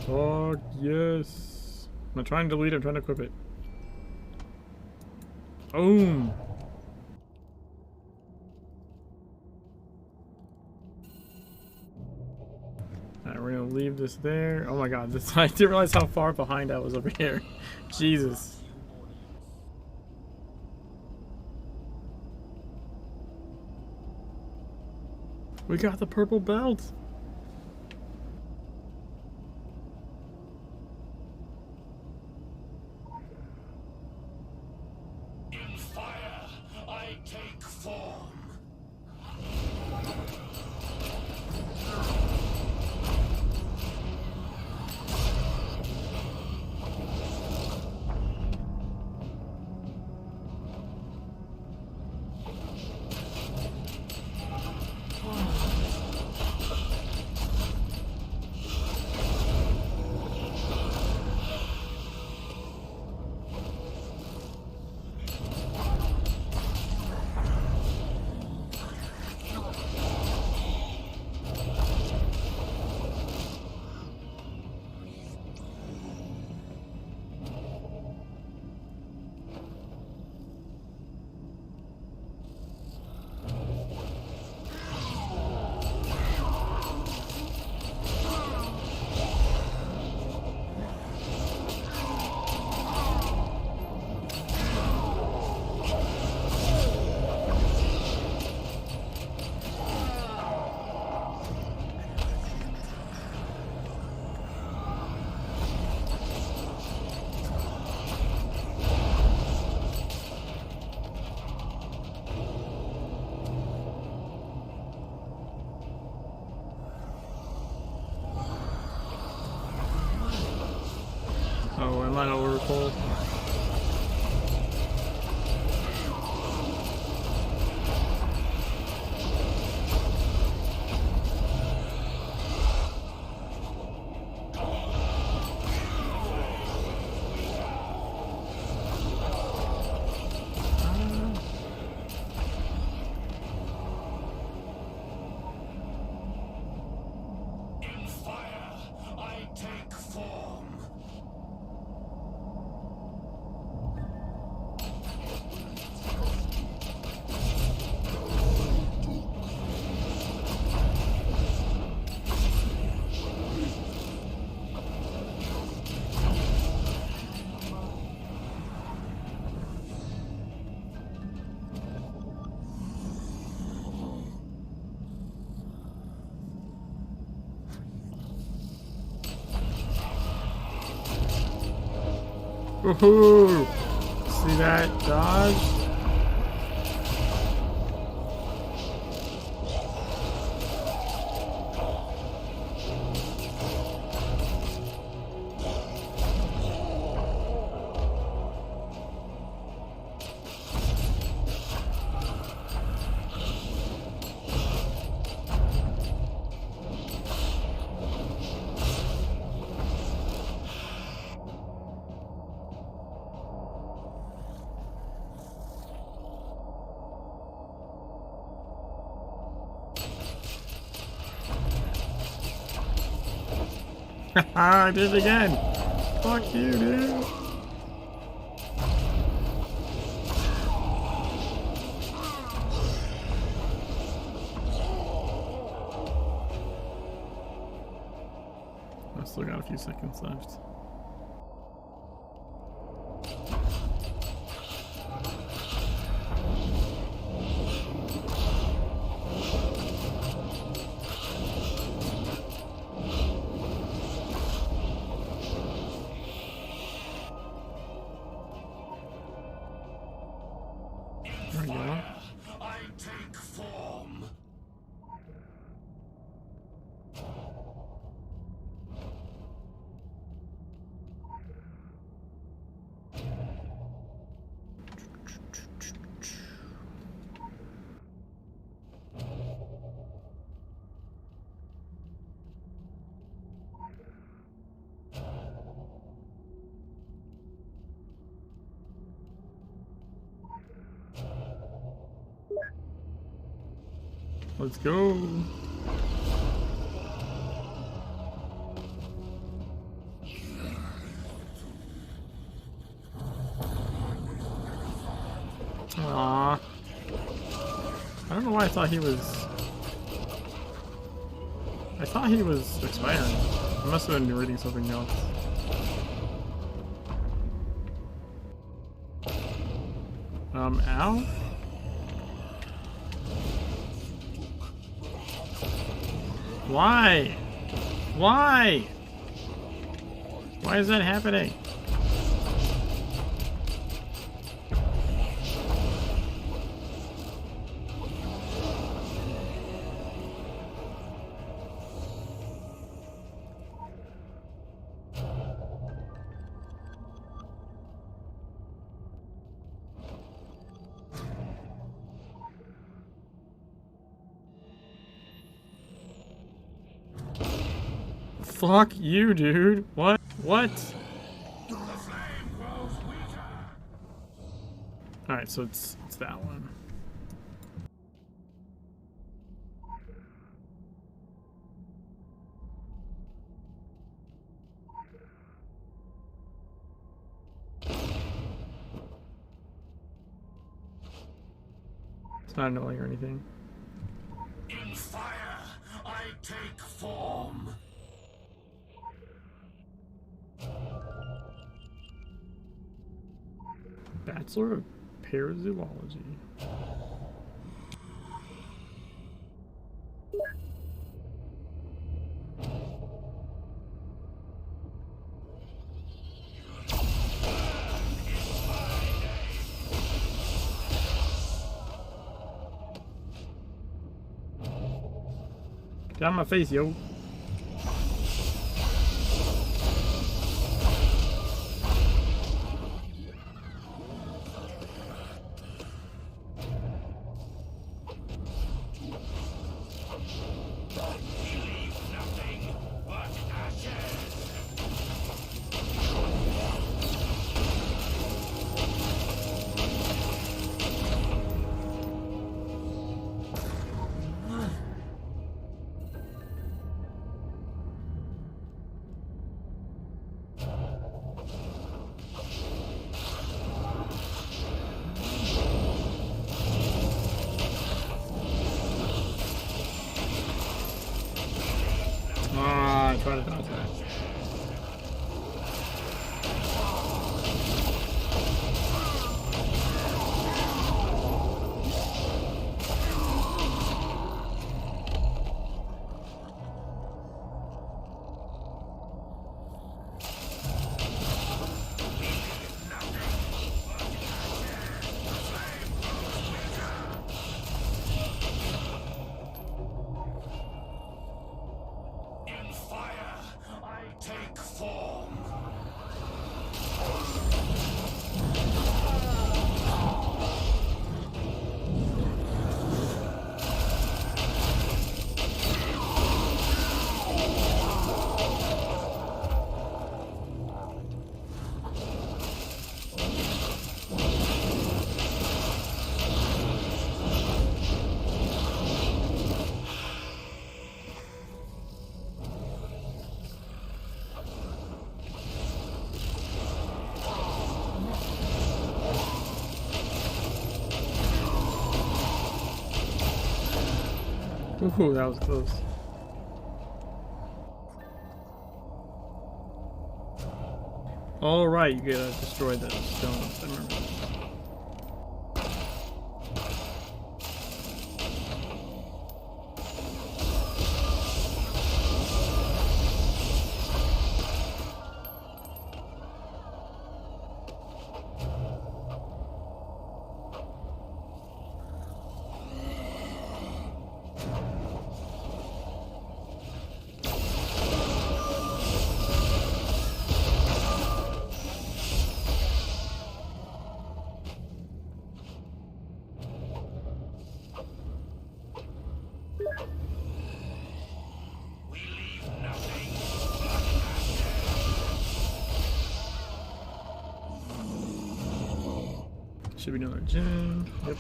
Fuck yes. I'm not trying to delete it, I'm trying to equip it. Boom. Alright, we're gonna leave this there. Oh my god, this I didn't realize how far behind I was over here. Jesus. We got the purple belt. In fire, I take form. not Oracle. In fire, I take form. Woohoo! See that dodge? I did it again. Fuck you, dude. I've still got a few seconds left. There we go. I take form. Let's go. Aww. I don't know why I thought he was... I thought he was expiring. I must have been reading something else. Ow? Why? Why? Why is that happening? Fuck you, dude. What? What? Alright, so it's that one. It's not annoying or anything. In fire, I take form. Bachelor of Parazoology. Get out of my face, yo. Ooh, that was close. All right, you gotta destroy the stones. I remember. Should be another gem. Yep.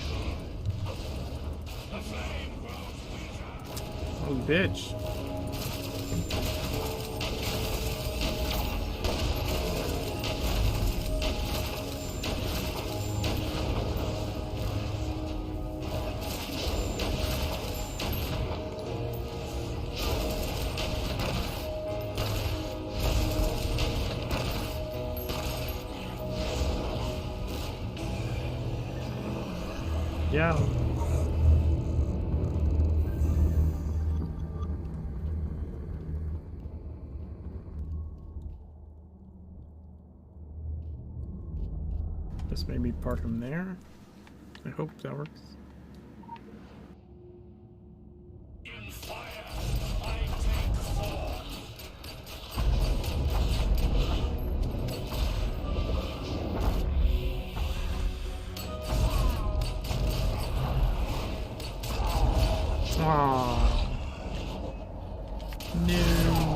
Oh, bitch. Yeah. Just maybe park them there. I hope that works. In fire, I take form. Aww. No.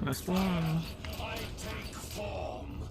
Last one. I take form.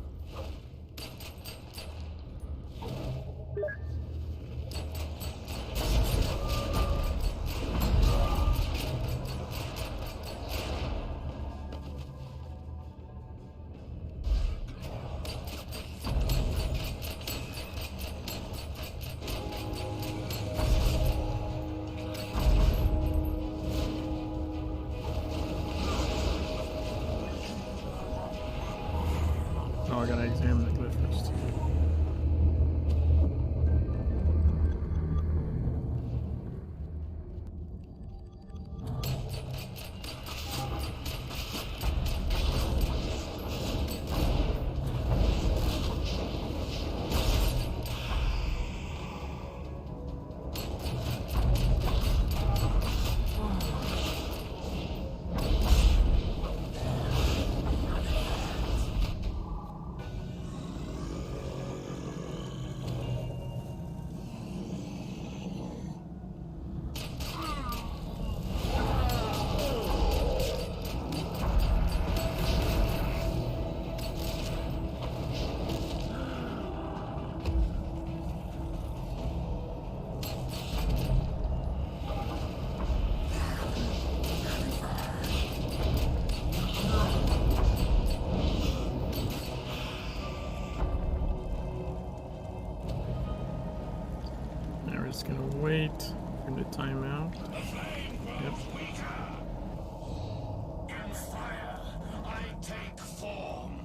just gonna wait for the timeout. The flame grows weaker. In fire, I take form.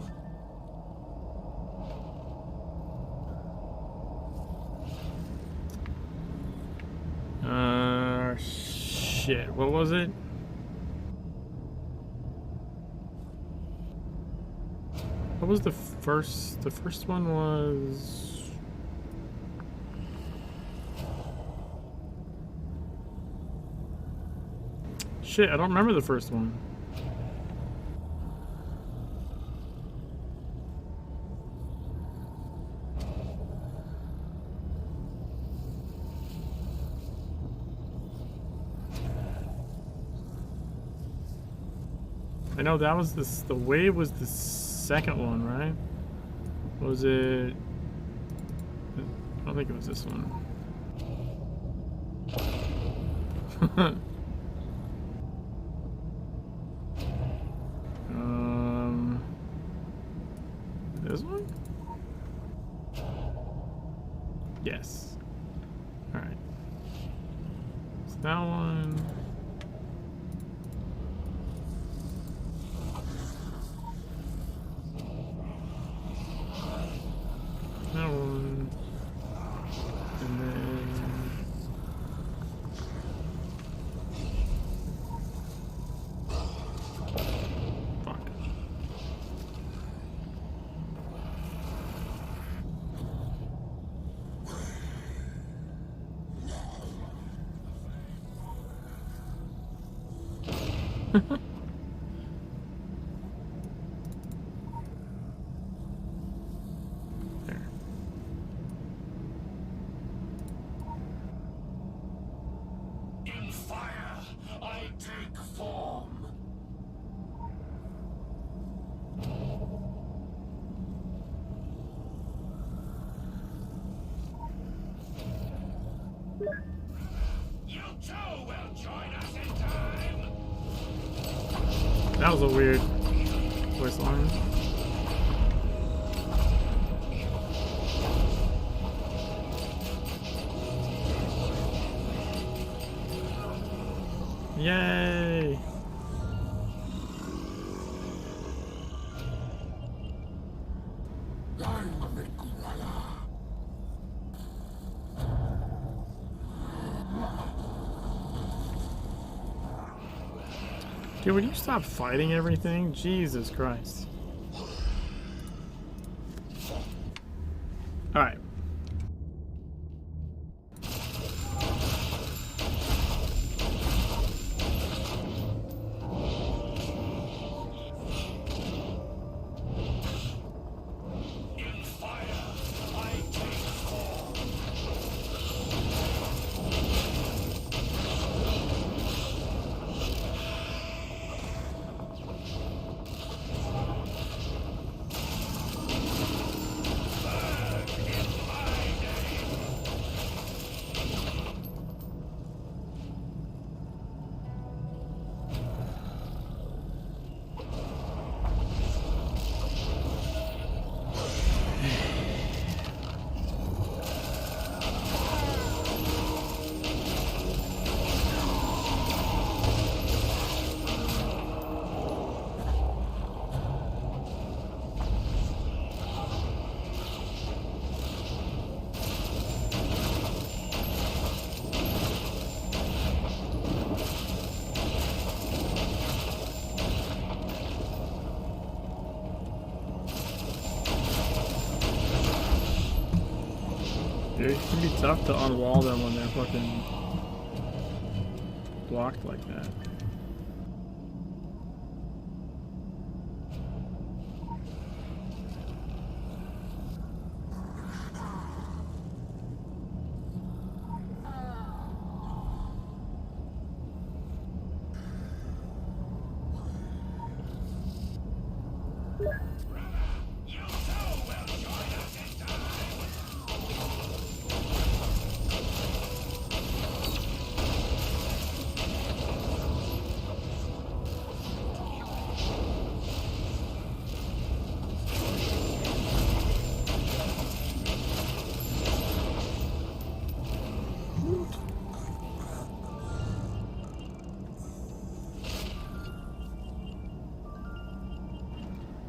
Shit. What was it? What was the first? The first one was. Shit, I don't remember the first one. I know that was this. The wave was the second one, right? Was it? I don't think it was this one. This one? Yes. All right. So that one. That one. And then. Fuck. There. In fire, I take form. You too will join us in time. That was a weird voice line. Yay! Dude, would you stop fighting everything? Jesus Christ. Alright. In fire, I take form. Dude, it can be tough to unwall them when they're fucking blocked like that. You too will join us in time.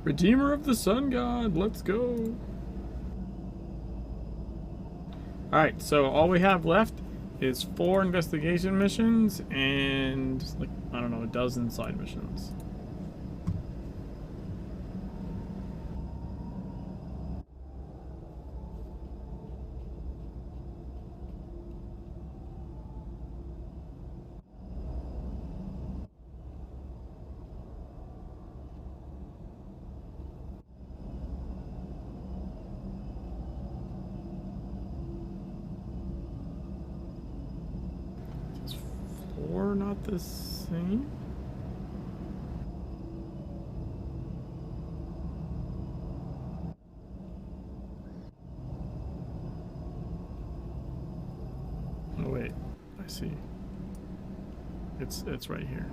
Redeemer of the Sun God, let's go. Alright, so all we have left is 4 investigation missions and, like, I don't know, a dozen side missions. Is 4 not the same? Oh wait, I see. It's right here.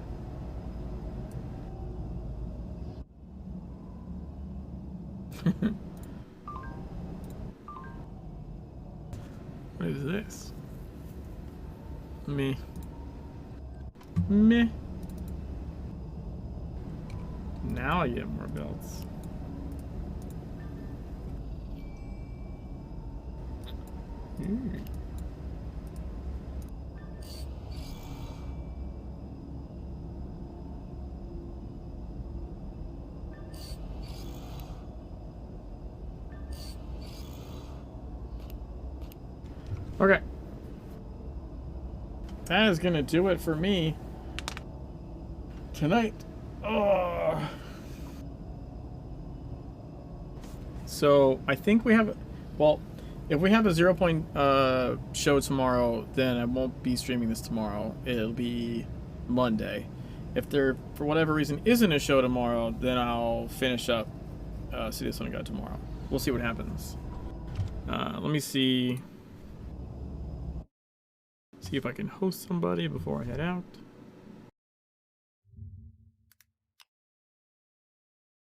What is this? Meh. Meh. Now I get more belts. Ooh. Okay. That is gonna do it for me tonight. Oh. So I think we have, well, if we have a 0 point show tomorrow, then I won't be streaming this tomorrow. It'll be Monday. If there, for whatever reason, isn't a show tomorrow, then I'll finish up See This One God tomorrow. We'll see what happens. Let me see. See if I can host somebody before I head out.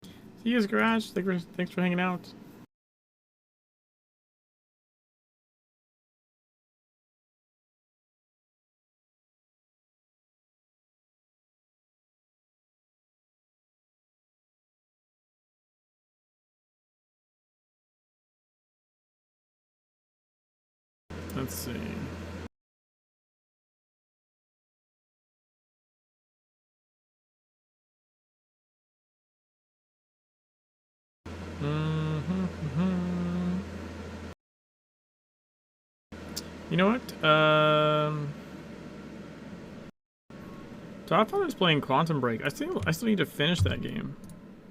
See you guys, Garage. Thanks for hanging out. Let's see. You know what? So I thought I was playing Quantum Break. I still need to finish that game.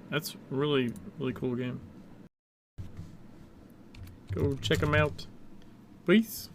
That's really cool game. Go check them out. Peace.